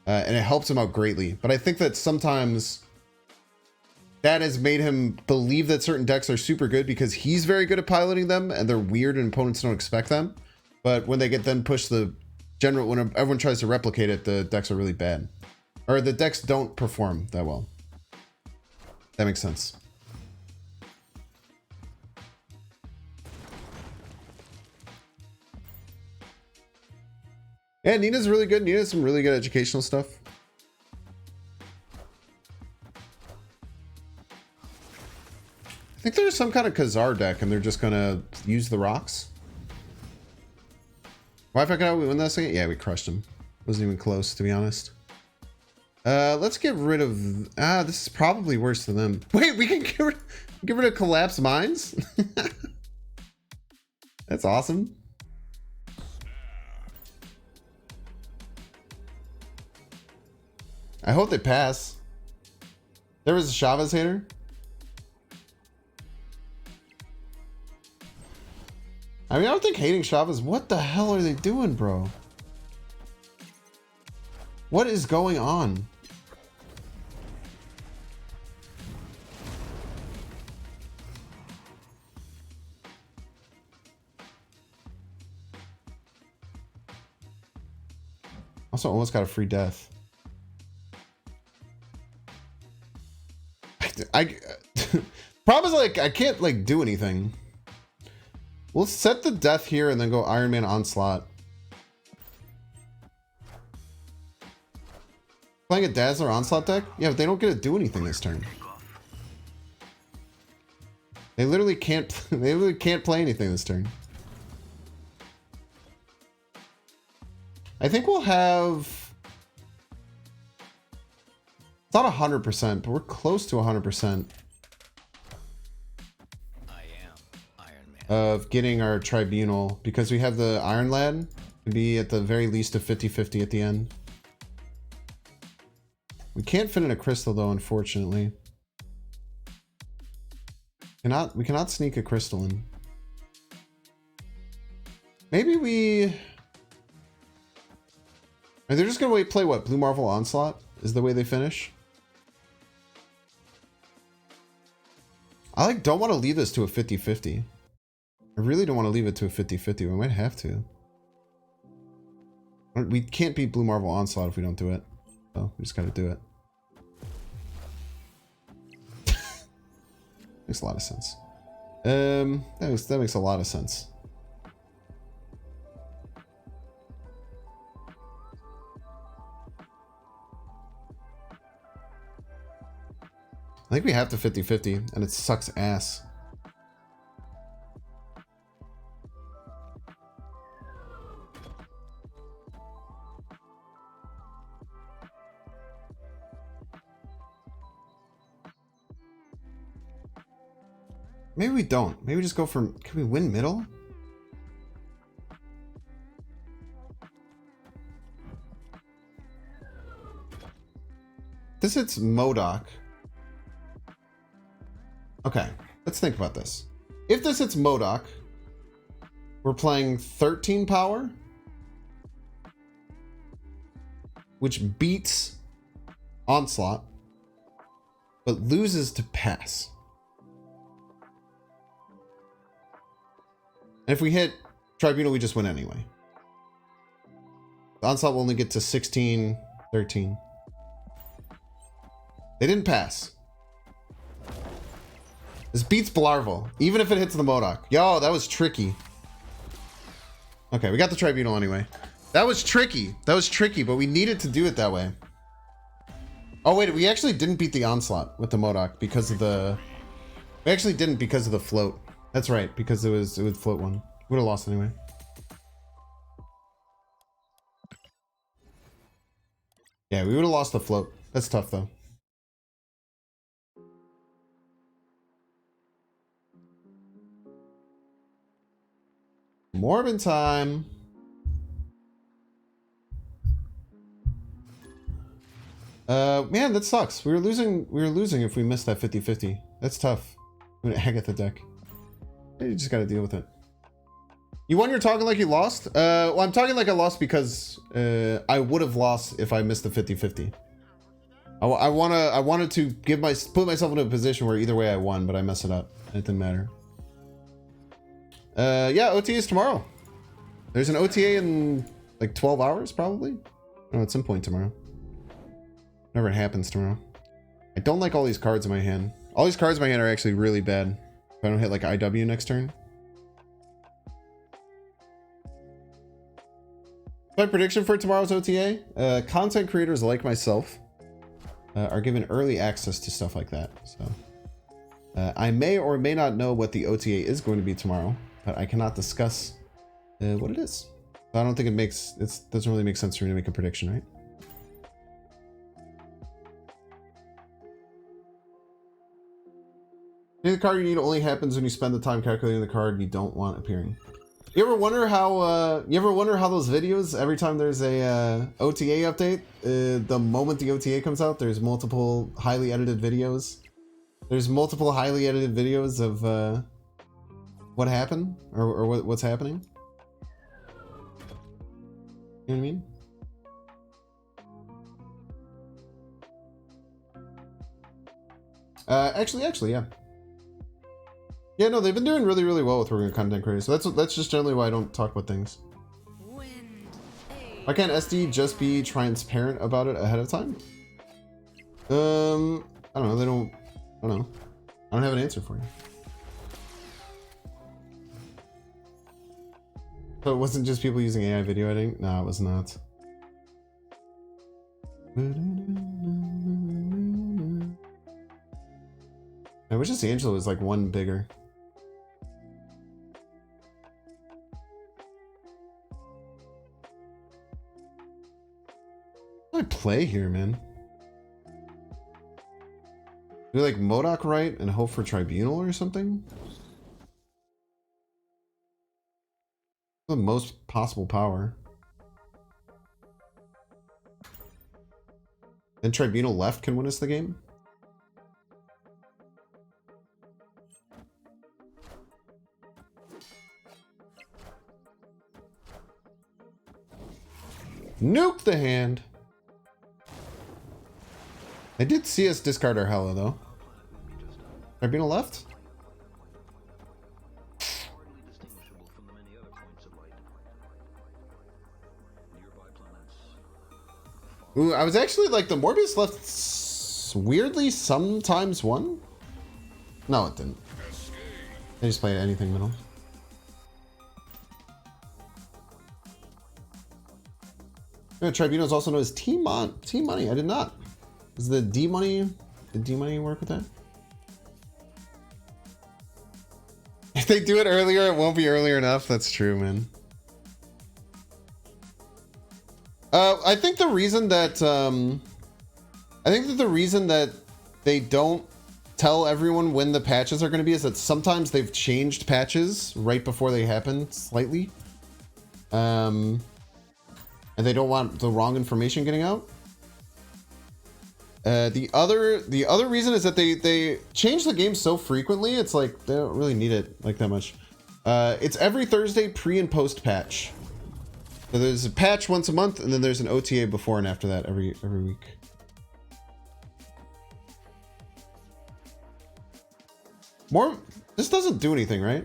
And it helps him out greatly. But I think that sometimes that has made him believe that certain decks are super good because he's very good at piloting them and they're weird and opponents don't expect them. But when they get then push the general, when everyone tries to replicate it, the decks are really bad. Or the decks don't perform that well. That makes sense. Yeah, Nina's really good. Nina has some really good educational stuff. I think there's some kind of Khazar deck and they're just gonna use the rocks. Wi-Fi cut out, we win that second? Yeah, we crushed him. Wasn't even close, to be honest. Let's get rid of... this is probably worse than them. Wait, we can get rid of collapsed mines? That's awesome. I hope they pass. There was a Chavez hater. I mean, I don't think hating Chavez. What the hell are they doing, bro? What is going on? Also, almost got a free death. Problem is, like, I can't like do anything. We'll set the death here and then go Iron Man Onslaught. Playing a Dazzler Onslaught deck? Yeah, but they don't get to do anything this turn. They literally can't. They literally can't play anything this turn. I think we'll have. It's not 100%, but we're close to 100%. Of getting our Tribunal, because we have the Iron Lad to be at the very least a 50-50 at the end. We can't fit in a crystal though, unfortunately. We cannot sneak a crystal in. Maybe we... Are they just gonna play what? Blue Marvel Onslaught is the way they finish? I like don't want to leave this to a 50-50. I really don't want to leave it to a 50-50. We might have to. We can't beat Blue Marvel Onslaught if we don't do it. So we just gotta do it. Makes a lot of sense. That makes a lot of sense. I think we have to 50-50 and it sucks ass. Maybe we don't. Maybe we just go for... Can we win middle? This hits MODOK. Okay, let's think about this. If this hits MODOK, we're playing 13 power, which beats Onslaught, but loses to pass. And if we hit Tribunal, we just win anyway. The Onslaught will only get to 16, 13. They didn't pass. This beats Blarval, even if it hits the MODOK. Yo, that was tricky. Okay, we got the Tribunal anyway. That was tricky. That was tricky, but we needed to do it that way. Oh, wait, we actually didn't beat the Onslaught with the MODOK because of the... We actually didn't because of the float. That's right, because it would float one. Would have lost anyway. Yeah, we would have lost the float. That's tough though. Morbin time. Man, that sucks. We were losing if we missed that 50-50. That's tough. I'm gonna Agatha deck. You just gotta deal with it. You won, you're talking like you lost? Well, I'm talking like I lost because I would have lost if I missed the 50-50. I wanted to put myself in a position where either way I won, but I messed it up. It didn't matter. Yeah, OT is tomorrow. There's an OTA in like 12 hours, probably. No, at some point tomorrow. Whenever it happens tomorrow. I don't like all these cards in my hand. All these cards in my hand are actually really bad. If I don't hit like IW next turn. My prediction for tomorrow's OTA: content creators like myself are given early access to stuff like that. So I may or may not know what the OTA is going to be tomorrow, but I cannot discuss what it is. I don't think it doesn't really make sense for me to make a prediction, right? The card you need only happens when you spend the time calculating the card you don't want appearing. You ever wonder how those videos, every time there's a OTA update, the moment the OTA comes out, there's multiple highly edited videos. There's multiple highly edited videos of what happened or what's happening. You know what I mean? Actually, yeah. Yeah, no, they've been doing really, really well with working with content creators. So that's just generally why I don't talk about things. Why can't SD just be transparent about it ahead of time? I don't know. I don't know. I don't have an answer for you. So it wasn't just people using AI video editing? No, it was not. I wish this Angela was like one bigger. What do I play here, man? Do like Modok right and hope for Tribunal or something? The most possible power. And Tribunal left can win us the game? Nuke the hand. I did see us discard our Hella though. Tribunal left? Ooh, I was actually like the Morbius left weirdly sometimes won? No, it didn't. They just played anything middle. Yeah, Tribunal is also known as Team Money. I did not. Is the D Money? Did D Money work with that? If they do it earlier, it won't be earlier enough. That's true, man. I think the reason that they don't tell everyone when the patches are going to be is that sometimes they've changed patches right before they happen slightly, and they don't want the wrong information getting out. The other reason is that they change the game so frequently. It's like they don't really need it like that much. It's every Thursday pre and post patch. So there's a patch once a month, and then there's an OTA before and after that every week. This doesn't do anything, right?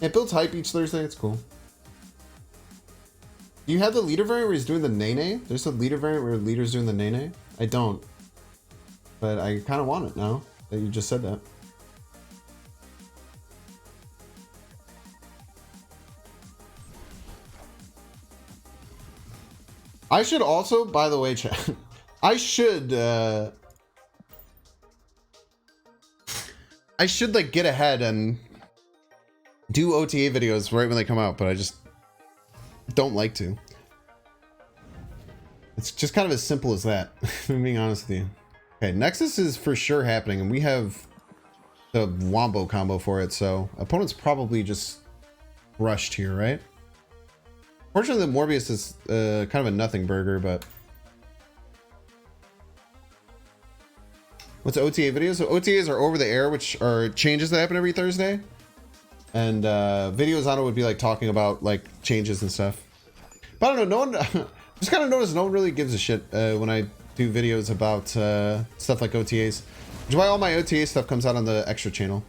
It builds hype each Thursday. It's cool. Do you have the leader variant where he's doing the Nene? There's a leader variant where the leader's doing the Nene. I don't. But I kind of want it now that you just said that. I should also, by the way, chat, I should like get ahead and do OTA videos right when they come out, but I just don't like to. It's just kind of as simple as that. I'm being honest with you. Okay, Nexus is for sure happening, and we have the Wombo combo for it, so opponent's probably just rushed here, right? Fortunately, the Morbius is kind of a nothing burger, but... What's OTA videos? So OTAs are over the air, which are changes that happen every Thursday. And videos on it would be like talking about like changes and stuff. But I don't know, no one... just kind of noticed no one really gives a shit when I do videos about stuff like OTAs. Which is why all my OTA stuff comes out on the extra channel.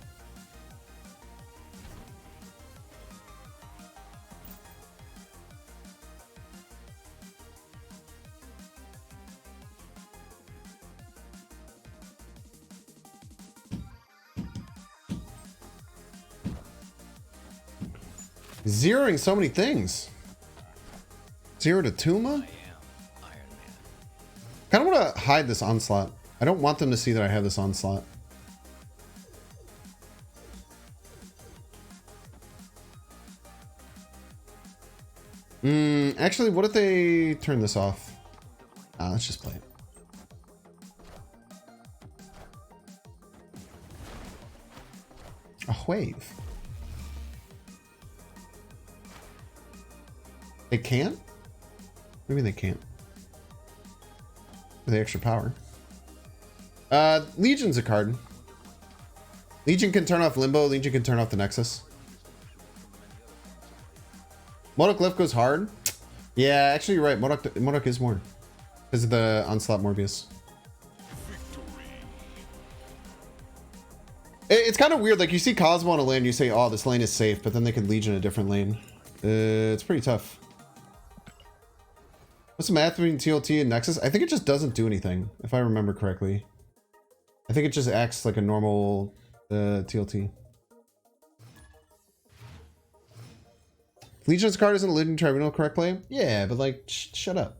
Zeroing so many things. Zero to Tuma? I am Iron Man. Kind of want to hide this onslaught. I don't want them to see that I have this onslaught. Actually, what if they turn this off? Let's just play it. A wave. They can't? Maybe they can't. For the extra power. Legion's a card. Legion can turn off Limbo. Legion can turn off the Nexus. Modok Lift goes hard. Yeah, actually you're right. Modok is more. Because of the Onslaught Morbius. It's kind of weird. Like you see Cosmo on a lane, you say, oh, this lane is safe. But then they can Legion a different lane. It's pretty tough. What's the math between TLT and Nexus? I think it just doesn't do anything, if I remember correctly. I think it just acts like a normal TLT. Legion's card isn't a Legion Tribunal correct play? Yeah, but like, shut up.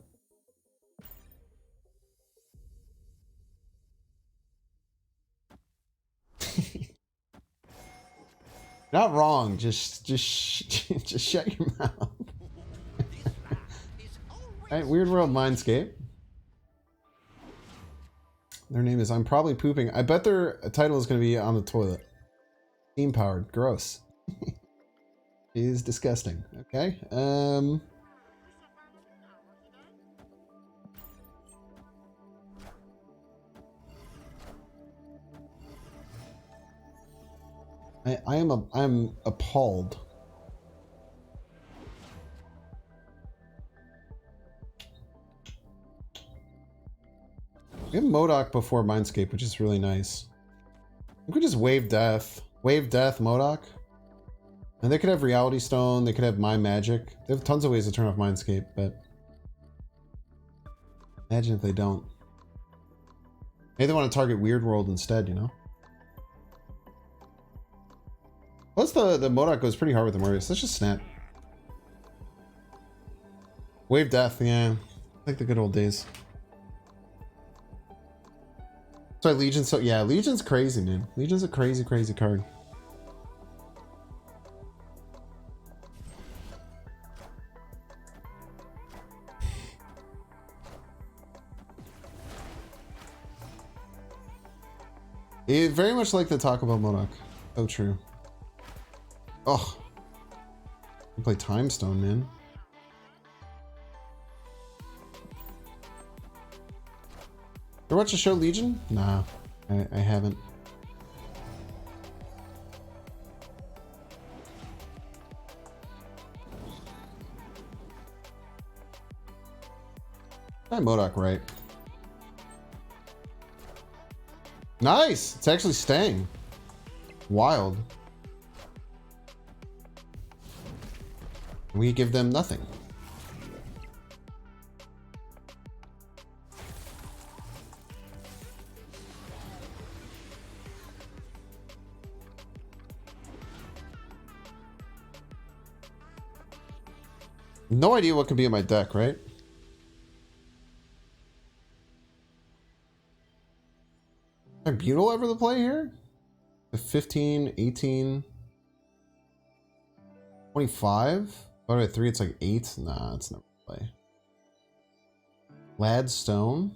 Not wrong, just shut your mouth. Alright, Weird World Mindscape. Their name is I'm Probably Pooping. I bet their title is going to be On the Toilet. Steam powered. Gross. It is disgusting. Okay. I'm appalled. We have MODOK before Mindscape, which is really nice. We could just wave death. Wave death, MODOK. And they could have Reality Stone, they could have My Magic. They have tons of ways to turn off Mindscape, but imagine if they don't. Maybe they want to target Weird World instead, you know? Plus the MODOK goes pretty hard with the Morbius. Let's just snap. Wave death, yeah. Like the good old days. Sorry, Legion. So yeah, Legion's crazy, man. Legion's a crazy, crazy card. It very much like the Taco Bell MODOK. Oh, true. Oh, I play Time Stone, man. You watch the show Legion? Nah, I haven't. That MODOK right. Nice! It's actually staying. Wild. We give them nothing. No idea what could be in my deck, right? Tribunal ever the play here? The 15, 18, 25? Divided by 3, it's like 8? Nah, it's never play. Lad Stone?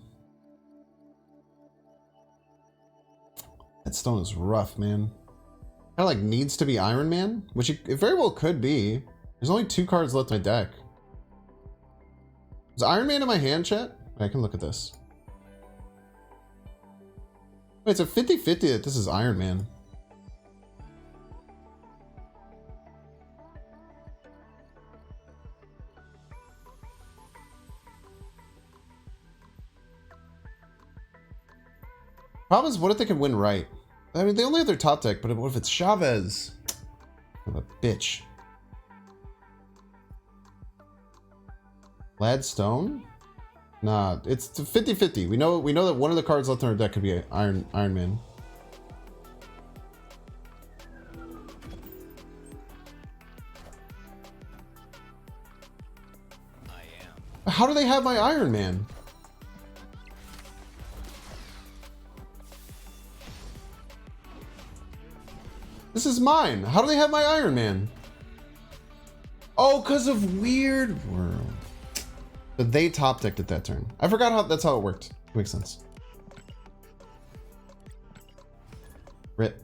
That stone is rough, man. Kind of like needs to be Iron Man, which it very well could be. There's only 2 cards left in my deck. Is Iron Man in my hand, chat? I can look at this. Wait, it's a 50-50 that this is Iron Man. Problem is, what if they can win right? I mean, they only have their top deck, but what if it's Chavez? What a bitch. Gladstone? Nah, it's 50-50. We know that one of the cards left in our deck could be Iron Man. How do they have my Iron Man? This is mine. How do they have my Iron Man? Oh, because of Weird World. But they top decked it that turn. I forgot how that's how it worked. Makes sense. Rip.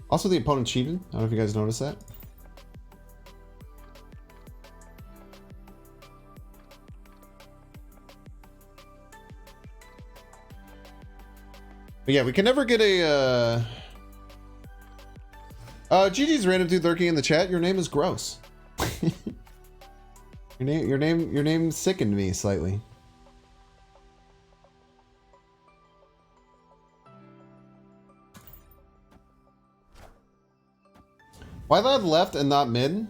Also, the opponent cheated. I don't know if you guys noticed that. But yeah, we can never get a GG's random dude lurking in the chat. Your name is gross. your name sickened me slightly. Why Lad left and not mid?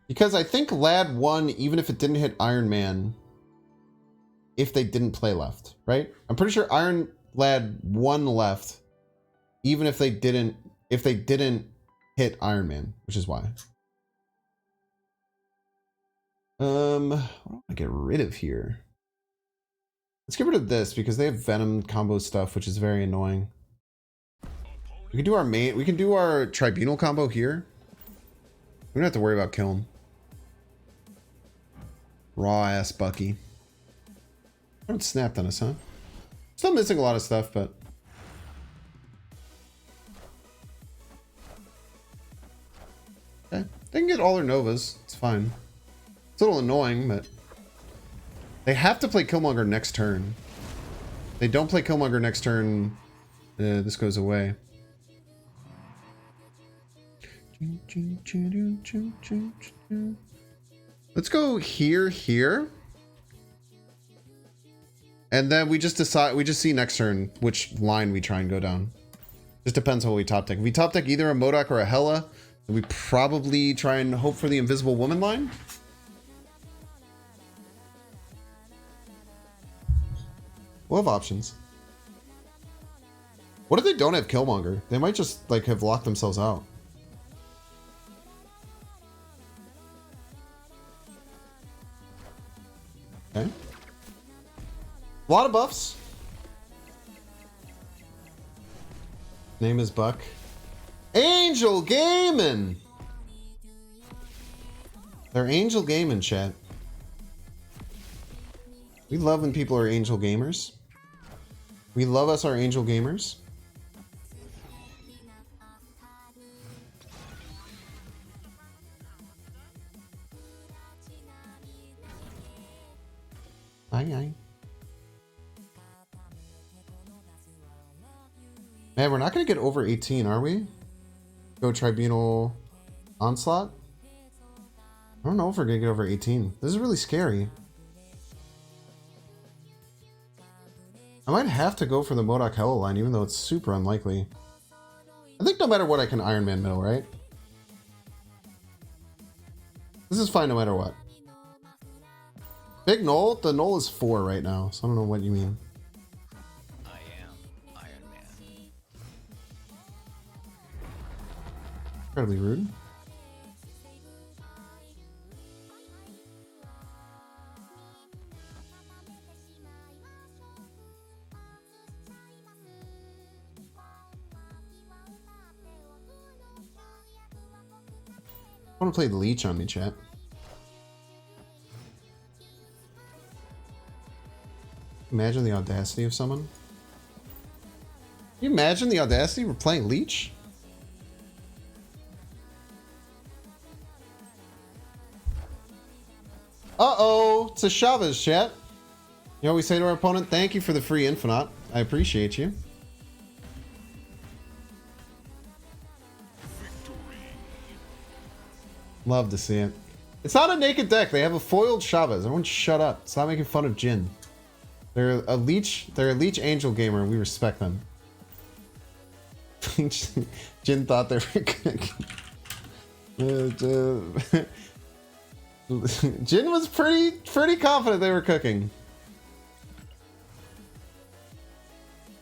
Because I think Lad won even if it didn't hit Iron Man. If they didn't play left, right? I'm pretty sure Iron Lad won left, even if they didn't hit Iron Man, which is why. What do I want to get rid of here? Let's get rid of this because they have Venom combo stuff, which is very annoying. We can do our main. We can do our Tribunal combo here. We don't have to worry about killing. Raw ass Bucky. Haven't snapped on us, huh? Still missing a lot of stuff, but okay. They can get all their Novas. It's fine. It's a little annoying, but they have to play Killmonger next turn. If they don't play Killmonger next turn, this goes away. Let's go here. And then we just decide, we just see next turn which line we try and go down. Just depends on what we top deck. If we top deck either a MODOK or a Hela, then we probably try and hope for the Invisible Woman line. We'll have options. What if they don't have Killmonger? They might just like have locked themselves out. Okay. A lot of buffs. Name is Buck. Angel Gaming. They're Angel Gaming, chat. We love when people are Angel Gamers. We love us our Angel Gamers. Aye, aye. Man, we're not going to get over 18, are we? Go Tribunal Onslaught? I don't know if we're going to get over 18. This is really scary. I might have to go for the MODOK Hela line, even though it's super unlikely. I think no matter what, I can Iron Man middle, right? This is fine no matter what. Big Null? The Null is 4 right now, so I don't know what you mean. Incredibly rude. I want to play the Leech on me, chat. Imagine the audacity of someone. Can you imagine the audacity? We're playing Leech? Uh-oh, it's a Chavez, chat. You know what we say to our opponent? Thank you for the free Infinite. I appreciate you. Love to see it. It's not a naked deck. They have a foiled Chavez. Everyone shut up. Stop making fun of Jin. They're a leech angel gamer and we respect them. Jin thought they were cooking. Jin was pretty confident they were cooking.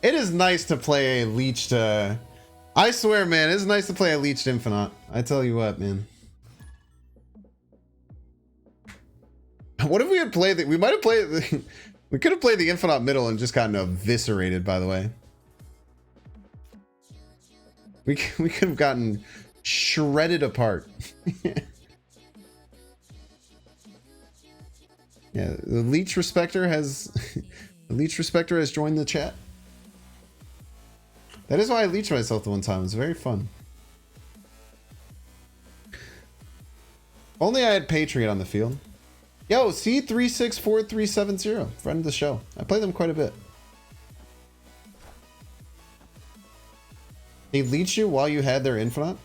It is nice to play a leeched I swear, man, it's nice to play a leeched Infinite. I tell you what, man. What if we had played we might have played we could have played the Infinite middle and just gotten eviscerated, by the way. We could have gotten shredded apart. Yeah, the Leech Respecter has joined the chat. That is why I leeched myself the one time. It was very fun. Only I had Patriot on the field. Yo, C364370, friend of the show. I play them quite a bit. They leech you while you had their Infinite?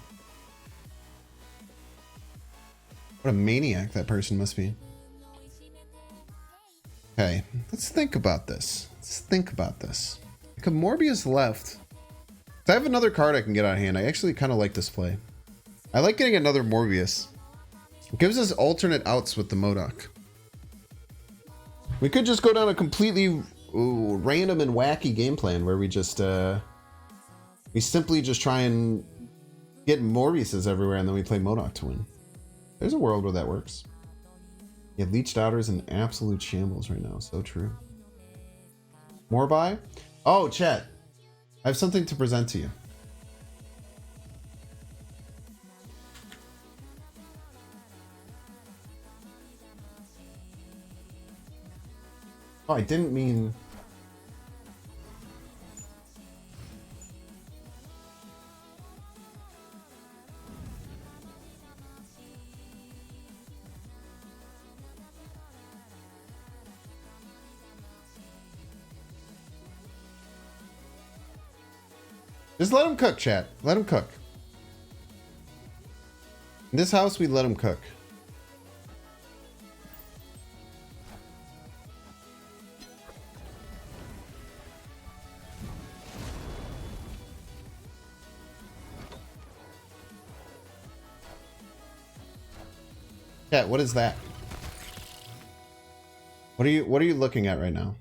What a maniac that person must be. Okay, let's think about this. Like, Morbius left. I have another card I can get out of hand. I actually kind of like this play. I like getting another Morbius. It gives us alternate outs with the MODOK. We could just go down a completely random and wacky game plan where we just we simply just try and get Morbiuses everywhere and then we play MODOK to win. There's a world where that works. Yeah, Leeched Outer's in absolute shambles right now. So true. Morbi? Oh, chat. I have something to present to you. Oh, I didn't mean... Just let him cook, chat. Let him cook. In this house, we let him cook. Chat, what is that? What are you looking at right now?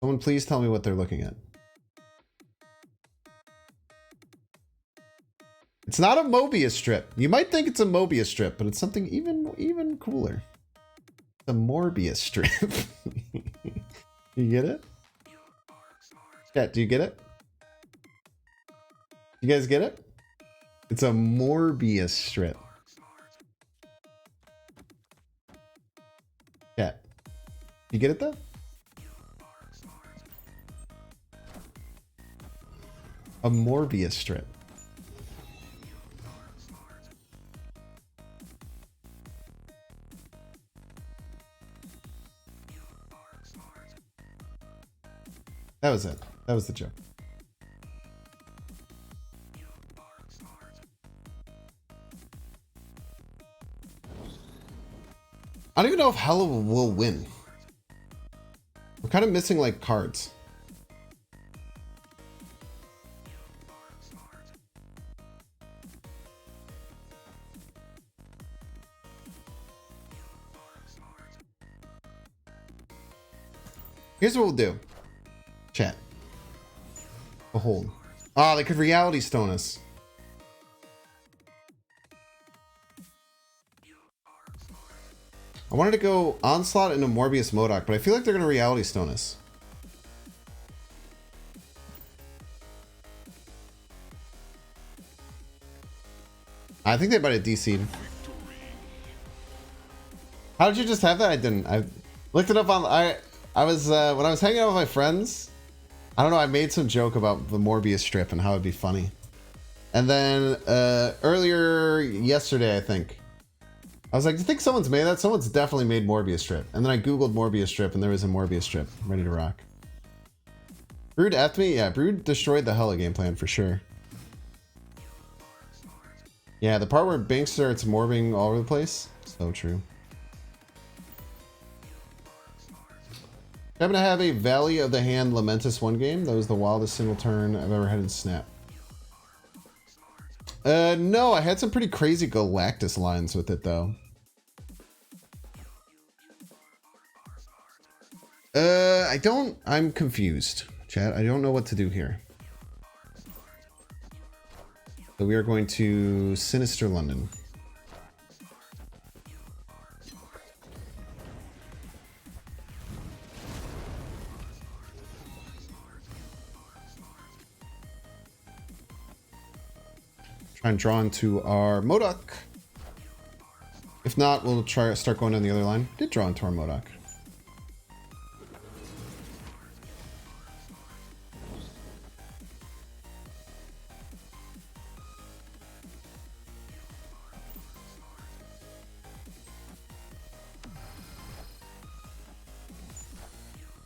Someone please tell me what they're looking at. It's not a Mobius strip. You might think it's a Mobius strip, but it's something even cooler. It's a Morbius strip. You get it? Chat, do you get it? You guys get it? It's a Morbius strip. Chat, you get it though? A Morbius strip. That was it. That was the joke. I don't even know if Hella will win. We're kind of missing like cards. Here's what we'll do. Chat. Behold. Ah, they could reality stone us. I wanted to go Onslaught into Morbius MODOK, but I feel like they're going to reality stone us. I think they might have DC'd. How did you just have that? I didn't. I looked it up on... I was when I was hanging out with my friends, I don't know, I made some joke about the Morbius strip and how it'd be funny. And then earlier yesterday, I think, I was like, do you think someone's made that? Someone's definitely made Morbius strip. And then I googled Morbius strip and there was a Morbius strip ready to rock. Brood effed me? Yeah, Brood destroyed the Hella game plan for sure. Yeah, the part where Binks starts morbing all over the place. So true. Happen to have a Valley of the Hand Lamentus 1 game. That was the wildest single turn I've ever had in Snap. No, I had some pretty crazy Galactus lines with it though. I'm confused, chat. I don't know what to do here. So we are going to Sinister London. Try and draw into our Modok. If not, we'll try start going down the other line. Did draw into our Modok.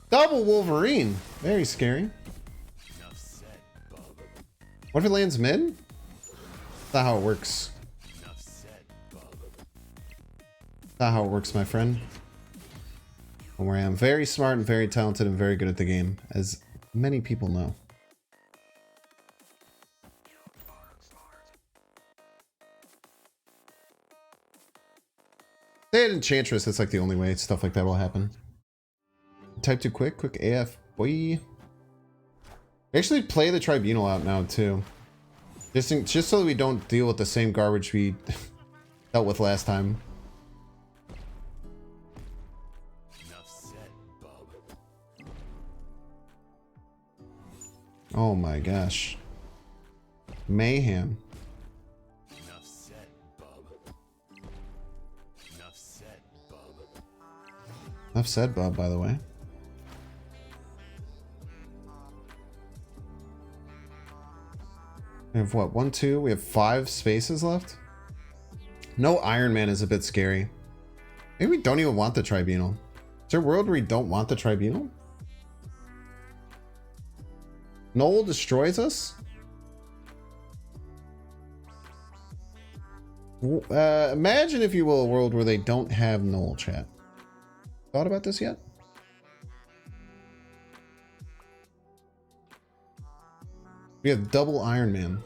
Double Wolverine. Very scary. What if it lands mid? That's not how it works. That's not how it works, my friend. Where I am very smart and very talented and very good at the game, as many people know. They had Enchantress, that's like the only way stuff like that will happen. Type 2 quick AF, boy. Actually play the Tribunal out now too. Just so that we don't deal with the same garbage we dealt with last time. Oh my gosh. Mayhem. Enough said, bub, by the way. We have what? 1, 2. We have 5 spaces left. No Iron Man is a bit scary. Maybe we don't even want the Tribunal. Is there a world where we don't want the Tribunal? Null destroys us? Imagine, if you will, a world where they don't have Null, chat. Thought about this yet? We have double Iron Man.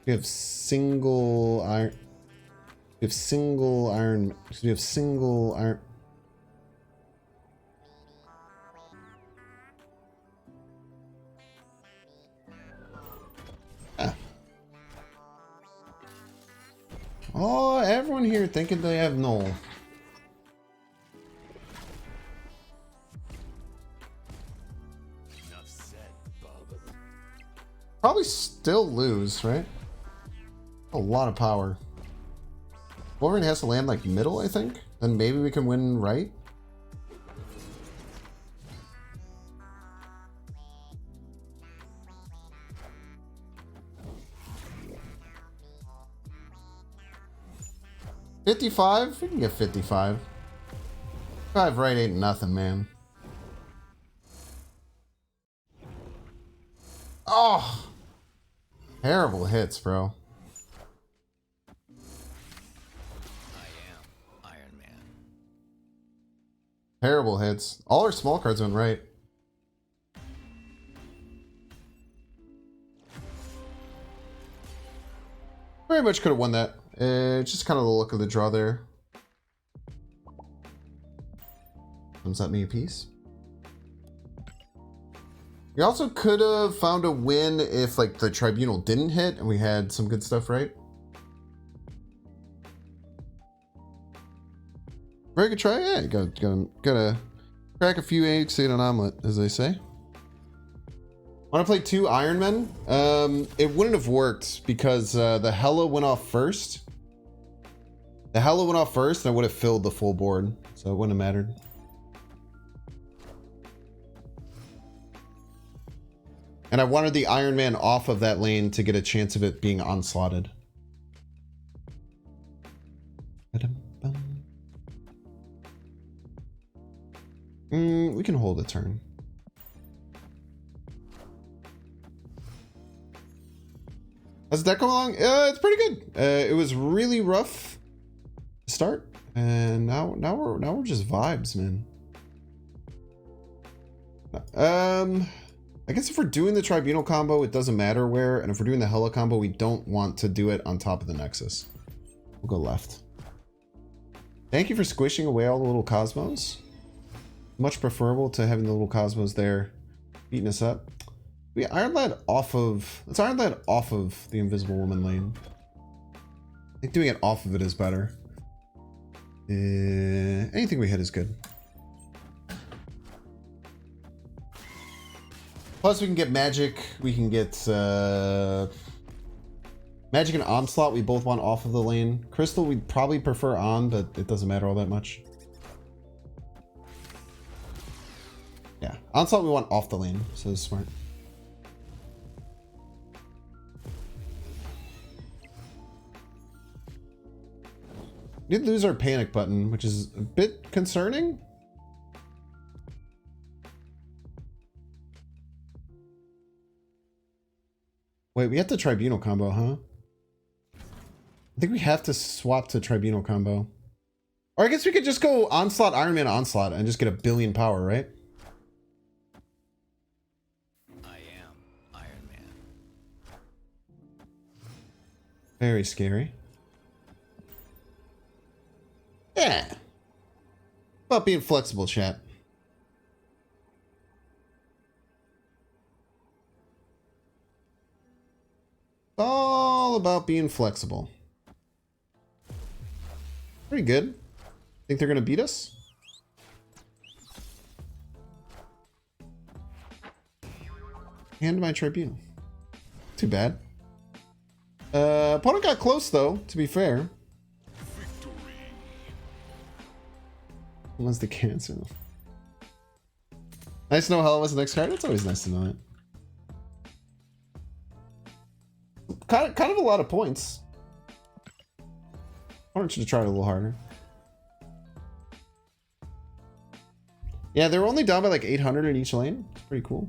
We have single iron. We have single iron. We have single iron. Ah. Oh, everyone here thinking they have Null. Probably still lose, right? A lot of power. Wolverine has to land like middle, I think. Then maybe we can win right. $55? We can get 55. 5 right ain't nothing, man. Oh! Terrible hits, bro. I am Iron Man. Terrible hits. All our small cards went right. Very much could have won that. Just kind of the look of the draw there. Comes at me a piece. We also could have found a win if like the Tribunal didn't hit and we had some good stuff, right? Very good try. Yeah, gotta crack a few eggs to eat an omelet, as they say. Want to play 2 Iron Men? It wouldn't have worked because the Hela went off first. The Hela went off first and I would have filled the full board, so it wouldn't have mattered. And I wanted the Iron Man off of that lane to get a chance of it being onslaughted. We can hold a turn. How's that going along? It's pretty good. It was really rough to start, and now we're just vibes, man. I guess if we're doing the Tribunal combo, it doesn't matter where, and if we're doing the Hella combo, we don't want to do it on top of the Nexus. We'll go left. Thank you for squishing away all the little Cosmos. Much preferable to having the little Cosmos there beating us up. We Iron Lad off of... Let's Iron Lad off of the Invisible Woman lane. I think doing it off of it is better. Anything we hit is good. Plus we can get magic. We can get... Magic and Onslaught we both want off of the lane. Crystal we'd probably prefer on, but it doesn't matter all that much. Yeah, Onslaught we want off the lane, so it's smart. We did lose our panic button, which is a bit concerning. Wait, we have the Tribunal combo, huh? I think we have to swap to Tribunal combo. Or I guess we could just go Onslaught, Iron Man, Onslaught, and just get a billion power, right? I am Iron Man. Very scary. Yeah. About being flexible, chat. All about being flexible. Pretty good. Think they're gonna beat us? Hand my Tribunal. Too bad. Opponent got close though, to be fair. Unless the cancer. Nice to know Hella was the next card. It's always nice to know it. Kind of a lot of points. Opponent should have tried a little harder. Yeah, they were only down by like 800 in each lane. It's pretty cool.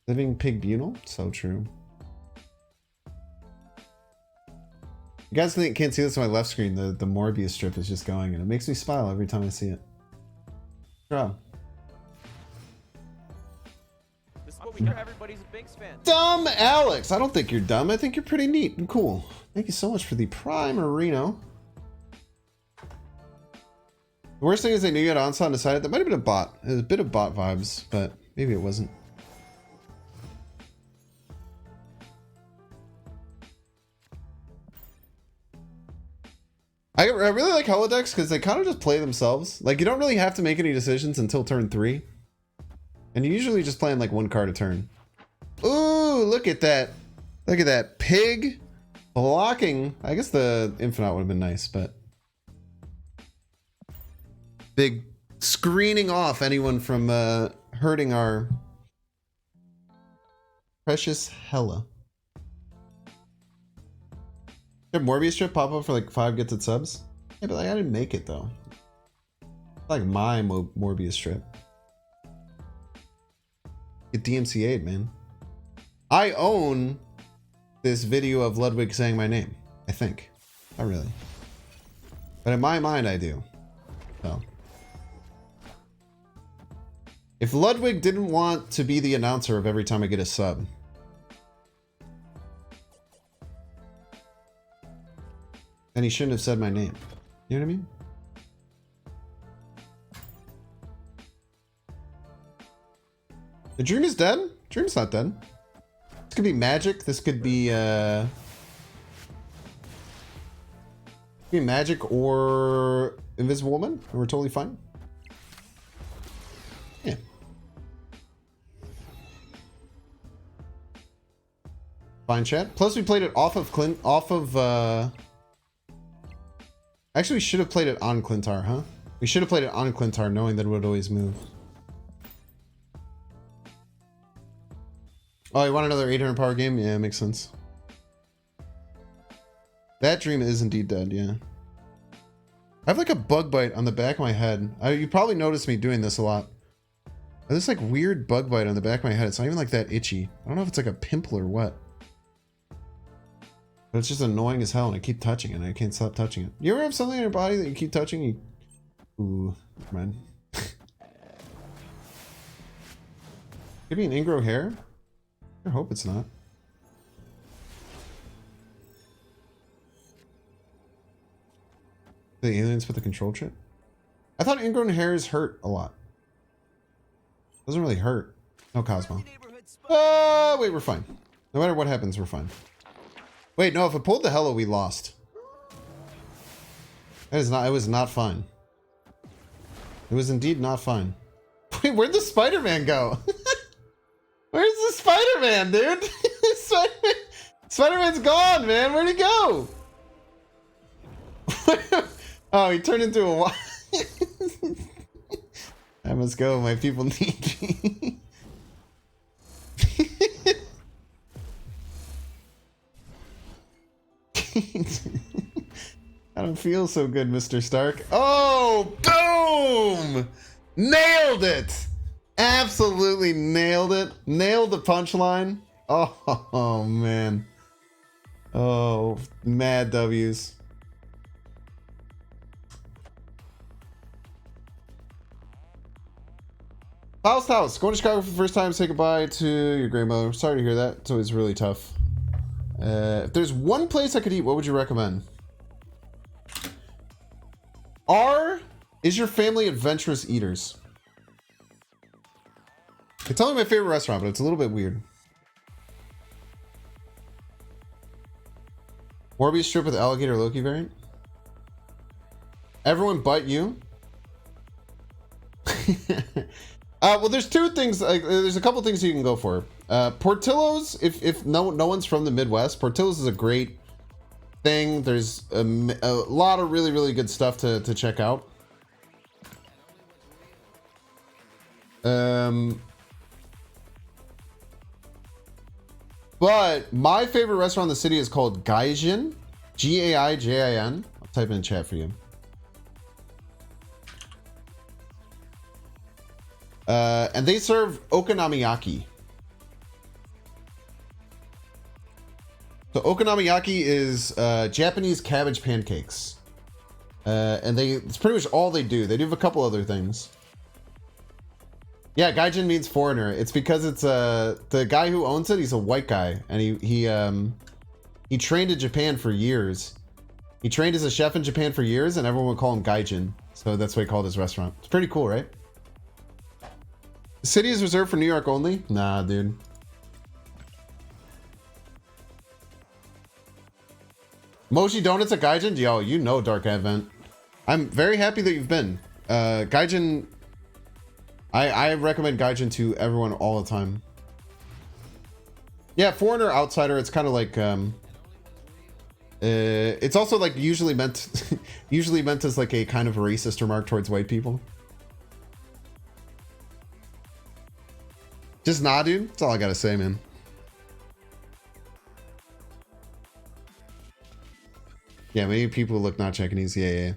Living Pig Bunal. So true. You guys can't see this on my left screen. The Morbius strip is just going, and it makes me smile every time I see it. Good job. This is what we hear. Everybody's a Binks fan. Dumb Alex! I don't think you're dumb. I think you're pretty neat and cool. Thank you so much for the Prime Reno. The worst thing is they knew you had Onslaught and decided that might have been a bot. It was a bit of bot vibes, but maybe it wasn't. I really like holodecks because they kind of just play themselves. Like, you don't really have to make any decisions until turn 3. And you usually just playing like one card a turn. Ooh, look at that. Look at that. Pig blocking. I guess the Infinite would have been nice, but... Big screening off anyone from hurting our precious Hella. Did Morbius strip pop up for like 5 gifted subs? Yeah, but like, I didn't make it though. It's like my Morbius strip. Get DMCA'd, man. I own this video of Ludwig saying my name. I think. Not really. But in my mind, I do. So. If Ludwig didn't want to be the announcer of every time I get a sub, then he shouldn't have said my name. You know what I mean? The Dream is dead? Dream's not dead. This could be magic. This could be magic or Invisible Woman, and we're totally fine. Yeah. Fine, chat. Plus, we played it off of actually, we should have played it on Clintar, huh? We should have played it on Clintar, knowing that it would always move. Oh, you want another 800 power game? Yeah, makes sense. That Dream is indeed dead, yeah. I have like a bug bite on the back of my head. You probably noticed me doing this a lot. This like weird bug bite on the back of my head. It's not even like that itchy. I don't know if it's like a pimple or what. But it's just annoying as hell, and I keep touching it, and I can't stop touching it. You ever have something in your body that you keep touching? Ooh, man. Could be an ingrow hair? I hope it's not. The aliens put the control chip? I thought ingrown hairs hurt a lot. Doesn't really hurt. No Cosmo. Wait, we're fine. No matter what happens, we're fine. Wait, no, if I pulled the hello, we lost. That is not, it was not fine. It was indeed not fine. Wait, where'd the Spider-Man go? Where's the Spider-Man, dude? Spider-Man's gone, man. Where'd he go? Oh, he turned into a... I must go. My people need me. I don't feel so good, Mr. Stark. Oh, boom! Nailed it! Absolutely nailed it. Nailed the punchline. Oh, man. Oh, mad W's. House. Going to Chicago for the first time. Say goodbye to your grandmother. Sorry to hear that. It's always really tough. If there's one place I could eat, what would you recommend? Is your family adventurous eaters? They tell me my favorite restaurant, but it's a little bit weird. Morbius strip with alligator Loki variant. Everyone but you. Well, there's two things. There's a couple things you can go for. Portillo's, if no one's from the Midwest, Portillo's is a great thing. There's a lot of really good stuff to check out. But my favorite restaurant in the city is called Gaijin. Gaijin. I'll type in chat for you. And they serve okonomiyaki. So okonomiyaki is Japanese cabbage pancakes. And it's pretty much all they do. They do have a couple other things. Yeah, Gaijin means foreigner. It's because it's the guy who owns it, he's a white guy. And he trained in Japan for years. He trained as a chef in Japan for years, and everyone would call him Gaijin. So that's why he called his restaurant. It's pretty cool, right? The city is reserved for New York only? Nah, dude. Mochi Donuts at Gaijin? Yo, you know Dark Advent. I'm very happy that you've been. Gaijin... I recommend Gaijin to everyone all the time. Yeah, foreigner, outsider, it's kind of like... it's also like usually meant as like a kind of racist remark towards white people. Just nah, dude. That's all I gotta say, man. Yeah, maybe people look not Japanese. Yeah.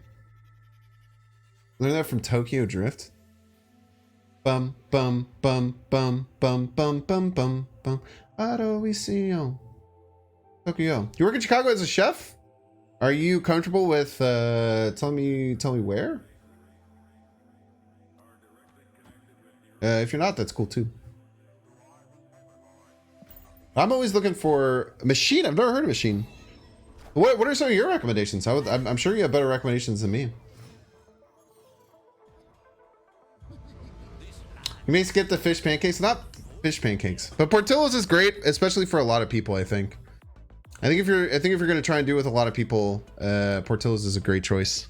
Learn that from Tokyo Drift. Bum bum bum bum bum bum bum bum bum. How do we see you? Tokyo. You work in Chicago as a chef? Are you comfortable with tell me where? If you're not, that's cool too. I'm always looking for Machine. I've never heard of Machine. What are some of your recommendations? I'm sure you have better recommendations than me. You may skip the fish pancakes. Not fish pancakes, but Portillo's is great, especially for a lot of people. I think if you're gonna try and do it with a lot of people, Portillo's is a great choice.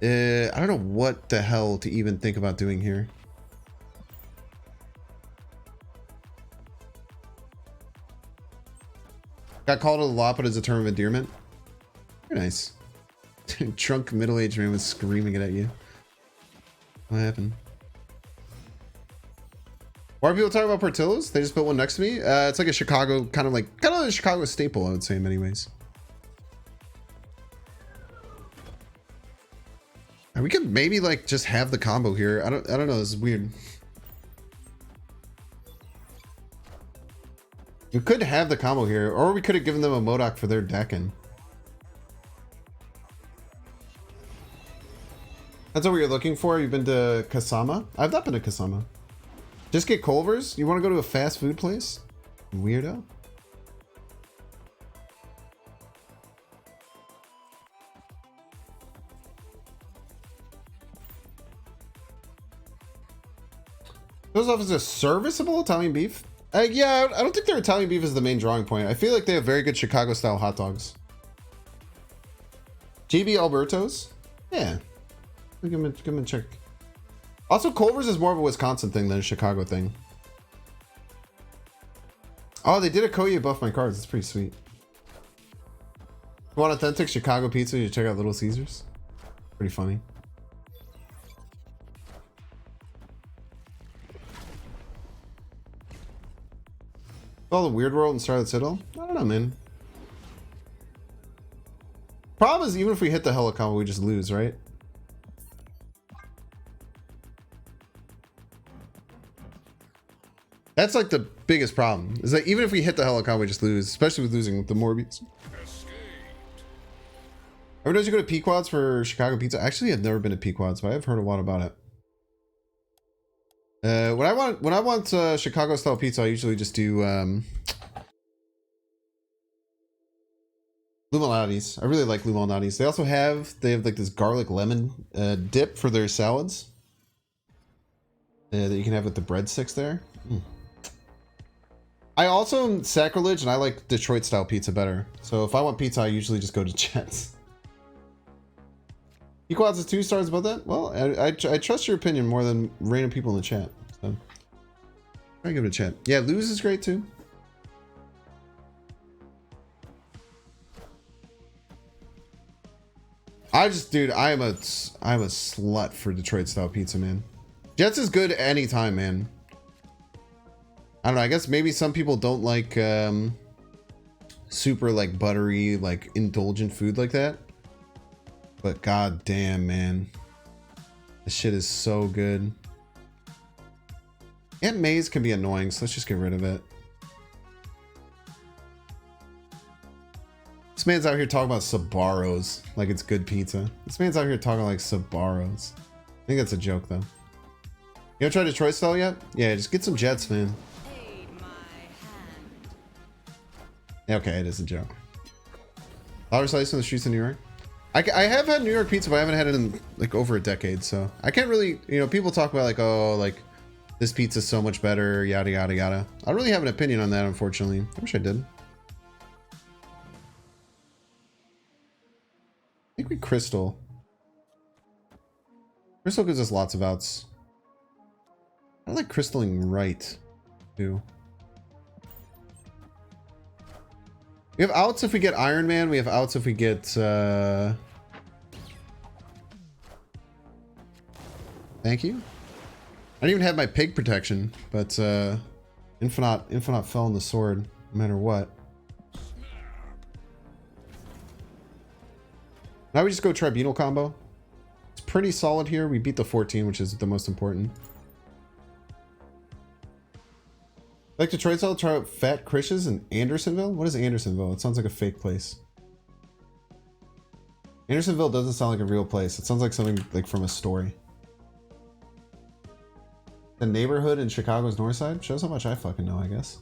I don't know what the hell to even think about doing here. Got called a lot, but as a term of endearment. Very nice. Drunk middle-aged man was screaming it at you. What happened? Why are people talking about Portillo's? They just put one next to me. It's like a Chicago, kind of a Chicago staple, I would say in many ways. We could maybe like just have the combo here. I don't know. This is weird. We could have the combo here, or we could have given them a Modok for their decking. That's what you're looking for? You've been to Kasama? I've not been to Kasama. Just get Culver's? You want to go to a fast food place? Weirdo. Those off as a serviceable Italian beef? Yeah, I don't think their Italian beef is the main drawing point. I feel like they have very good Chicago-style hot dogs. GB Alberto's? Yeah. Give him a check. Also, Culver's is more of a Wisconsin thing than a Chicago thing. Oh, they did a Koyu above my cards. It's pretty sweet. If you want authentic Chicago pizza, you check out Little Caesars. Pretty funny. Oh, the Weird World and Starlit Citadel? I don't know, man. Problem is, even if we hit the Hella combo, we just lose, right? That's like the biggest problem. Is that even if we hit the Hella combo, we just lose, especially with losing the Morbius. Ever noticed you go to Pequod's for Chicago pizza? Actually, I've never been to Pequod's, but I've heard a lot about it. When I want Chicago style pizza, I usually just do Lou Malnati's. I really like Lou Malnati's. They have like this garlic lemon dip for their salads that you can have with the breadsticks there. I also am sacrilege, and I like Detroit style pizza better. So if I want pizza, I usually just go to Chet's. Equads is 2 stars about that? Well, I trust your opinion more than random people in the chat. So I give it a chat. Yeah, Lou's is great too. Dude, I'm a slut for Detroit style pizza, man. Jets is good anytime, man. I don't know, I guess maybe some people don't like super like buttery, like indulgent food like that. But god damn, man. This shit is so good. Aunt May's can be annoying, so let's just get rid of it. This man's out here talking about Sbarro's like it's good pizza. This man's out here talking like Sbarro's. I think that's a joke though. You ever tried Detroit style yet? Yeah, just get some Jets, man. Yeah, okay, it is a joke. Flower slice on the streets of New York. I have had New York pizza, but I haven't had it in like over a decade, so I can't really, you know, people talk about like, oh, like this pizza's so much better, yada yada yada. I don't really have an opinion on that, unfortunately. I wish I did. I think we Crystal. Crystal gives us lots of outs. I like crystaling right too. We have outs if we get Iron Man. We have outs if we get thank you. I didn't even have my pig protection, but Infinite fell on the sword no matter what. Now we just go Tribunal combo. It's pretty solid here. We beat the 14, which is the most important. Like Detroit style, try out Fat Chris's in Andersonville? What is Andersonville? It sounds like a fake place. Andersonville doesn't sound like a real place. It sounds like something like from a story. The neighborhood in Chicago's north side? Shows how much I fucking know, I guess.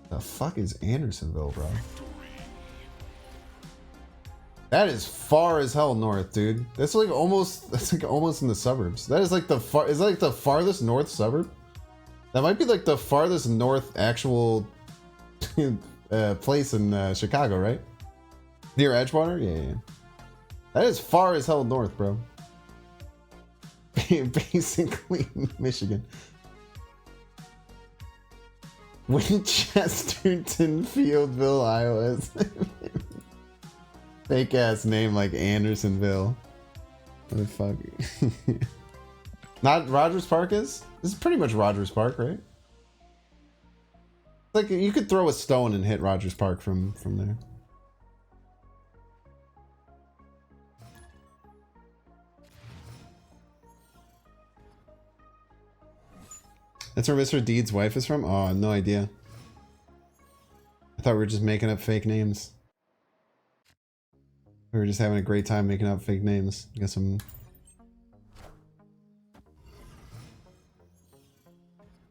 The fuck is Andersonville, bro? That is far as hell north, dude. That's like almost in the suburbs. That is like the farthest north suburb. That might be like the farthest north actual place in Chicago, right? Near Edgewater? Yeah. That is far as hell north, bro. Basically, Michigan. Winchesterton, Fieldville, Iowa. Fake ass name like Andersonville. What the fuck? Not Rogers Park is? This is pretty much Rogers Park, right? Like you could throw a stone and hit Rogers Park from there. That's where Mr. Deed's wife is from? Oh, no idea. I thought we were just making up fake names. We were just having a great time making up fake names. Got some.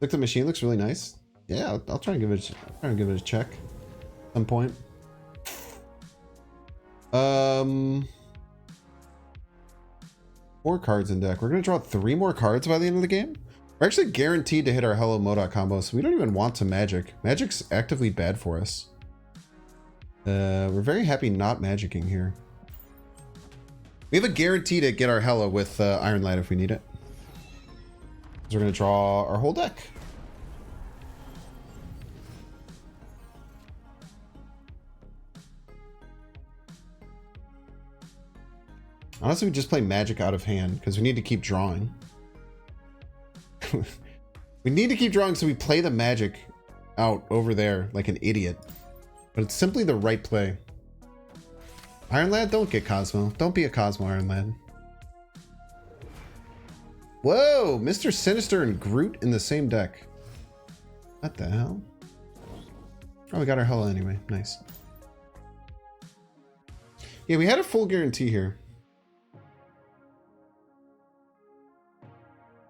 Look, the machine looks really nice. Yeah, I'll try and give it. Try and give it a check. At some point. 4 cards in deck. We're gonna draw 3 more cards by the end of the game. We're actually guaranteed to hit our Hello Modoc combo, so we don't even want to magic. Magic's actively bad for us. We're very happy not magicking here. We have a guarantee to get our Hello with Iron Lad if we need it. So we're gonna draw our whole deck. Honestly, we just play magic out of hand because we need to keep drawing. We need to keep drawing, so we play the magic out over there like an idiot. But it's simply the right play. Iron Lad, don't get Cosmo. Don't be a Cosmo Iron Lad. Whoa! Mr. Sinister and Groot in the same deck. What the hell? Oh, we got our Hello anyway. Nice. Yeah, we had a full guarantee here.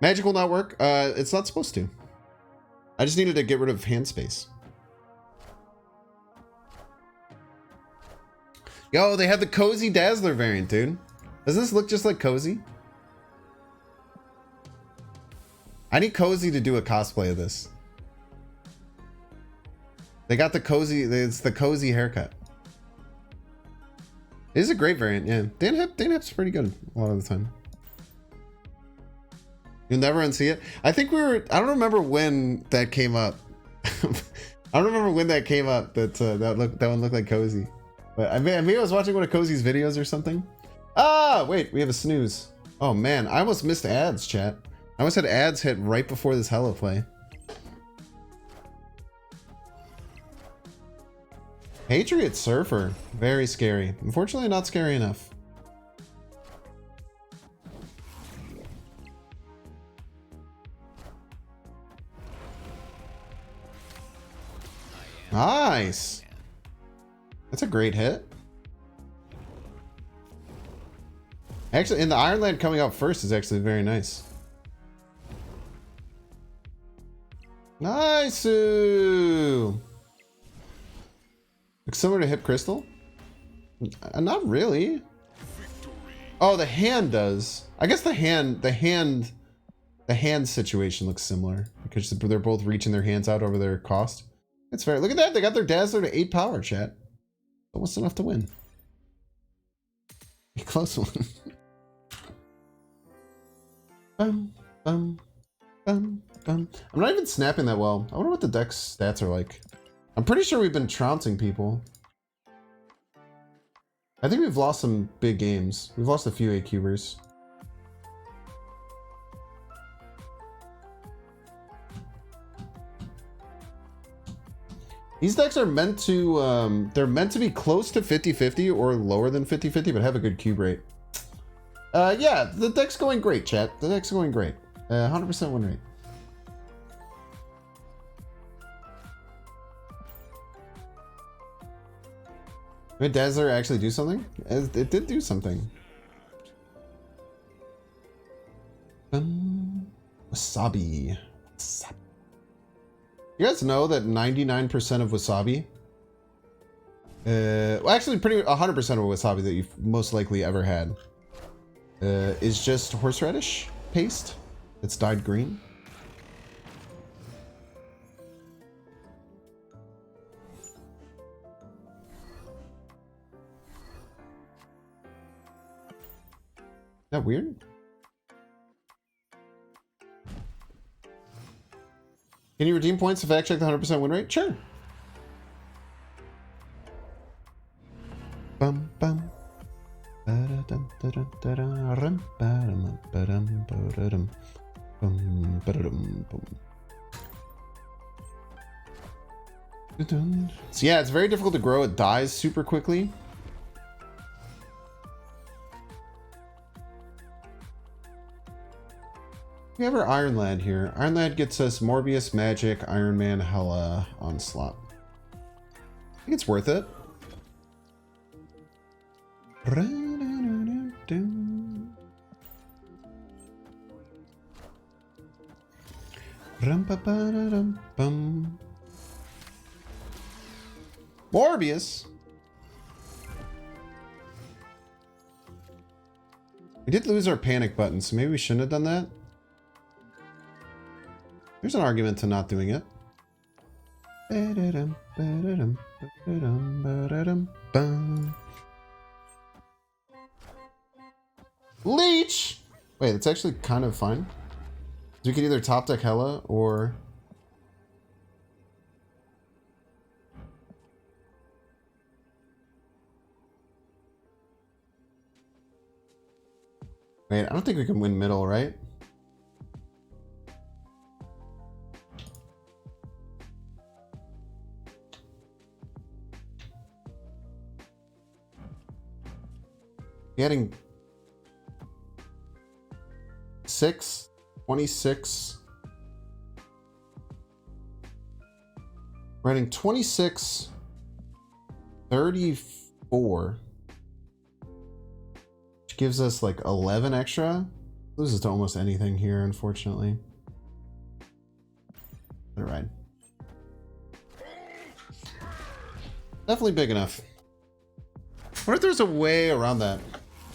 Magic will not work. It's not supposed to. I just needed to get rid of hand space. Yo, they have the Cozy Dazzler variant, dude. Doesn't this look just like Cozy? I need Cozy to do a cosplay of this. They got the Cozy, it's the Cozy haircut. It is a great variant, yeah. Danhip's pretty good a lot of the time. You'll never unsee it. I think we were. I don't remember when that came up. I don't remember when that came up. That one looked like Cozy. But maybe I was watching one of Cozy's videos or something. Ah, wait, we have a snooze. Oh man, I almost missed ads, chat. I almost had ads hit right before this Hello play. Patriot Surfer, very scary. Unfortunately, not scary enough. Nice. That's a great hit. Actually, and the Iron Lad coming out first is actually very nice. Nice. Looks similar to Hip Crystal. Not really. Oh, the hand does. I guess the hand situation looks similar because they're both reaching their hands out over their cost. It's fair. Look at that. They got their Dazzler to 8 power, chat. Almost enough to win. A close one. Bum, bum, bum, bum. I'm not even snapping that well. I wonder what the deck's stats are like. I'm pretty sure we've been trouncing people. I think we've lost some big games. We've lost a few A-cubers. These decks are meant to, they're meant to be close to 50-50 or lower than 50-50, but have a good cube rate. Yeah, the deck's going great, chat. The deck's going great. 100% win rate. Did Dazzler actually do something? It did do something. Wasabi. Wasabi. You guys know that 99% of wasabi, well, actually, pretty 100% of wasabi that you've most likely ever had, is just horseradish paste that's dyed green. Is that weird? Can you redeem points to fact check the 100% win rate? Sure. Bum bum. Ba-da-dum, da-dum, da-dum, rum, ba-dum, ba-dum, ba-da-dum, bum, ba-da-dum, bum. Da-dum. So yeah, it's very difficult to grow. It dies super quickly. We have our Iron Lad here. Iron Lad gets us Morbius, Magic, Iron Man, Hela, Onslaught. it's worth it. Morbius. We did lose our panic button, so maybe we shouldn't have done that. There's an argument to not doing it. Leech! Wait, it's actually kind of fine. We could either top deck Hella or... Wait, I don't think we can win middle, right? Getting 26. We're getting 26, 34. Which gives us like 11 extra. Loses to almost anything here, unfortunately. All right. Definitely big enough. I wonder if there's a way around that.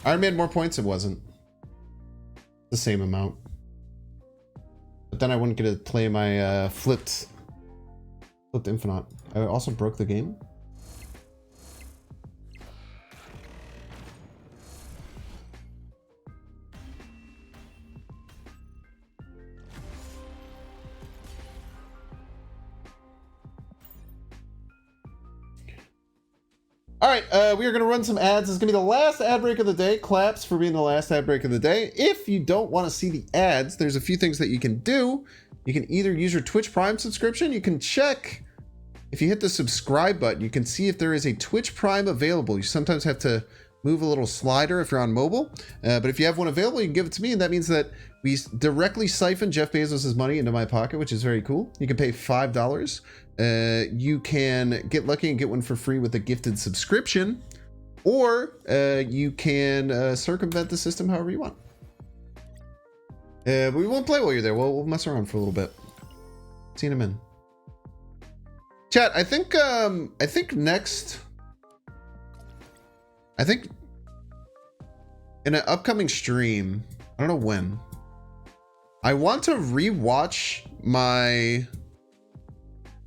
Iron Man more points, it wasn't. The same amount. But then I wouldn't get to play my flipped Infinite. I also broke the game. All right, we are going to run some ads. It's going to be the last ad break of the day. Claps for being the last ad break of the day. If you don't want to see the ads, there's a few things that you can do. You can either use your Twitch Prime subscription. You can check. If you hit the subscribe button, you can see if there is a Twitch Prime available. You sometimes have to move a little slider if you're on mobile. But if you have one available, you can give it to me. And that means that we directly siphon Jeff Bezos' money into my pocket, which is very cool. You can pay $5. You can get lucky and get one for free with a gifted subscription, or you can circumvent the system however you want. But we won't play while you're there. We'll mess around for a little bit. See you in a minute. Chat, I think next, in an upcoming stream, I don't know when, I want to rewatch my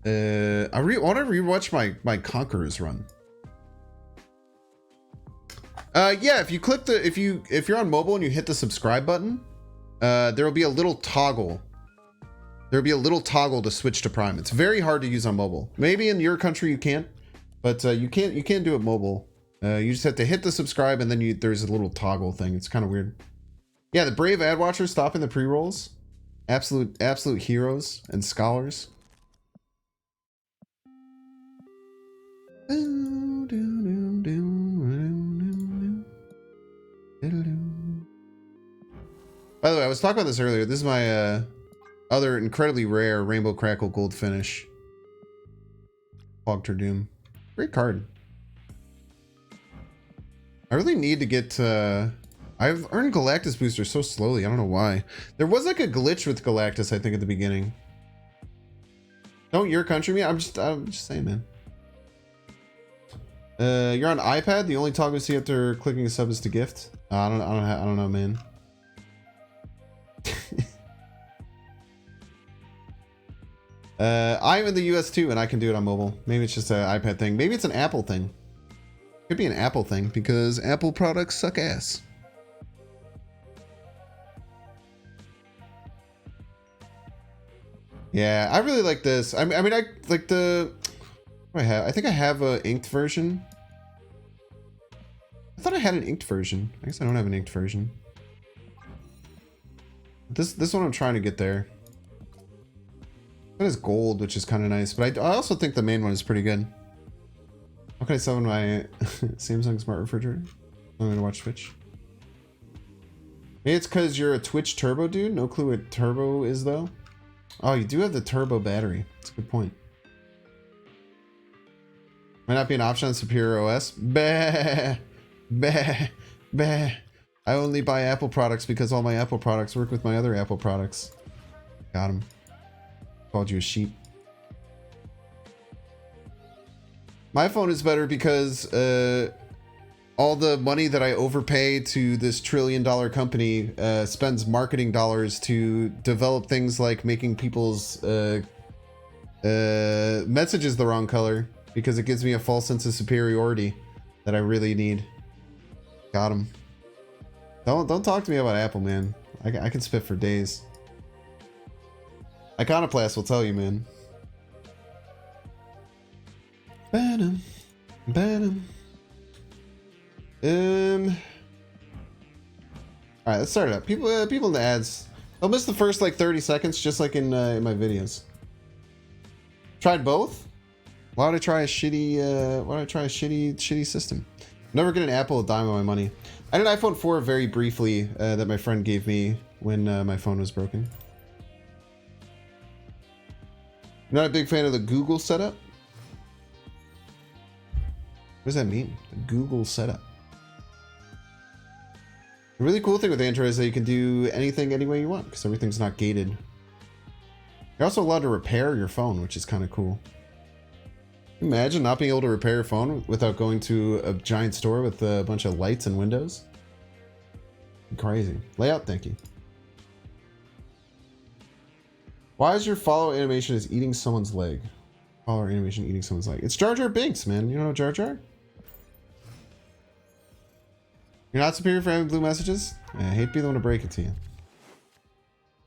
I want to rewatch my Conquerors run. Yeah, if you click the if you're on mobile and you hit the subscribe button, there will be a little toggle. There'll be a little toggle to switch to Prime. It's very hard to use on mobile. Maybe in your country you can't, but you can't do it mobile. You just have to hit the subscribe and then there's a little toggle thing. It's kind of weird. Yeah, the brave ad watchers stopping the pre-rolls. Absolute heroes and scholars. By the way, I was talking about this earlier. This is my other incredibly rare Rainbow Crackle Gold finish. Fogter Doom. Great card. I really need to get... I've earned Galactus boosters so slowly. I don't know why. There was like a glitch with Galactus, I think, at the beginning. Don't your country me? I'm just saying, man. You're on iPad. The only toggle you see after clicking a sub is to gift. I don't know, man. I'm in the US too, and I can do it on mobile. Maybe it's just an iPad thing. Maybe it's an Apple thing. Could be an Apple thing because Apple products suck ass. Yeah, I really like this. I mean, I like the. What do I have? I think I have a inked version. I thought I had an inked version. I guess I don't have an inked version. This one I'm trying to get there. It is gold, which is kind of nice, but I also think the main one is pretty good. How can I summon my Samsung smart refrigerator? I'm gonna watch Twitch. Maybe it's because you're a Twitch turbo dude. No clue what turbo is though. Oh, you do have the turbo battery. That's a good point. Might not be an option on Superior OS. Bah, bah, bah. I only buy Apple products because all my Apple products work with my other Apple products. Got him. Called you a sheep. My phone is better because all the money that I overpay to this $1 trillion company spends marketing dollars to develop things like making people's messages the wrong color because it gives me a false sense of superiority that I really need. Got him. Don't talk to me about Apple, man. I can spit for days. Iconoplast will tell you, man. Banum. Banum. Alright, let's start it up. People in the ads. They'll miss the first like 30 seconds, just like in my videos. Tried both? Why would I try a shitty system? Never get an Apple a dime of my money. I had an iPhone 4 very briefly that my friend gave me when my phone was broken. Not a big fan of the Google setup. What does that mean? The Google setup. The really cool thing with Android is that you can do anything any way you want because everything's not gated. You're also allowed to repair your phone, which is kind of cool. Imagine not being able to repair your phone without going to a giant store with a bunch of lights and windows. Crazy. Layout, thank you. Why is your follow animation is eating someone's leg? Follow animation eating someone's leg. It's Jar Jar Binks, man. You know Jar Jar? You're not superior for having blue messages? I hate to be the one to break it to you.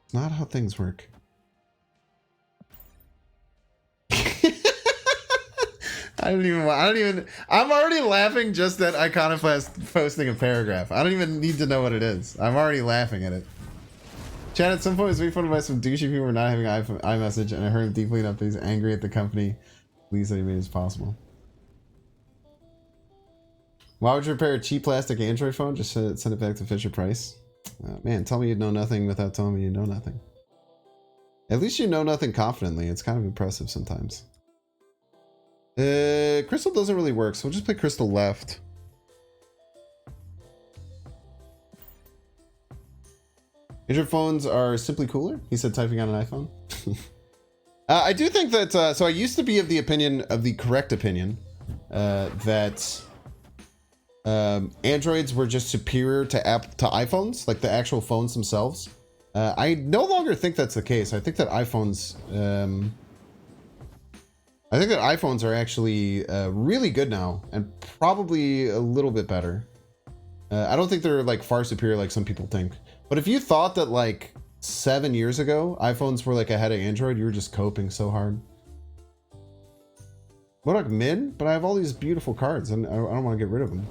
It's not how things work. I'm already laughing just at Iconoclast posting a paragraph. I don't even need to know what it is. I'm already laughing at it. Chad at some point was made fun of by some douchey people for not having iMessage, and I hurt him deeply enough that he's angry at the company. Please that he made it as possible. Why would you repair a cheap plastic Android phone? Just send it back to Fisher Price. Man, tell me you know nothing without telling me you know nothing. At least you know nothing confidently. It's kind of impressive sometimes. Crystal doesn't really work, so we'll just play Crystal left. Android phones are simply cooler, he said, typing on an iPhone. I do think that, so I used to be of the opinion, of the correct opinion, that Androids were just superior to iPhones, like the actual phones themselves. I no longer think that's the case. I think that iPhones, are actually really good now, and probably a little bit better. I don't think they're like far superior like some people think. But if you thought that like 7 years ago iPhones were like ahead of Android, you were just coping so hard. Modok mid, but I have all these beautiful cards and I don't want to get rid of them.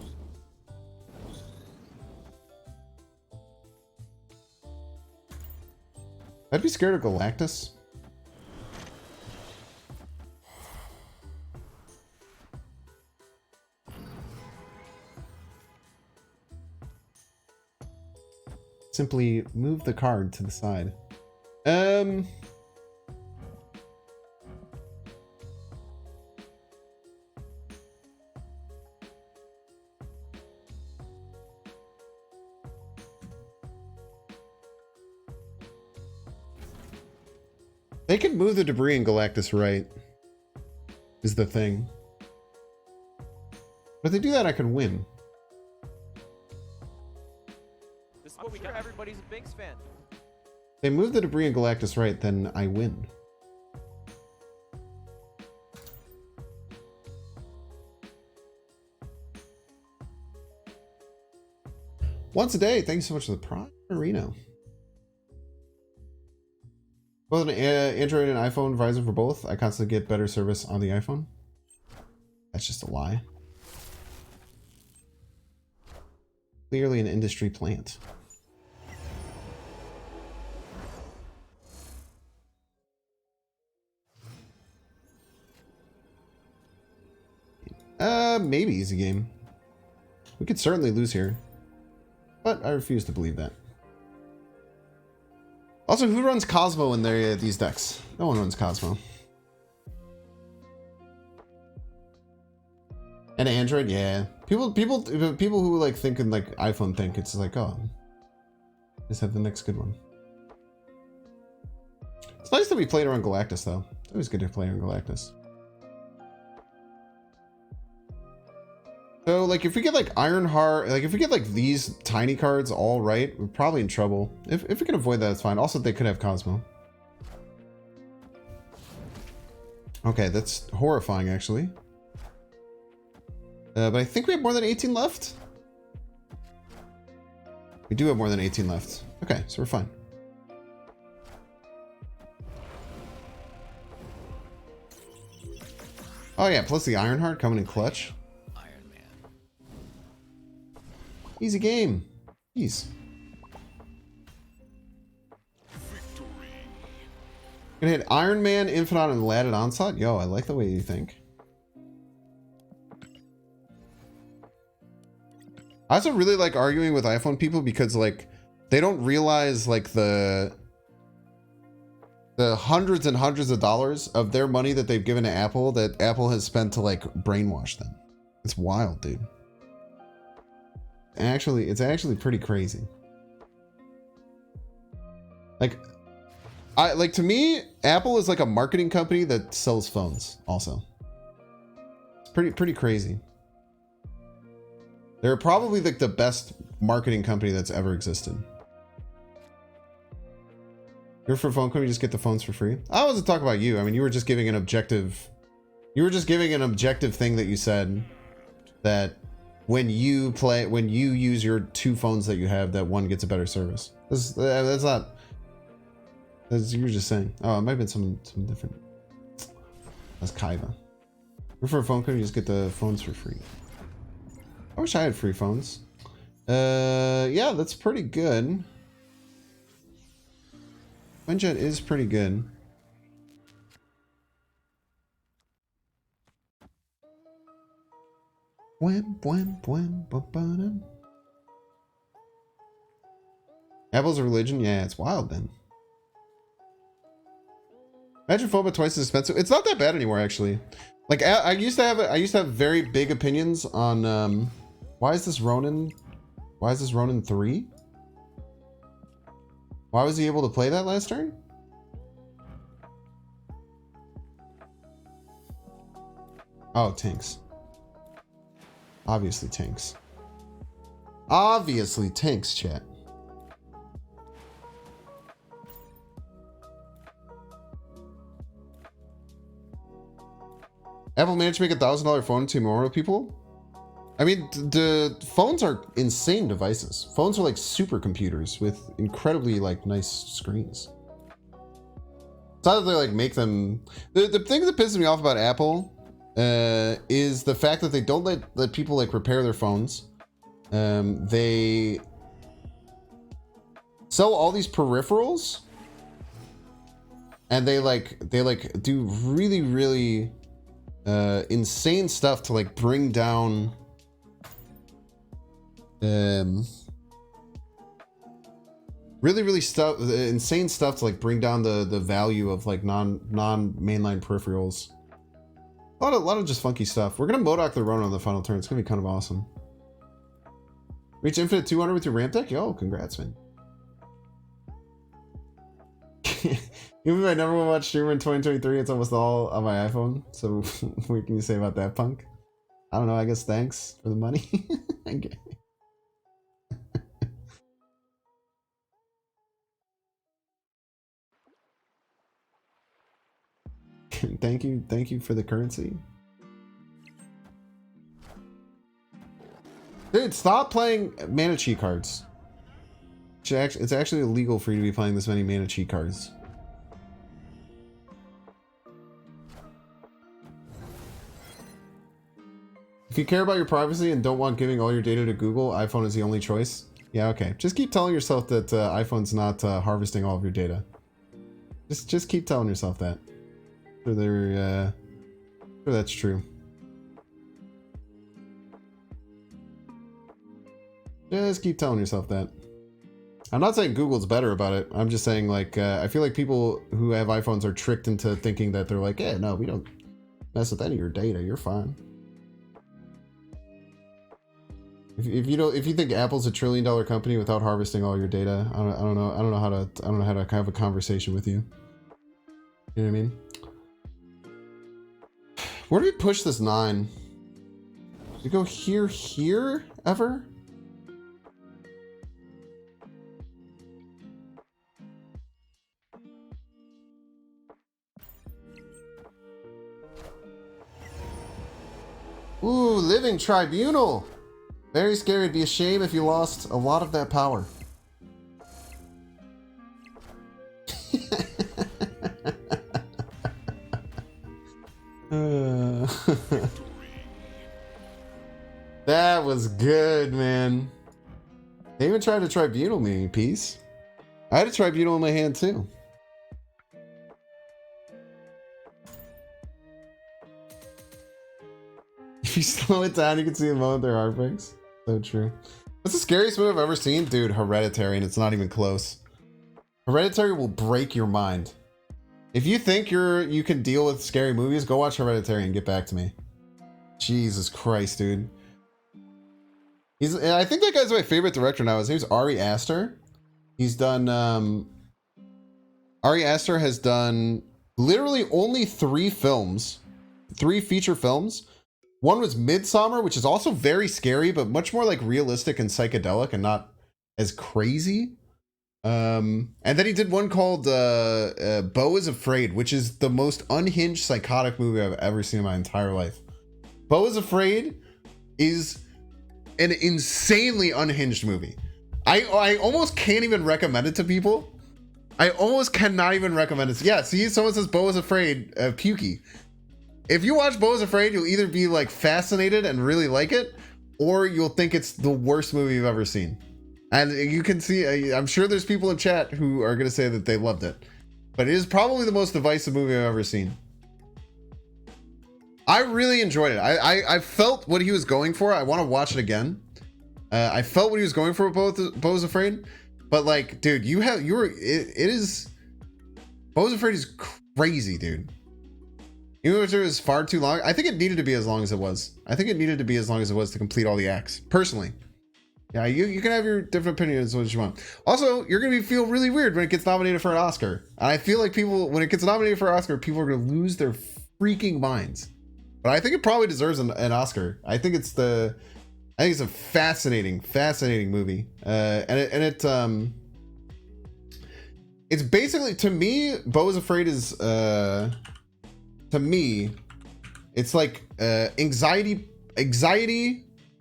I'd be scared of Galactus. Simply move the card to the side. They could move the debris in Galactus right, is the thing. But if they do that, I can win. This is what we got. Everybody's a Binks fan. If they move the debris in Galactus right, then I win. Once a day, thank you so much for the Prime Reno. Both an Android and iPhone Verizon for both. I constantly get better service on the iPhone. That's just a lie. Clearly an industry plant. Maybe easy game. We could certainly lose here, but I refuse to believe that. Also, who runs Cosmo in these decks? No one runs Cosmo. And Android, yeah. People who like think and like iPhone think it's like, oh, just have the next good one. It's nice that we played around Galactus though. It's always good to play around Galactus. So like if we get like Ironheart, like if we get like these tiny cards all right, we're probably in trouble. If we can avoid that, it's fine. Also, they could have Cosmo. Okay, that's horrifying actually. But I think we have more than 18 left. We do have more than 18 left. Okay, so we're fine. Oh yeah, plus the Ironheart coming in clutch. Iron Man. Easy game. Ease. Gonna hit Iron Man, Infinite, and Ladded Onslaught. Yo, I like the way you think. I also really like arguing with iPhone people because like they don't realize like the hundreds and hundreds of dollars of their money that they've given to Apple that Apple has spent to like brainwash them. It's wild, dude. Actually, it's actually pretty crazy. Like to me, Apple is like a marketing company that sells phones also. It's pretty crazy. They're probably like the best marketing company that's ever existed. You're for a phone company, you just get the phones for free. I wasn't talking about you. I mean, you were just giving an objective. You were just giving an objective thing that you said that when you use your two phones that you have, that one gets a better service. That's not. That's you were just saying. Oh, it might have been some different. That's Kaiba. You're for a phone company, you just get the phones for free. I wish I had free phones. Yeah, that's pretty good. Quinjet is pretty good. Apple's a religion? Yeah, it's wild then. Imagine phone but twice as expensive. It's not that bad anymore, actually. Like I used to have very big opinions on why is this Ronin 3? Why was he able to play that last turn? Oh, tanks. Obviously tanks. Obviously tanks, chat. Apple managed to make $1,000 phone to more people. I mean, the phones are insane devices. Phones are like supercomputers with incredibly like nice screens. It's not that they like make them. The thing that pisses me off about Apple is the fact that they don't let people like repair their phones. They sell all these peripherals, and they do really insane stuff to like bring down insane stuff to like bring down the value of like non mainline peripherals. A lot of just funky stuff. We're gonna Modok the Ronin on the final turn. It's gonna be kind of awesome. Reach Infinite 200 with your ramp deck? Yo, congrats, man. Even my number one watch streamer in 2023, it's almost all on my iPhone. So what can you say about that, punk? I don't know, I guess thanks for the money. Okay. Thank you for the currency. Dude, stop playing mana cheat cards. It's actually illegal for you to be playing this many mana cheat cards. If you care about your privacy and don't want giving all your data to Google, iPhone is the only choice. Yeah, okay. Just keep telling yourself that iPhone's not harvesting all of your data. Just keep telling yourself that. Sure, that's true. Just keep telling yourself that. I'm not saying Google's better about it. I'm just saying, like, I feel like people who have iPhones are tricked into thinking that they're like, yeah, no, we don't mess with any of your data. You're fine. if you think Apple's a $1 trillion company without harvesting all your data, I don't know how to have a conversation with you. You know what I mean? Where do we push this 9? Do we go here ever? Ooh, living tribunal. Very scary. It'd be a shame if you lost a lot of that power. That was good, man. They even tried to tribunal me, Peace. I had a tribunal in my hand too. If you slow it down, you can see a moment their heart breaks. So true. What's the scariest movie I've ever seen? Dude, Hereditary, and it's not even close. Hereditary will break your mind. If you think you can deal with scary movies, go watch Hereditary and get back to me. Jesus Christ, dude. I think that guy's my favorite director now. His name's Ari Aster. He's done Ari Aster has done literally only 3 films. 3 feature films. One was Midsommar, which is also very scary, but much more like realistic and psychedelic and not as crazy. And then he did one called Beau is Afraid, which is the most unhinged psychotic movie I've ever seen in my entire life. Beau is Afraid is an insanely unhinged movie. I almost can't even recommend it to people. I almost cannot even recommend it. Yeah, see, someone says Beau is Afraid, pukey. If you watch Beau is Afraid, you'll either be like fascinated and really like it, or you'll think it's the worst movie you've ever seen. And you can see, I'm sure there's people in chat who are going to say that they loved it, but it is probably the most divisive movie I've ever seen. I really enjoyed it. I felt what he was going for. I want to watch it again. I felt what he was going for with Beau is Afraid, but like, dude, it is, Beau is Afraid is crazy, dude. Even if it was far too long, I think it needed to be as long as it was. I think it needed to be as long as it was to complete all the acts. Personally. Yeah, you can have your different opinions what you want. Also, you're going to feel really weird when it gets nominated for an Oscar. And I feel like people, when it gets nominated for an Oscar, people are going to lose their freaking minds. But I think it probably deserves an Oscar. I think it's a fascinating movie. It's basically, to me, Beau is Afraid is, to me, it's like anxiety,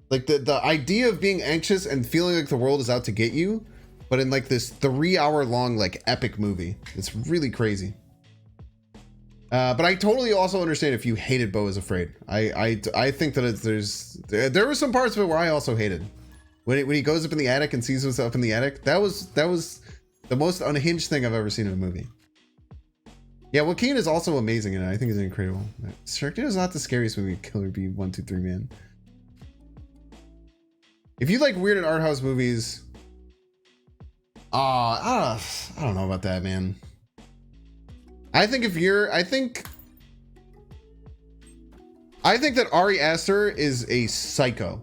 like the idea of being anxious and feeling like the world is out to get you, but in like this 3-hour long like epic movie. It's really crazy. But I totally also understand if you hated Beau is Afraid. I think that there were some parts of it where I also hated. When he goes up in the attic and sees himself in the attic, that was the most unhinged thing I've ever seen in a movie. Yeah, Joaquin is also amazing in it. I think he's incredible. Sharknado is not the scariest movie. Killer Bee 1, 2, 3, man. If you like weird and art house movies, I don't know about that, man. I think that Ari Aster is a psycho.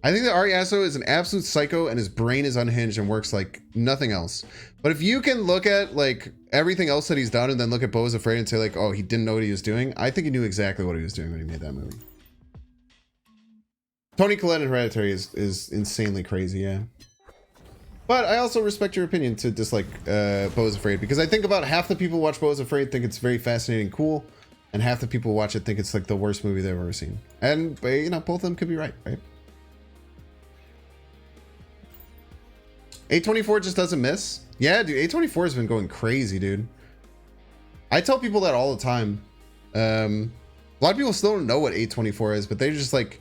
I think that Ari Aster is an absolute psycho and his brain is unhinged and works like nothing else. But if you can look at like everything else that he's done and then look at Beau is Afraid and say like, oh, he didn't know what he was doing, I think he knew exactly what he was doing when he made that movie. Toni Collette in Hereditary is insanely crazy, yeah. But I also respect your opinion to dislike Beau is Afraid, because I think about half the people who watch Beau is Afraid think it's very fascinating, cool, and half the people who watch it think it's like the worst movie they've ever seen. And you know, both of them could be right? A24 just doesn't miss. Yeah, dude, A24 has been going crazy, dude. I tell people that all the time. A lot of people still don't know what A24 is, but they're just like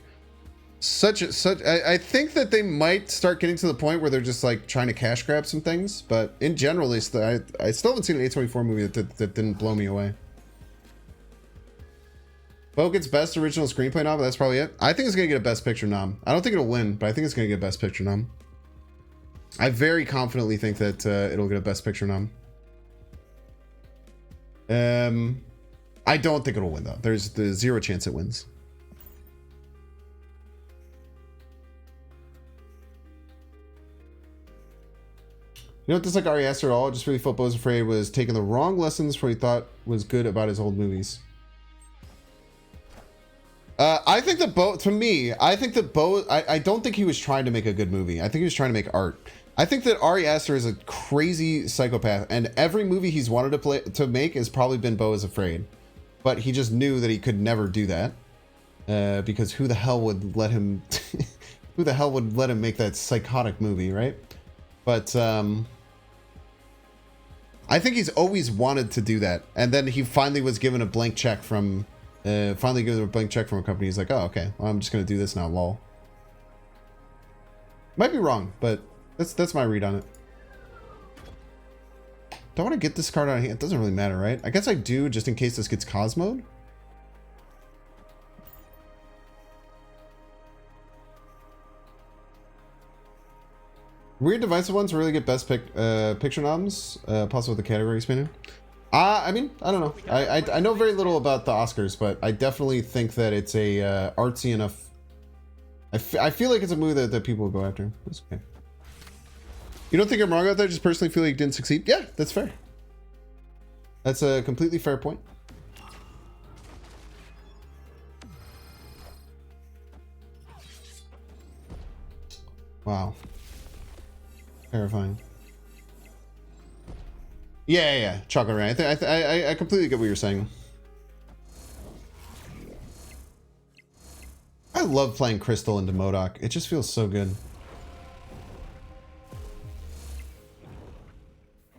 I think that they might start getting to the point where they're just like trying to cash grab some things, but in general, I still haven't seen an A24 movie that didn't blow me away. Beau gets best original screenplay nom, that's probably it. I think it's gonna get a best picture nom. I don't think it'll win, but I think it's gonna get a best picture nom. I very confidently think that it'll get a best picture nom. I don't think it'll win though. There's zero chance it wins. You don't dislike Ari Aster at all. Just really felt Bo was Afraid was taking the wrong lessons for what he thought was good about his old movies. I think that Bo, to me, I think that Bo, I don't think he was trying to make a good movie. I think he was trying to make art. I think that Ari Aster is a crazy psychopath, and every movie he's wanted to make has probably been Bo is Afraid. But he just knew that he could never do that. Because who the hell would let him who the hell would let him make that psychotic movie, right? But I think he's always wanted to do that, and then he finally was given a blank check from a company. He's like, oh, okay, well, I'm just gonna do this now, lol. Might be wrong, but that's my read on it. Do I want to get this card out of hand? It doesn't really matter, right? I guess I do, just in case this gets Cosmoed. Weird divisive ones really get best picture noms, possible with the category expanded. I mean, I don't know. I know very little about the Oscars, but I definitely think that it's a artsy enough. I feel like it's a movie that people will go after. That's okay. You don't think I'm wrong about that? I just personally feel like it didn't succeed. Yeah, that's fair. That's a completely fair point. Wow. Terrifying. Yeah. Chocolate rain. I completely get what you're saying. I love playing Crystal into MODOK. It just feels so good.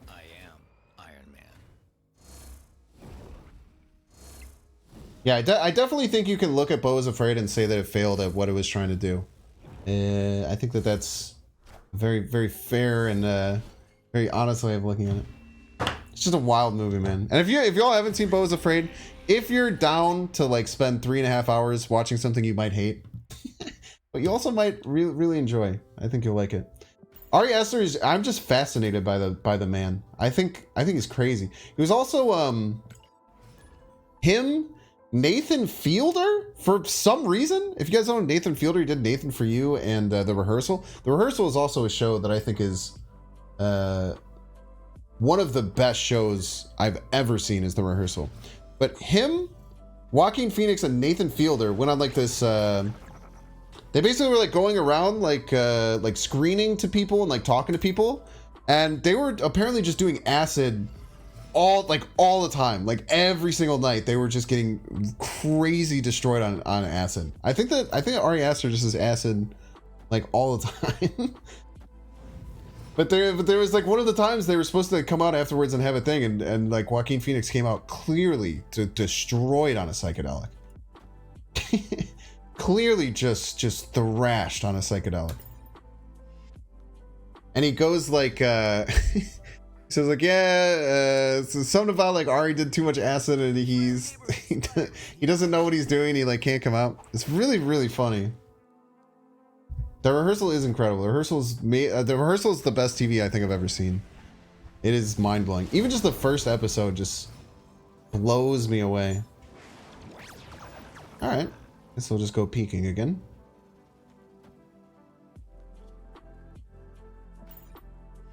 I am Iron Man. Yeah, I definitely think you can look at Bo is Afraid and say that it failed at what it was trying to do. I think that that's very, very fair and very honest way of looking at it. It's just a wild movie, man. And if y'all haven't seen Bo is Afraid, if you're down to like spend 3.5 hours watching something you might hate, but you also might really enjoy, I think you'll like it. Ari Aster is, I'm just fascinated by the man. I think he's crazy. He was also Nathan Fielder, for some reason. If you guys don't know Nathan Fielder, he did Nathan For You and The Rehearsal. The Rehearsal is also a show that I think is one of the best shows I've ever seen is The Rehearsal. But him, Joaquin Phoenix, and Nathan Fielder went on like this. They basically were like going around like screening to people and like talking to people, and they were apparently just doing acid all the time, like every single night. They were just getting crazy destroyed on acid. I think Ari Aster just is acid like all the time. but there was like one of the times they were supposed to come out afterwards and have a thing, and like Joaquin Phoenix came out clearly destroyed on a psychedelic. Clearly just thrashed on a psychedelic. And he goes like he says like, yeah, so something about like Ari did too much acid and he doesn't know what he's doing. He like can't come out. It's really, really funny. The Rehearsal is incredible. The Rehearsal is the best TV I think I've ever seen. It is mind blowing. Even just the first episode just blows me away. All right, guess we'll just go peeking again.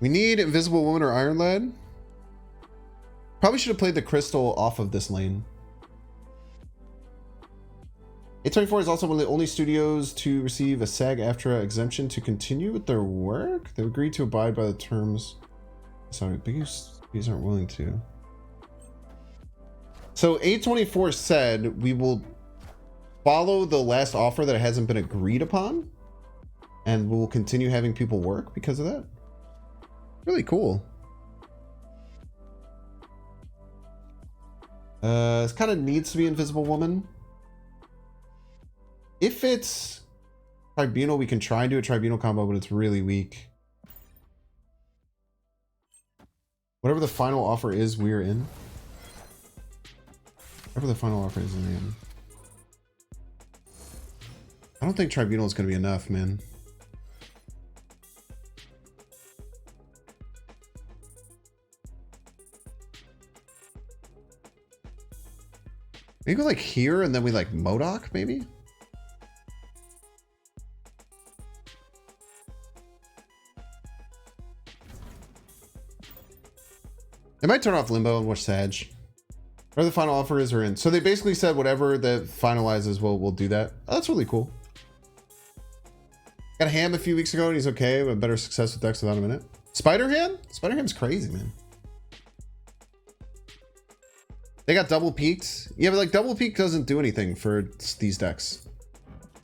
We need Invisible Woman or Iron Lad. Probably should have played the Crystal off of this lane. A24 is also one of the only studios to receive a SAG-AFTRA exemption to continue with their work. They've agreed to abide by the terms. Sorry, these aren't willing to. So A24 said we will follow the last offer that hasn't been agreed upon, and we'll continue having people work because of that. Really cool. This kind of needs to be Invisible Woman. If it's Tribunal, we can try and do a Tribunal combo, but it's really weak. Whatever the final offer is, we're in. Whatever the final offer is, we're in. I don't think Tribunal is going to be enough, man. Maybe go like here and then we like MODOK, maybe? They might turn off Limbo and watch Sag. Whatever the final offer is, we're in. So they basically said whatever that finalizes, we'll do that. Oh, that's really cool. Got a Ham a few weeks ago and he's okay, but better success with decks without him in it. Spider-Ham? Spider-Ham's crazy, man. They got double peaked. Yeah, but like double peak doesn't do anything for these decks.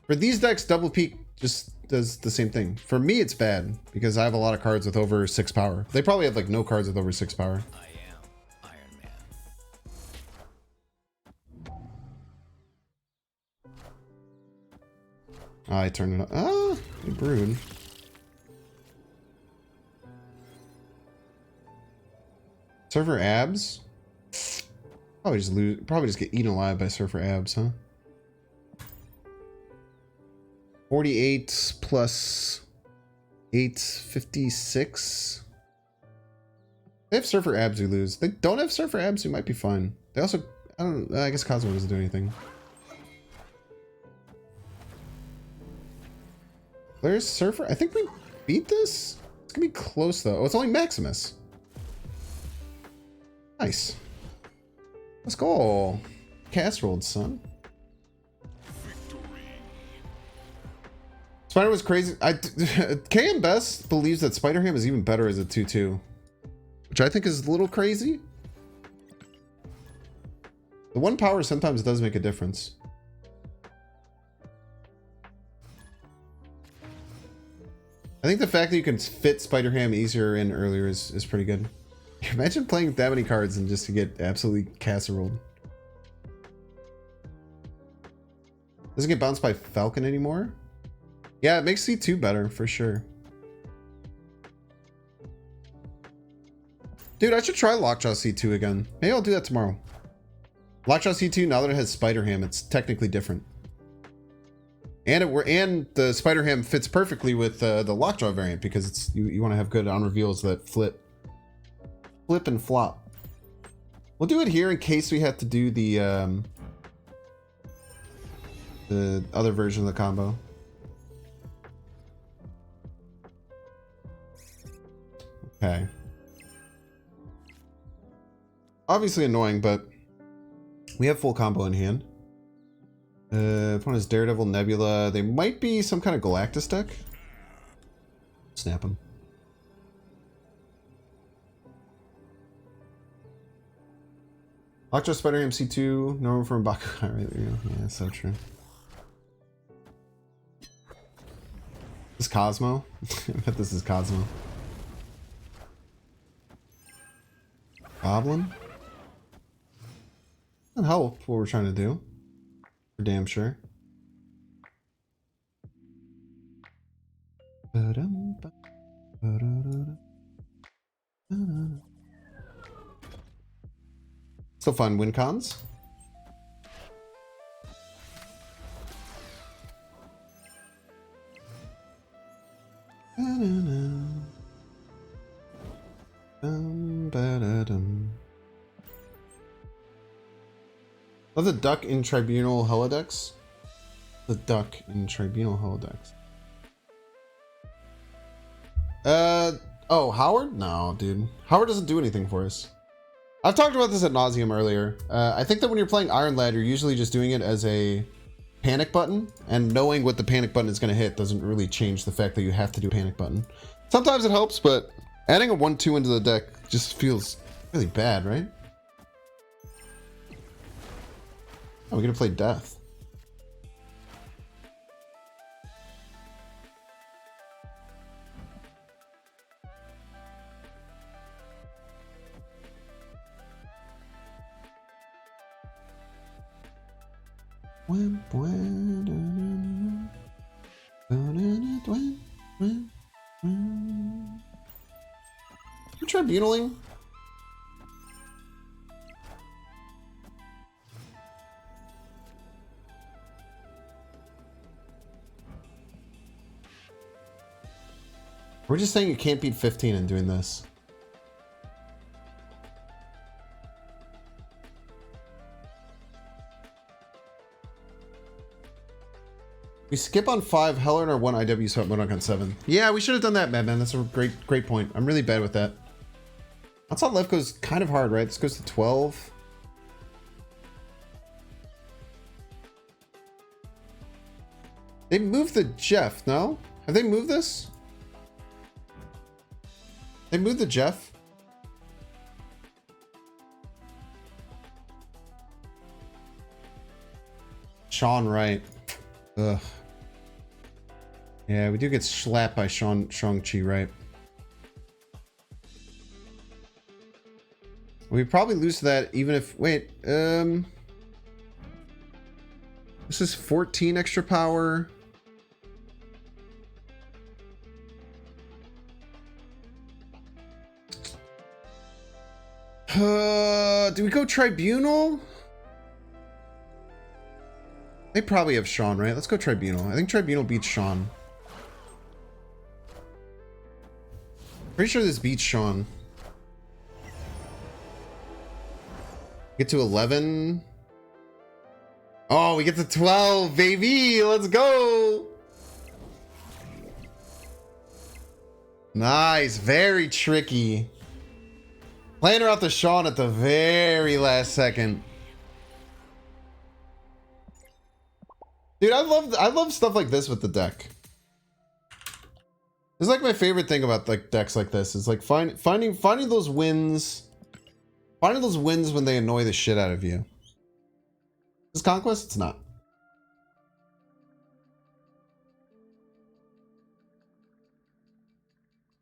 For these decks, double peak just does the same thing. For me, it's bad because I have a lot of cards with over 6 power. They probably have like no cards with over 6 power. I am Iron Man. I turned it up. Ah, they brewed. Surfer abs? Probably just lose. Probably just get eaten alive by Surfer abs, huh? 48 plus 8, 56. They have Surfer abs who lose. They don't have Surfer abs who might be fine. They also, I guess Cosmo doesn't do anything. There's Surfer. I think we beat this. It's gonna be close though. Oh, it's only Maximus. Nice. Let's go. Cast rolled, son. Spider was crazy. KM Best believes that Spider-Ham is even better as a 2/2, which I think is a little crazy. The 1 power sometimes does make a difference. I think the fact that you can fit Spider-Ham easier in earlier is pretty good. Imagine playing that many cards and just to get absolutely casseroled. Doesn't get bounced by Falcon anymore? Yeah, it makes C2 better for sure. Dude, I should try Lockjaw C2 again. Maybe I'll do that tomorrow. Lockjaw C2, now that it has Spider-Ham, it's technically different. And the Spider-Ham fits perfectly with the Lockjaw variant because it's you want to have good on reveals that flip and flop. We'll do it here in case we have to do the other version of the combo. Okay. Obviously annoying, but we have full combo in hand. Opponent is Daredevil, Nebula. They might be some kind of Galactus deck. Snap them. Lockjaw, Spider-Ham, C2, Normal from Baku. Right, there you go. Yeah, that's so true. This is Cosmo? I bet this is Cosmo. Goblin? That'll help what we're trying to do. For damn sure. Still fun win cons. Love the duck in Tribunal holodex. The duck in Tribunal holodex. Oh, Howard? No, dude. Howard doesn't do anything for us. I've talked about this ad nauseum earlier. I think that when you're playing Iron Lad, you're usually just doing it as a panic button, and knowing what the panic button is going to hit doesn't really change the fact that you have to do a panic button. Sometimes it helps, but adding a 1/2 into the deck just feels really bad, right? Oh, we're gonna play Death. You tribunaling? We're just saying you can't beat 15 and doing this. We skip on 5, Heller and our 1 IW swap Monarch on 7. Yeah, we should have done that, Madman. That's a great point. I'm really bad with that. Onslaught left goes kind of hard, right? This goes to 12. They moved the Jeff, no? Have they moved this? They moved the Jeff? Sean Wright. Ugh. Yeah, we do get slapped by Shang-Chi, right? We probably lose that even if... Wait, this is 14 extra power. Do we go Tribunal? They probably have Sean, right? Let's go Tribunal. I think Tribunal beats Sean. Pretty sure this beats Sean. Get to 11. Oh, we get to 12, baby. Let's go. Nice. Very tricky. Playing her out to Sean at the very last second. Dude, I love stuff like this with the deck. It's like my favorite thing about like decks like this is like finding those wins. Finding those wins when they annoy the shit out of you. Is Conquest? It's not.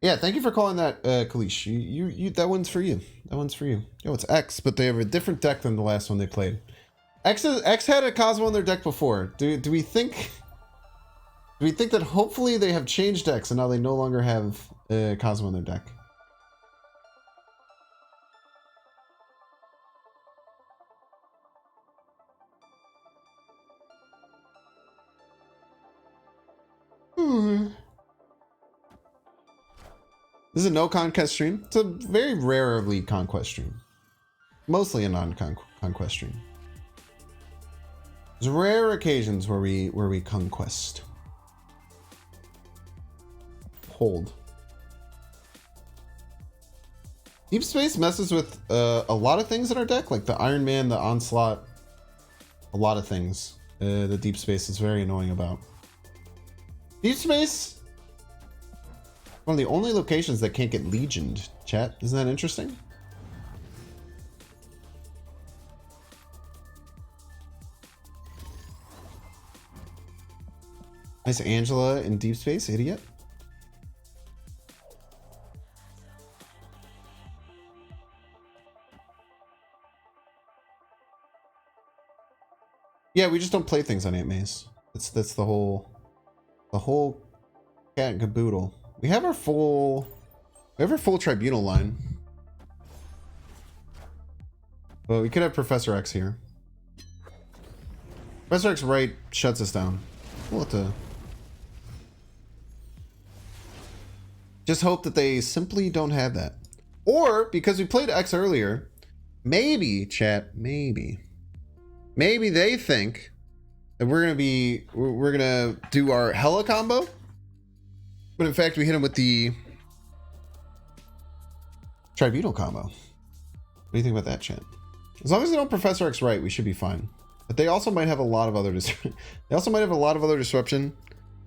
Yeah, thank you for calling that, Kalish. You that one's for you. That one's for you. Yo, it's X, but they have a different deck than the last one they played. X had a Cosmo in their deck before. Do we think that hopefully they have changed decks and now they no longer have Cosmo in their deck? This is a no Conquest stream. It's a very rarely Conquest stream. Mostly a non-Conquest stream. There's rare occasions where we Conquest. Hold. Deep Space messes with a lot of things in our deck, like the Iron Man, the Onslaught, a lot of things. The Deep Space is very annoying about. Deep Space, one of the only locations that can't get legioned, chat. Isn't that interesting? Nice Angela in Deep Space, idiot. Yeah, we just don't play things on Aunt May's. That's the whole cat and caboodle. We have our full Tribunal line. But we could have Professor X here. Professor X right shuts us down. We'll have to just hope that they simply don't have that. Or because we played X earlier, maybe, chat, maybe they think that we're gonna do our Hella combo. But in fact, we hit him with the Tribunal combo. What do you think about that, chat? As long as they don't Professor X right, we should be fine. But they also might have a lot of other disruption.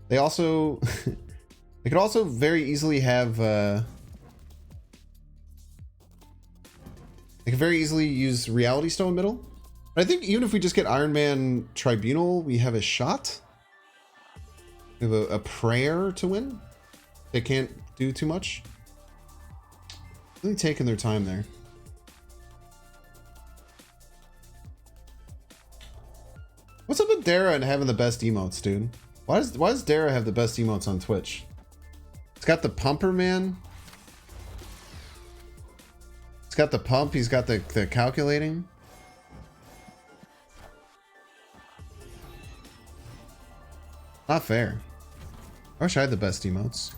They also they could also very easily have they could very easily use Reality Stone middle. But I think even if we just get Iron Man Tribunal, we have a shot. We have a prayer to win. They can't do too much. Really taking their time there. What's up with Dara and having the best emotes, dude? Why does Dara have the best emotes on Twitch? It's got the pumper, man. It's got the pump. He's got the calculating. Not fair. I wish I had the best emotes.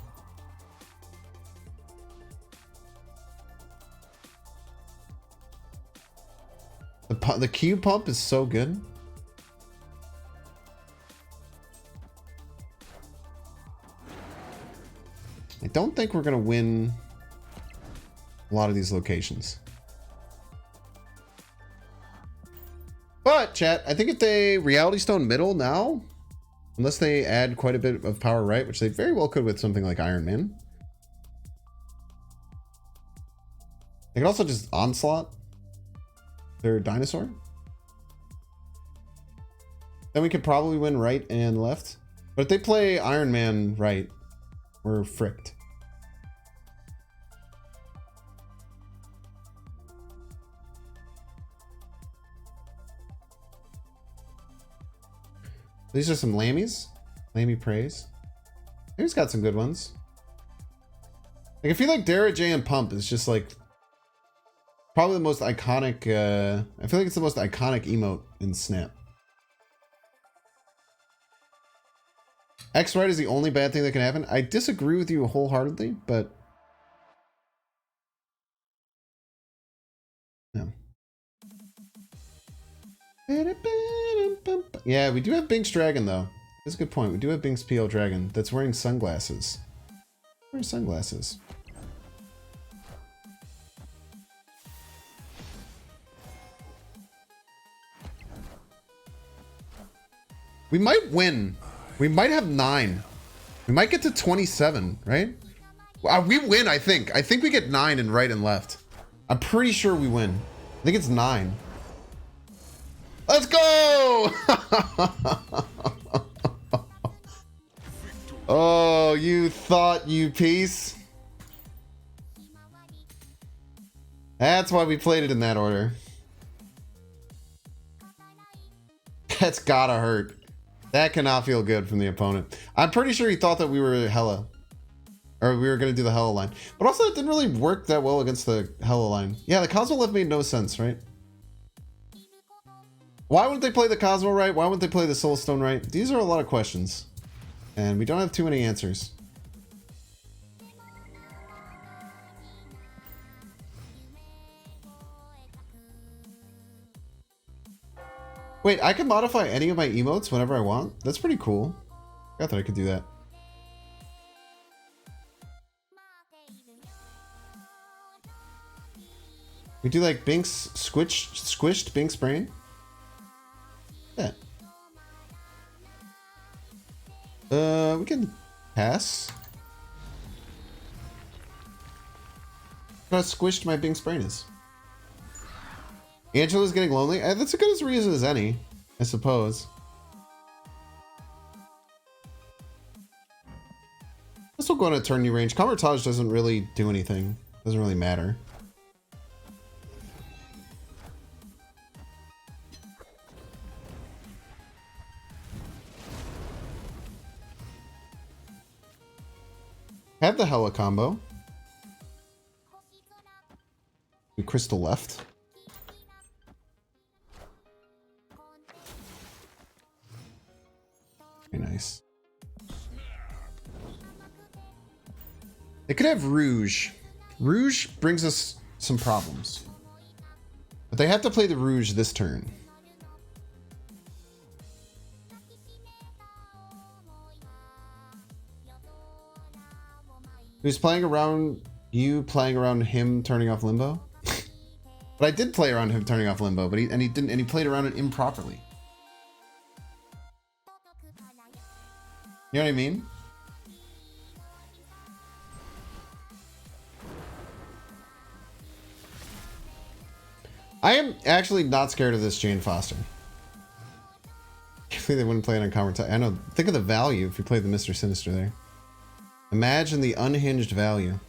The Q pump is so good. I don't think we're gonna win. a lot of these locations. But, chat, I think if they Reality Stone middle now, unless they add quite a bit of power right, which they very well could with something like Iron Man. They could also just Onslaught their dinosaur. Then we could probably win right and left. But if they play Iron Man right, we're fricked. These are some Lammies. Lammy praise. He's got some good ones. Like, I feel like Dara J and Pump is just like probably the most iconic. I feel like it's the most iconic emote in Snap. X right is the only bad thing that can happen. I disagree with you wholeheartedly, but no. Yeah, we do have Binks Dragon though. That's a good point. We do have Binks PL Dragon that's wearing sunglasses. Wearing sunglasses. We might win. We might have 9. We might get to 27, right? We win, I think. I think we get 9 in right and left. I'm pretty sure we win. I think it's 9. Let's go! Oh, you thought, you piece. That's why we played it in that order. That's gotta hurt. That cannot feel good from the opponent. I'm pretty sure he thought that we were Hela. Or we were going to do the Hela line. But also it didn't really work that well against the Hela line. Yeah, the Cosmo left made no sense, right? Why wouldn't they play the Cosmo right? Why wouldn't they play the Soul Stone right? These are a lot of questions. And we don't have too many answers. Wait, I can modify any of my emotes whenever I want? That's pretty cool. I thought I could do that. We do like Binks squished Binks brain? Yeah. We can pass. How squished my Binks brain is. Angela's getting lonely. That's as good a reason as any, I suppose. This will go on a turn new range. Convertage doesn't really do anything. Doesn't really matter. Have the Hela combo. We crystal left. Very nice. They could have Rouge. Rouge brings us some problems. But they have to play the Rouge this turn. Who's playing around you playing around him turning off Limbo? But I did play around him turning off Limbo, but he played around it improperly. You know what I mean? I am actually not scared of this Jane Foster. I think they wouldn't play it on Convertage. I know. Think of the value if you played the Mr. Sinister there. Imagine the unhinged value.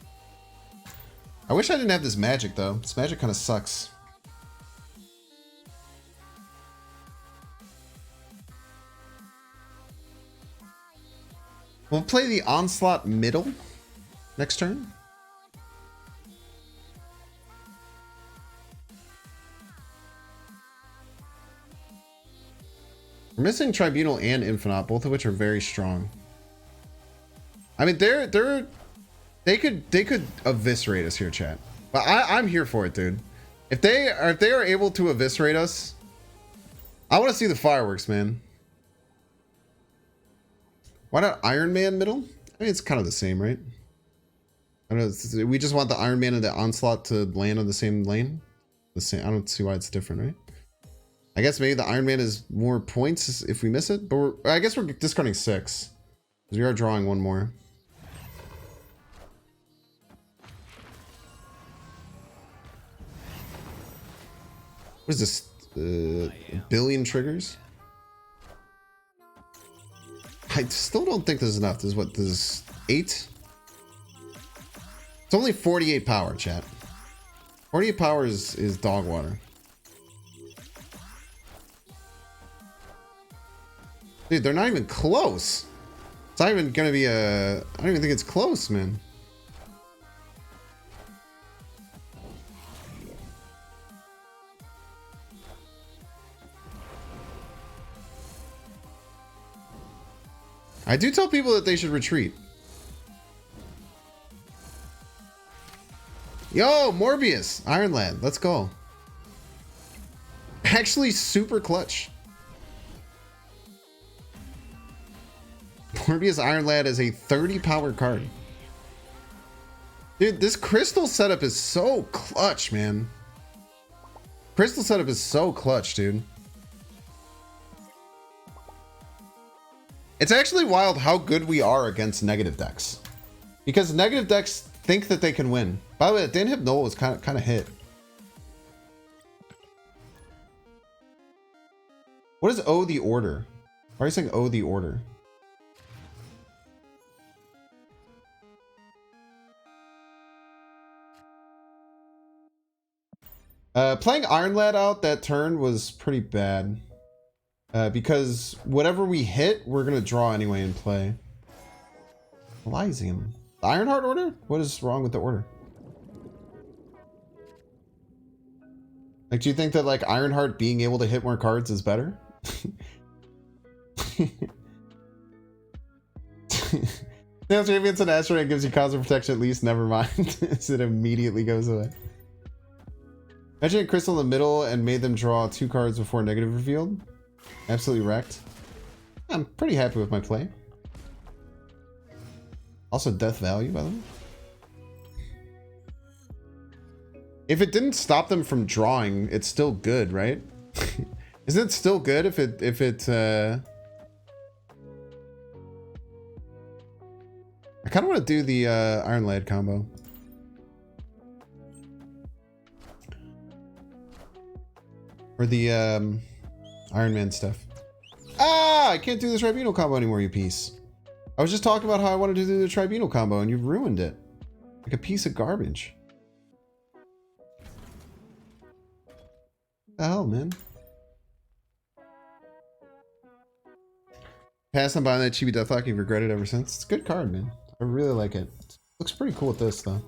I wish I didn't have this magic though. This magic kind of sucks. We'll play the Onslaught middle next turn. We're missing Tribunal and Infinite, both of which are very strong. I mean, they could eviscerate us here, chat. But I'm here for it, dude. If they are able to eviscerate us, I want to see the fireworks, man. Why not Iron Man middle? I mean, it's kind of the same, right? I don't know. We just want the Iron Man and the Onslaught to land on the same lane. The same. I don't see why it's different, right? I guess maybe the Iron Man is more points if we miss it, but I guess we're discarding 6 because we are drawing 1 more. What is this? A billion triggers? I still don't think this is enough. This is what? This is 8? It's only 48 power, chat. 48 power is dog water. Dude, they're not even close. It's not even gonna be a... I don't even think it's close, man. I do tell people that they should retreat. Yo, Morbius, Iron Lad, let's go. Actually, super clutch. Morbius Iron Lad is a 30 power card. Dude, this crystal setup is so clutch, man. Crystal setup is so clutch, dude. It's actually wild how good we are against negative decks. Because negative decks think that they can win. By the way, Dan Hypnol was kind of hit. What is O the order? Why are you saying O the order? Playing Iron Lad out that turn was pretty bad. Because whatever we hit, we're gonna draw anyway and play. Elysium. The Ironheart order? What is wrong with the order? Like, do you think that like Ironheart being able to hit more cards is better? Nails Radiance and Asteroid gives you cosmic protection at least, never mind. So it immediately goes away. Imagine a crystal in the middle and made them draw 2 cards before negative revealed. Absolutely wrecked. I'm pretty happy with my play. Also death value, by the way. If it didn't stop them from drawing, it's still good, right? Isn't it still good if it I kind of want to do the Iron Lad combo. Or the Iron Man stuff. Ah, I can't do the Tribunal combo anymore, you piece. I was just talking about how I wanted to do the Tribunal combo and you've ruined it. Like a piece of garbage. What the hell, man? Passed on buying that Chibi Deathlock, you've regretted ever since. It's a good card, man. I really like it. Looks pretty cool with this, though.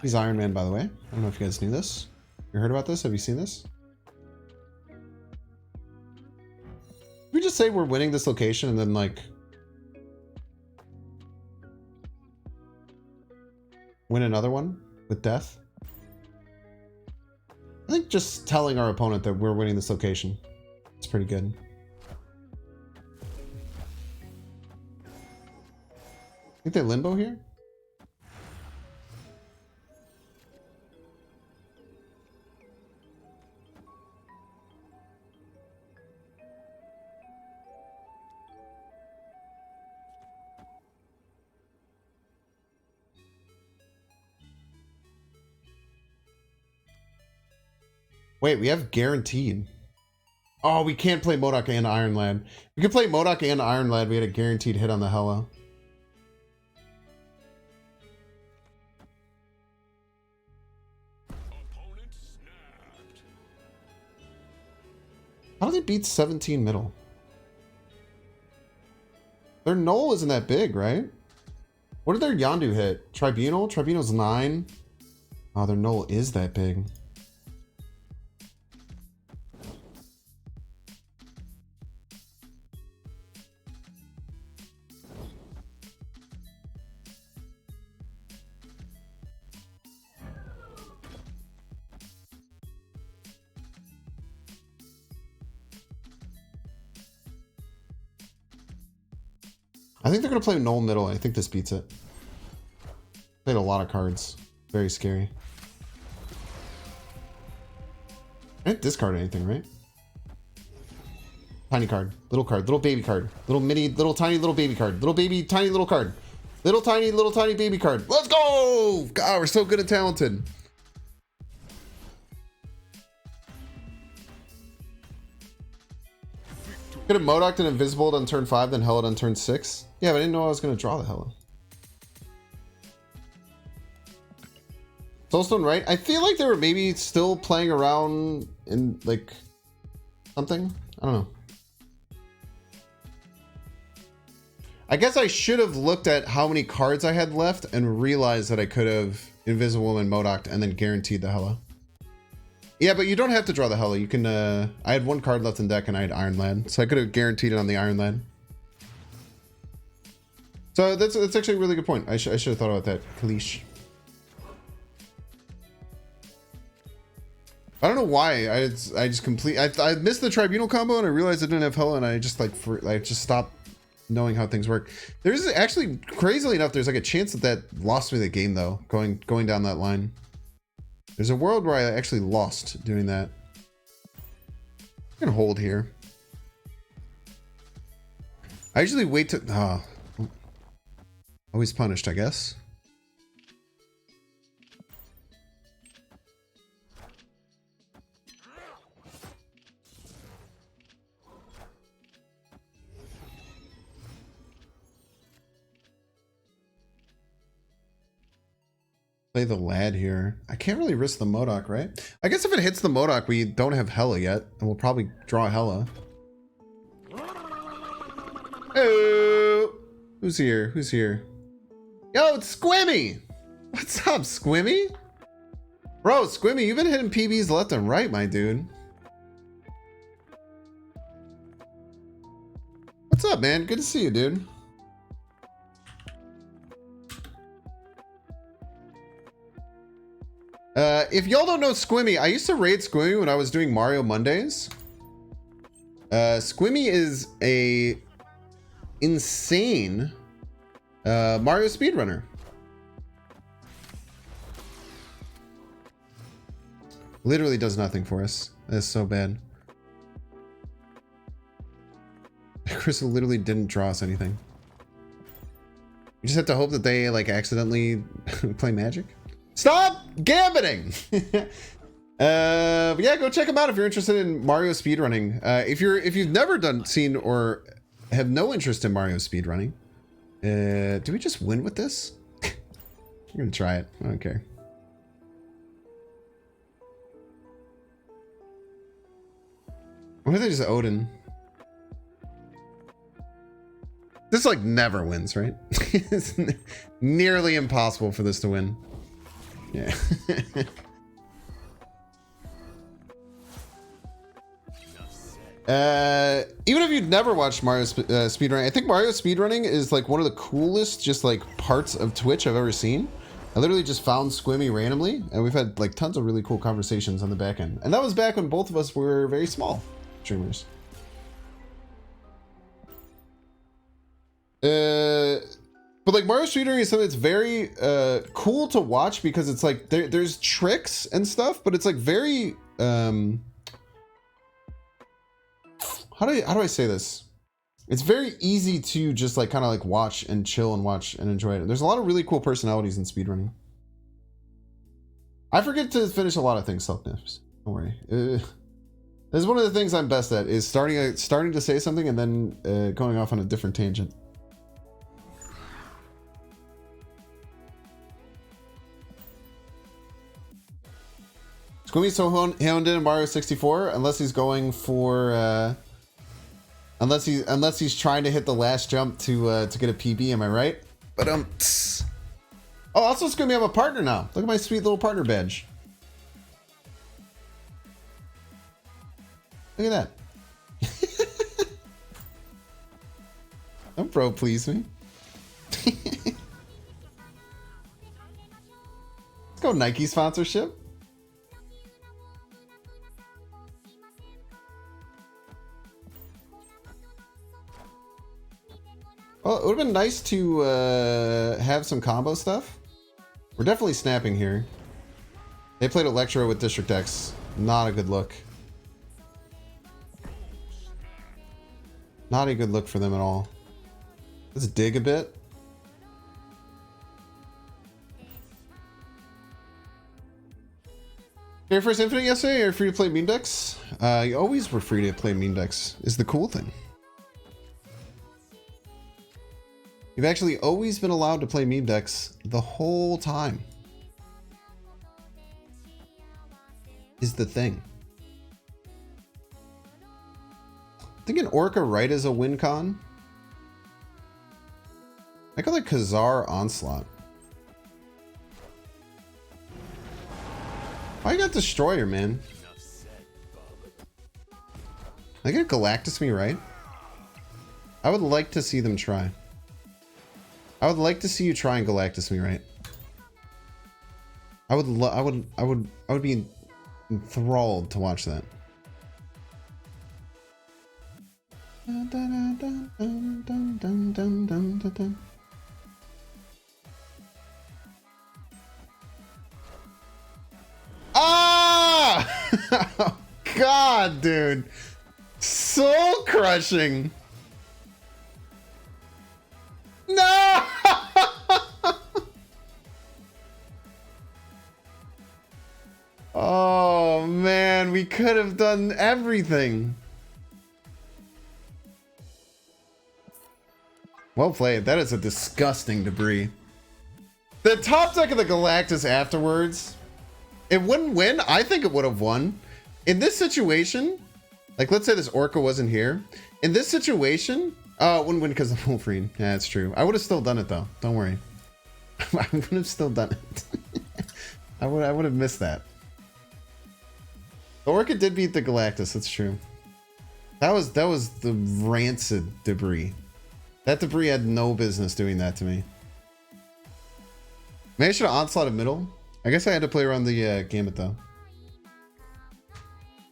He's Iron Man, by the way. I don't know if you guys knew this. You heard about this? Have you seen this? Did we just say we're winning this location and then, like, win another one with death? I think just telling our opponent that we're winning this location. It's pretty good. Think they limbo here? Wait, we have guaranteed. Oh, we can't play MODOK and Iron Lad. We could play MODOK and Iron Lad. We had a guaranteed hit on the Hella. How do they beat 17 middle? Their null isn't that big, right? What did their Yondu hit? Tribunal? Tribunal's 9. Oh, their null is that big. I think they're going to play null middle. I think this beats it. Played a lot of cards. Very scary. I didn't discard anything, right? Tiny card. Little baby card. Little tiny little baby card. Little baby, tiny little card. Little tiny baby card. Let's go! God, we're so good and talented. Could have Modoc'd and Invisible on turn 5, then Hella on turn 6. Yeah, but I didn't know I was going to draw the Hella. Soulstone, right? I feel like they were maybe still playing around in, like, something. I don't know. I guess I should have looked at how many cards I had left and realized that I could have Invisible and Modoc'd and then guaranteed the Hella. Yeah, but you don't have to draw the Hella. You can, I had 1 card left in deck and I had Iron Lad. So I could have guaranteed it on the Iron Lad. So that's actually a really good point. I should have thought about that. Kalish. I don't know why. I missed the Tribunal combo and I realized I didn't have Hella and I just I just stopped knowing how things work. There's actually, crazily enough, there's like a chance that lost me the game though, going down that line. There's a world where I actually lost doing that. I'm gonna hold here. I usually wait to... always punished, I guess. Play the Lad here. I can't really risk the Modoc, right? I guess if it hits the Modoc, we don't have Hella yet, and we'll probably draw Hella. Oh, who's here? Who's here? Yo, it's Squimmy! What's up, Squimmy? Bro, Squimmy, you've been hitting PBs left and right, my dude. What's up, man? Good to see you, dude. If y'all don't know Squimmy, I used to raid Squimmy when I was doing Mario Mondays. Squimmy is a insane Mario speedrunner. Literally does nothing for us. That's so bad. Crystal literally didn't draw us anything. You just have to hope that they like accidentally play Magic. Stop gambiting! But yeah, go check them out if you're interested in Mario speedrunning. If you've never seen or have no interest in Mario speedrunning, do we just win with this? I'm gonna try it. I don't care. What if they just Odin? This like never wins, right? It's nearly impossible for this to win. Yeah. Even if you've never watched Mario speedrunning, I think Mario speedrunning is like one of the coolest just like parts of Twitch I've ever seen. I literally just found Squimmy randomly and we've had like tons of really cool conversations on the back end. And that was back when both of us were very small streamers. But like Mario speedrunning is something that's very cool to watch because it's like there's tricks and stuff, but it's like very how do I say this? It's very easy to just like kind of like watch and chill and watch and enjoy it. There's a lot of really cool personalities in speedrunning. I forget to finish a lot of things, self-nips. Don't worry. This is one of the things I'm best at is starting to say something and then going off on a different tangent. Squimmy's so honed in Mario 64 unless he's going for unless he's trying to hit the last jump to get a PB, am I right? But oh, also Squimmy, I'm a partner now. Look at my sweet little partner badge. Look at that. Don't bro please me. Let's go Nike sponsorship. Oh, would have been nice to have some combo stuff. We're definitely snapping here. They played Electro with District X. Not a good look. Not a good look for them at all. Let's dig a bit. Your first Infinite yesterday, or free to play meme decks? You always were free to play meme decks, is the cool thing. You've actually always been allowed to play meme decks the whole time. Is the thing. I think an Orca right is a win con. I call it Khazar Onslaught. I got Destroyer, man. I get Galactus me right. I would like to see them try. I would like to see you try and Galactus me right. I would be enthralled to watch that. Ah! God, dude. Soul crushing. No! Oh, man. We could have done everything. Well played. That is a disgusting debris. The top deck of the Galactus afterwards, it wouldn't win. I think it would have won. In this situation, like let's say this Orca wasn't here. In this situation, it wouldn't win because of Wolverine. Yeah, that's true. I would have still done it though. Don't worry. I would have still done it. I would have missed that. The Orca did beat the Galactus. That's true. That was the rancid debris. That debris had no business doing that to me. Maybe I should have onslaughted middle. I guess I had to play around the gamut though.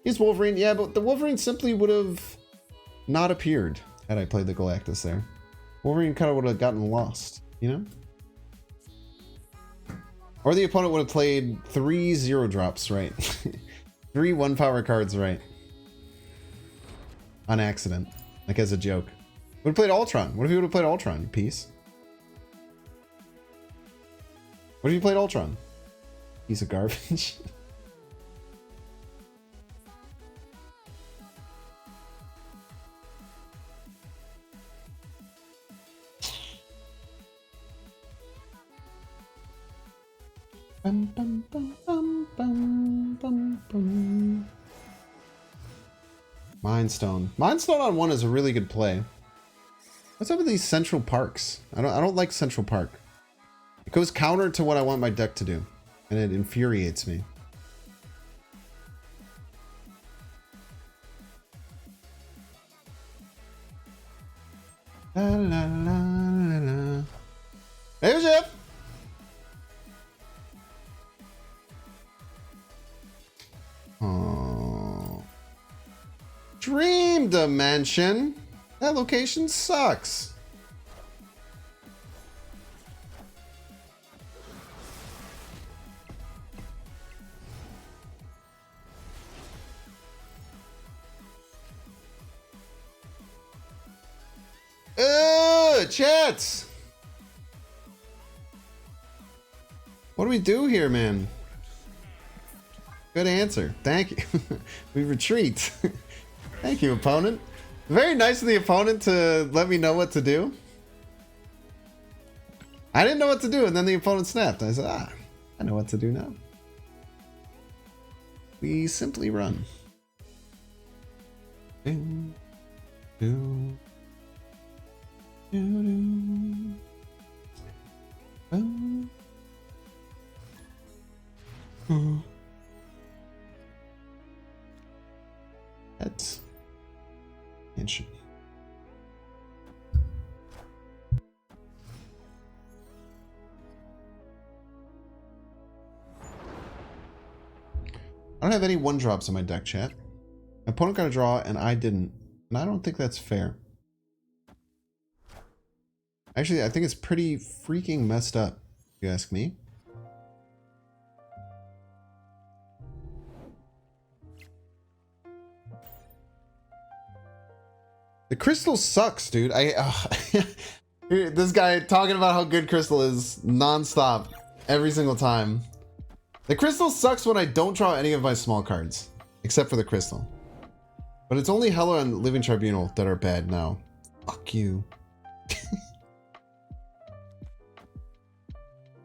He's Wolverine, yeah, but the Wolverine simply would have not appeared had I played the Galactus there. Wolverine kind of would have gotten lost, you know? Or the opponent would have played 3 0 drops right. 3 1-power cards right. On accident. Like as a joke. Would have played Ultron. What if you would have played Ultron, you piece? What if you played Ultron? Piece of garbage. Bum, bum, bum, bum, bum, bum, bum. Mind Stone. Mind Stone on 1 is a really good play. What's up with these Central Parks? I don't like Central Park. It goes counter to what I want my deck to do, and it infuriates me. La, la, la, la, la. Hey, Jeff! Oh. Dream Dimension? That location sucks. Chats! What do we do here, man? Good answer. Thank you. We retreat. Thank you, opponent. Very nice of the opponent to let me know what to do. I didn't know what to do, and then the opponent snapped. I said, I know what to do now. We simply run. Do, do, do, do. Oh. Oh. Heads. Mansion. I don't have any 1-drops in my deck, chat. My opponent got a draw and I didn't. And I don't think that's fair. Actually, I think it's pretty freaking messed up, if you ask me. The crystal sucks, dude. This guy talking about how good crystal is nonstop every single time. The crystal sucks when I don't draw any of my small cards, except for the crystal. But it's only Hella and Living Tribunal that are bad now. Fuck you.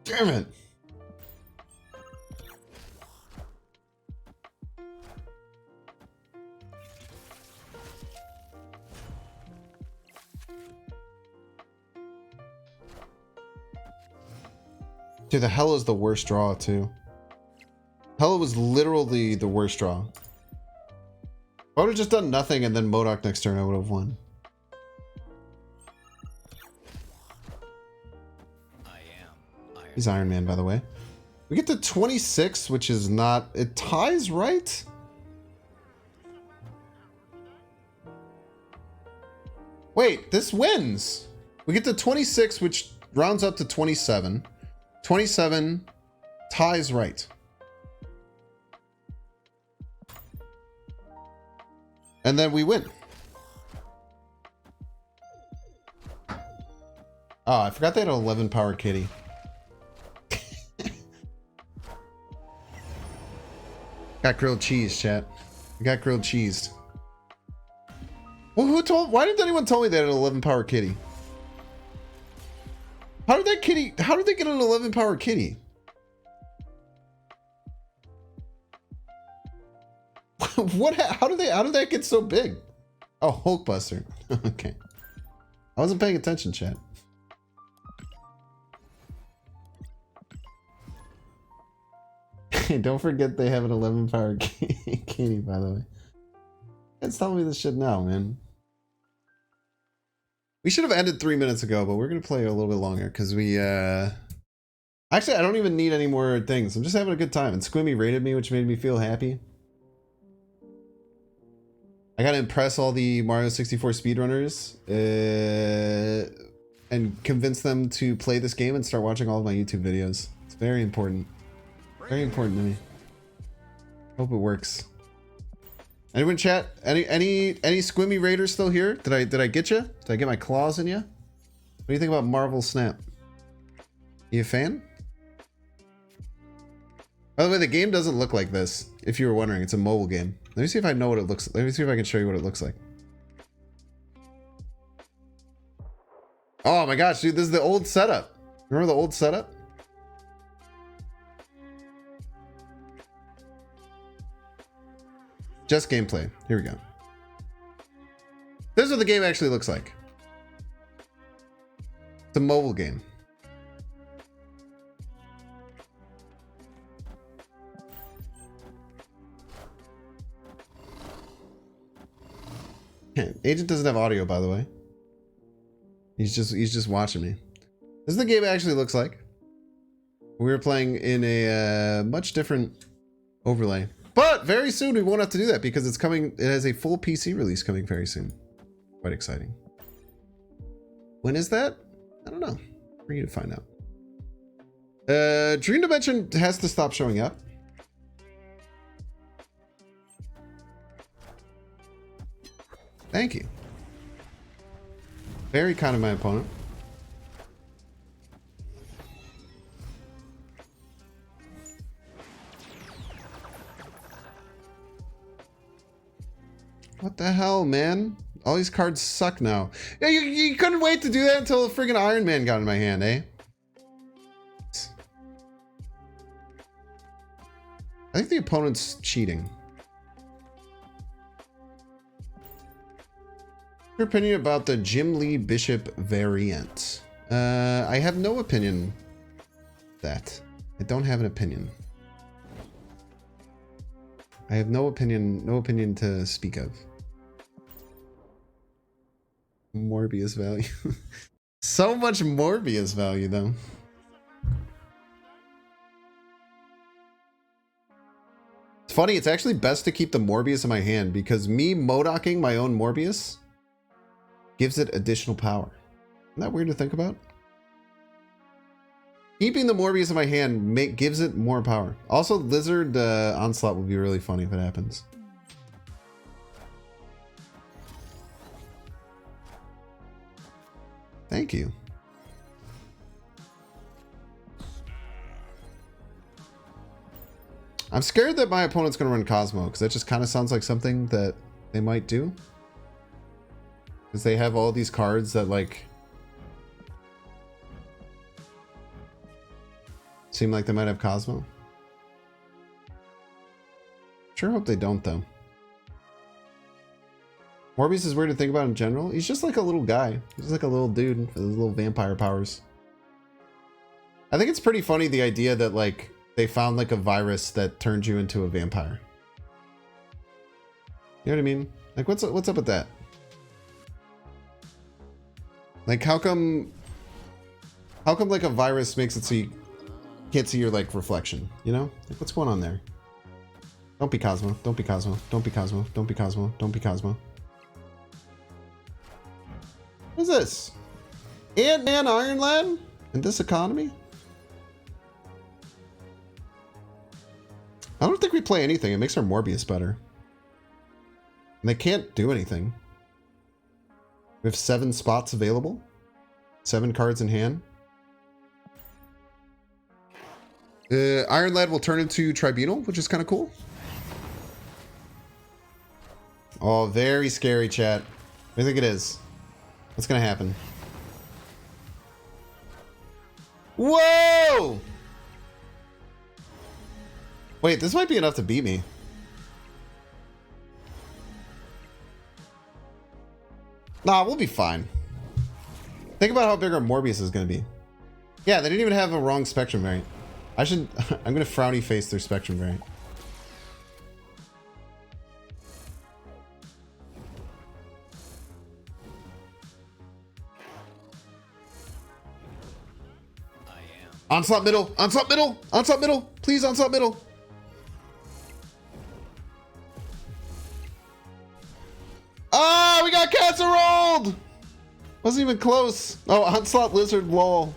Damn it. Dude, the Hella is the worst draw, too. Hella was literally the worst draw. I would have just done nothing and then MODOK next turn, I would have won. He's Iron Man, by the way. We get to 26, which is not... It ties, right? Wait, this wins. We get to 26, which rounds up to 27. 27 ties right. And then we win. Oh, I forgot they had an 11 power kitty. Got grilled cheese, chat. I got grilled cheese. Well, why didn't anyone tell me they had an 11 power kitty? How did they get an 11 power kitty? How did that get so big? Oh, Hulkbuster. Okay. I wasn't paying attention, chat. Don't forget they have an 11 power kitty, by the way. It's telling me this shit now, man. We should have ended 3 minutes ago, but we're going to play a little bit longer because we, Actually, I don't even need any more things. I'm just having a good time. And Squimmy rated me, which made me feel happy. I got to impress all the Mario 64 speedrunners and convince them to play this game and start watching all of my YouTube videos. It's very important. Very important to me. Hope it works. Anyone in chat? Any Squimmy Raiders still here? Did I get you? Did I get my claws in you? What do you think about Marvel Snap? You a fan? By the way, the game doesn't look like this. If you were wondering, it's a mobile game. Let me see if I know what it looks like. Let me see if I can show you what it looks like. Oh my gosh, dude, this is the old setup. Remember the old setup? Just gameplay. Here we go. This is what the game actually looks like. It's a mobile game. Agent doesn't have audio, by the way. He's just watching me. This is the game actually looks like. We were playing in a much different overlay. But very soon we won't have to do that because it's coming. It has a full PC release coming very soon. Quite exciting. When is that? I don't know. For you to find out. Dream Dimension has to stop showing up. Thank you. Very kind of my opponent. What the hell, man? All these cards suck now. Yeah, you couldn't wait to do that until the friggin' Iron Man got in my hand, eh? I think the opponent's cheating. Your opinion about the Jim Lee Bishop variant? I have no opinion. That I don't have an opinion. I have no opinion to speak of. Morbius value. So much Morbius value, though. It's funny, it's actually best to keep the Morbius in my hand because me MODOKing my own Morbius gives it additional power. Isn't that weird to think about? Keeping the Morbius in my hand gives it more power. Also, Lizard Onslaught would be really funny if it happens. Thank you. I'm scared that my opponent's going to run Cosmo, because that just kind of sounds like something that they might do. Because they have all these cards that, like, seem like they might have Cosmo. Sure hope they don't, though. Morbius is weird to think about in general. He's just like a little guy. He's just like a little dude with his little vampire powers. I think it's pretty funny, the idea that, like, they found like a virus that turns you into a vampire. You know what I mean? Like, what's up with that? Like, how come like a virus makes it so you can't see your like reflection? You know? Like, what's going on there? Don't be Cosmo. Don't be Cosmo. Don't be Cosmo. Don't be Cosmo. Don't be Cosmo. What is this? Ant-Man Iron Lad? In this economy? I don't think we play anything. It makes our Morbius better. And they can't do anything. We have 7 spots available. 7 cards in hand. Iron Lad will turn into Tribunal, which is kind of cool. Oh, very scary, chat. What do you think it is? What's going to happen? Whoa! Wait, this might be enough to beat me. Nah, we'll be fine. Think about how big our Morbius is going to be. Yeah, they didn't even have a wrong Spectrum variant. I'm going to frowny face their Spectrum variant. Onslaught middle! Onslaught middle! Onslaught middle! Please, onslaught middle! Oh, we got casseroled! Wasn't even close. Oh, onslaught lizard lol.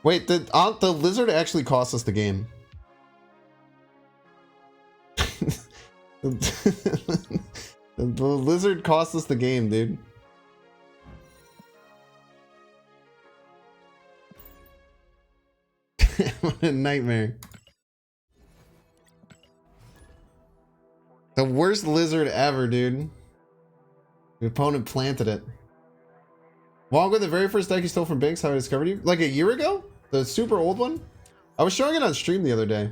Wait, the lizard actually cost us the game. The lizard cost us the game, dude. What a nightmare. The worst lizard ever, dude. The opponent planted it. Along with the very first deck you stole from Binks, how I discovered you? Like a year ago? The super old one? I was showing it on stream the other day.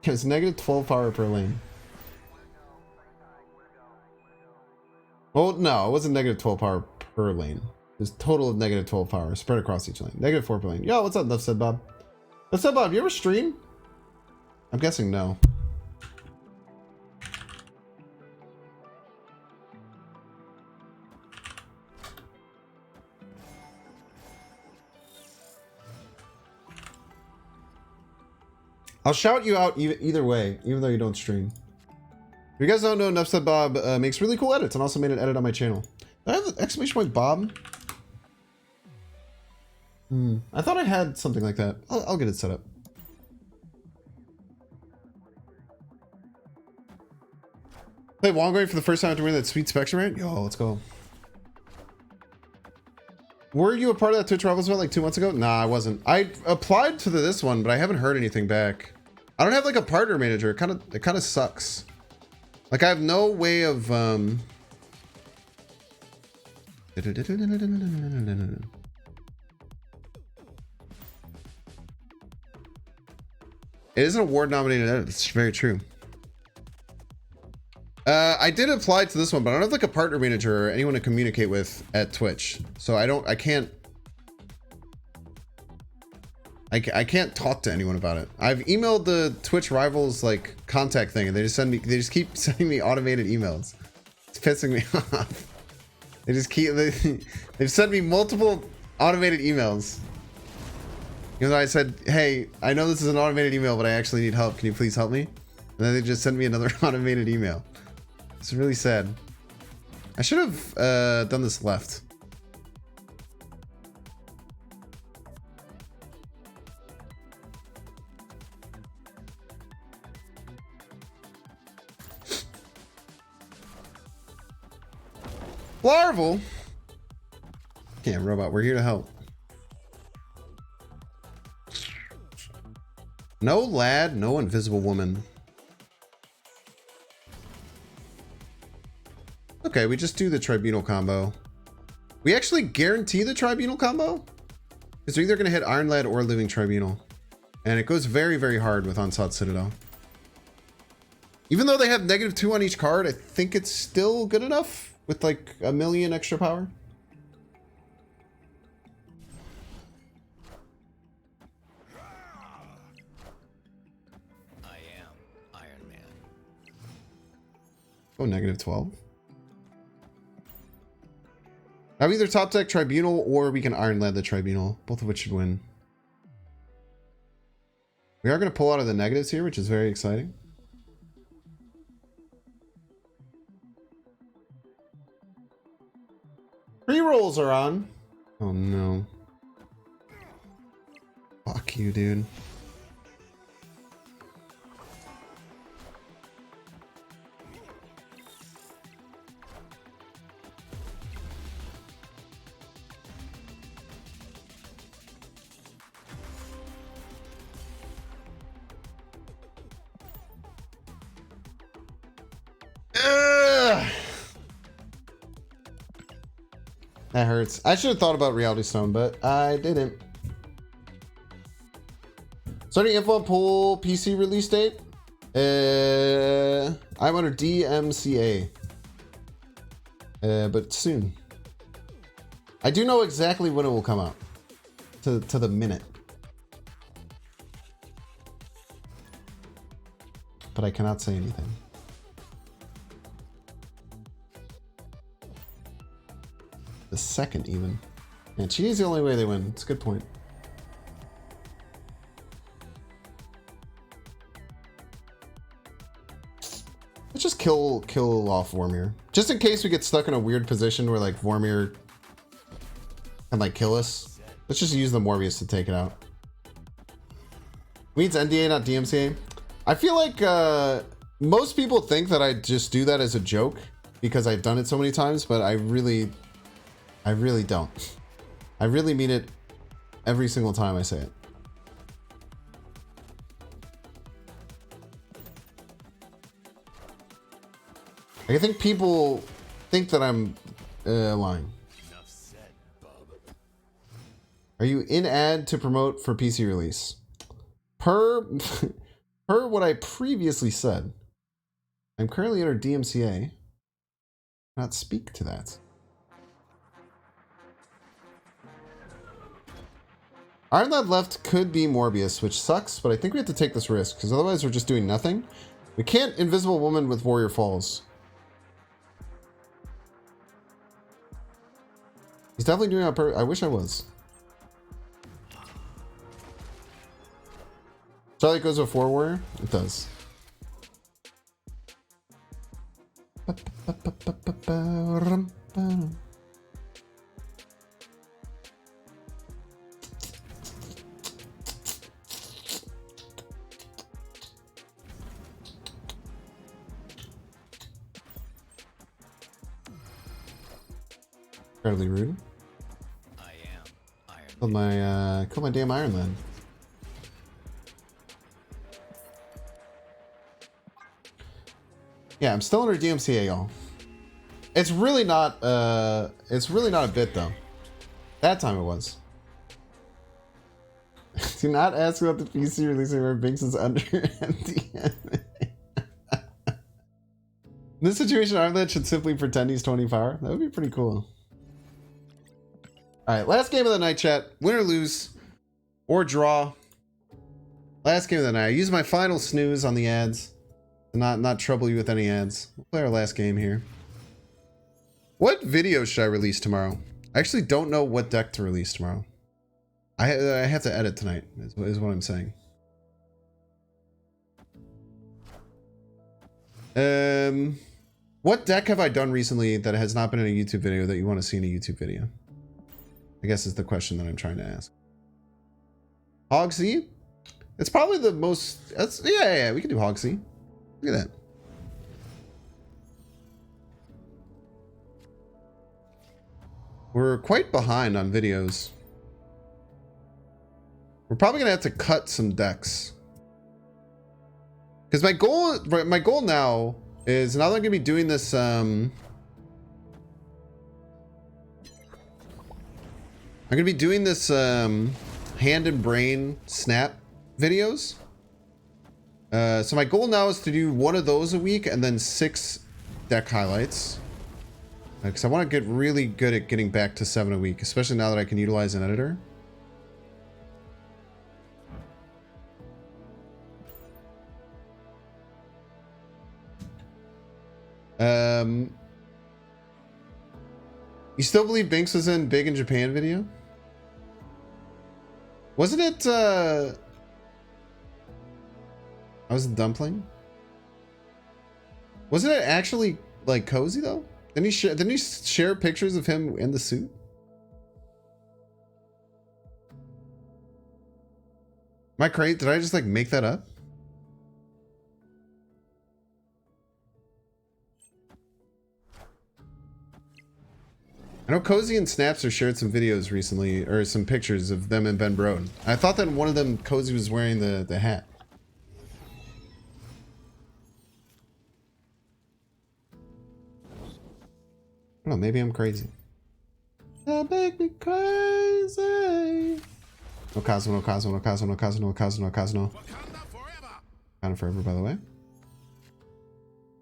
It was negative 12 power per lane. Well, no, it wasn't negative 12 power per lane. It was total of negative 12 power spread across each lane. Negative 4 per lane. Yo, what's up, Enough Said Bob? What's up, Bob? You ever stream? I'm guessing no. I'll shout you out either way, even though you don't stream. If you guys don't know, Enough Said Bob makes really cool edits and also made an edit on my channel. Do I have the exclamation point Bob? I thought I had something like that. I'll get it set up. Played Wongway for the first time after winning that sweet Spectrum rant? Yo, let's go. Were you a part of that Twitch Rivals event like 2 months ago? Nah, I wasn't. I applied to this one, but I haven't heard anything back. I don't have like a partner manager. It kind of sucks. Like I have no way of It is an award nominated edit. It's very true. I did apply to this one, but I don't have like a partner manager or anyone to communicate with at Twitch. So I can't talk to anyone about it. I've emailed the Twitch Rivals like contact thing and they just keep sending me automated emails. It's pissing me off. They've sent me multiple automated emails. Even though I said, hey, I know this is an automated email, but I actually need help. Can you please help me? And then they just sent me another automated email. It's really sad. I should have done this left. Larval? Yeah, robot, we're here to help. No lad, no invisible woman. Okay, we just do the Tribunal combo. We actually guarantee the Tribunal combo? Because we're either going to hit Iron Lad or Living Tribunal. And it goes very, very hard with Unsought Citadel. Even though they have -2 on each card, I think it's still good enough with like 1,000,000 extra power. I am Iron Man. Oh, -12. Now either top deck Tribunal or we can Iron Lad the Tribunal, both of which should win. We are going to pull out of the negatives here, which is very exciting. Pre-rolls are on. Oh no. Fuck you, dude. Ugh. That hurts. I should have thought about Reality Stone, but I didn't. So any info on pool PC release date? I'm under DMCA. But soon. I do know exactly when it will come out. To the minute. But I cannot say anything. The second even. And cheating is the only way they win. It's a good point. Let's just kill off Vormir. Just in case we get stuck in a weird position where like Vormir can like kill us. Let's just use the Morbius to take it out. Means NDA, not DMCA. I feel like most people think that I just do that as a joke because I've done it so many times, but I really don't. I really mean it every single time I say it. I think people think that I'm lying. Enough said, bub. Are you in ad to promote for PC release? Per what I previously said, I'm currently under DMCA. Not speak to that. Iron Lad left could be Morbius, which sucks, but I think we have to take this risk, because otherwise we're just doing nothing. We can't Invisible Woman with Warrior Falls. He's definitely doing it on purpose. I wish I was. Charlie goes with 4 Warrior? It does. Incredibly rude. I am Iron Man. Killed my damn Iron Lad. Yeah, I'm still under DMCA, y'all. It's really not a bit though. That time it was. Do not ask about the PC releasing where Binks is under MDN. In this situation, Iron Lad should simply pretend he's 20 power. That would be pretty cool. Alright, last game of the night, chat. Win or lose. Or draw. Last game of the night. I use my final snooze on the ads. To not trouble you with any ads. We'll play our last game here. What video should I release tomorrow? I actually don't know what deck to release tomorrow. I have to edit tonight, is what I'm saying. What deck have I done recently that has not been in a YouTube video that you want to see in a YouTube video? I guess is the question that I'm trying to ask. Hogsy? It's probably the most... yeah, we can do Hogsy. Look at that. We're quite behind on videos. We're probably going to have to cut some decks. Because my goal now is, now that I'm going to be doing this... I'm going to be doing this hand and brain snap videos. So my goal now is to do one of those a week and then 6 deck highlights. Because I want to get really good at getting back to 7 a week, especially now that I can utilize an editor. You still believe Binks was in Big in Japan video? Wasn't it, I was a dumpling? Wasn't it actually, like, cozy, though? Didn't he share pictures of him in the suit? Am I crazy? Did I just, like, make that up? I know Cozy and Snapster shared some videos recently, or some pictures of them and Ben Broden. I thought that one of them, Cozy was wearing the hat. Oh, maybe I'm crazy. That make me crazy. No Cosmo, no Cosmo, no Cosmo, no Cosmo, no Cosmo, no Cosmo. Wakanda forever, by the way.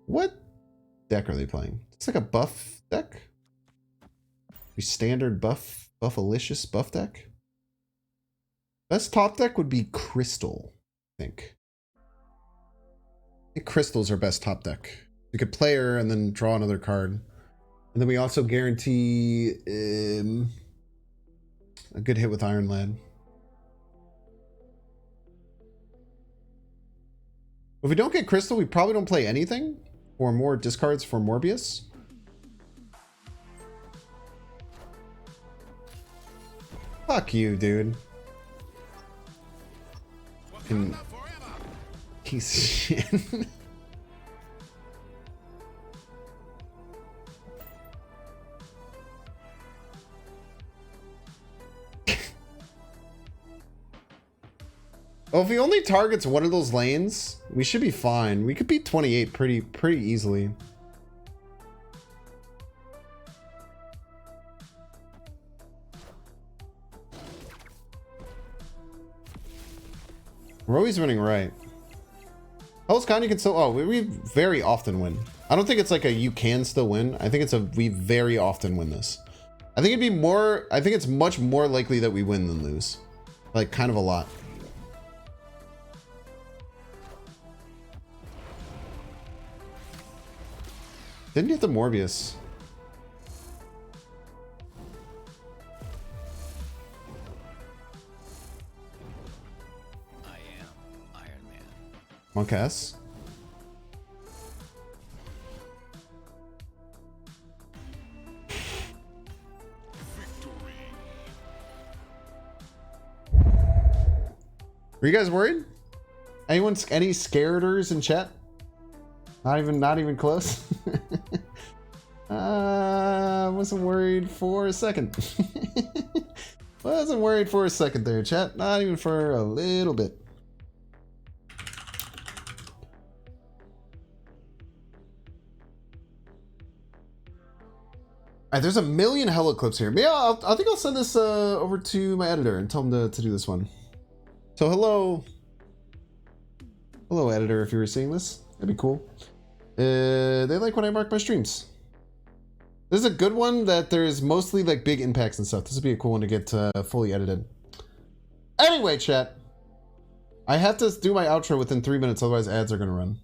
What deck are they playing? It's like a buff deck. Standard buffalicious buff deck. Best top deck would be Crystal, I think. I think Crystal's our best top deck. You could play her and then draw another card. And then we also guarantee a good hit with Iron Lad. If we don't get Crystal, we probably don't play anything or more discards for Morbius. Fuck you, dude. Fucking piece of shit. Oh, if he only targets one of those lanes, we should be fine. We could beat 28 pretty easily. We're always winning right. Hell's Con, you can still... Oh, we very often win. I don't think it's like a you can still win. I think it's a we very often win this. I think it'd be more... I think it's much more likely that we win than lose. Like, kind of a lot. Didn't get the Morbius. Monk S. Are you guys worried? Any scareders in chat? Not even close. Wasn't worried for a second. Wasn't worried for a second there, chat. Not even for a little bit. Alright, there's a million hella clips here. Yeah, I think I'll send this over to my editor and tell him to do this one. So hello editor, if you were seeing this, that'd be cool. They like when I mark my streams. This is a good one that there's mostly like big impacts and stuff. This would be a cool one to get fully edited. Anyway, chat, I have to do my outro within 3 minutes, otherwise ads are gonna run.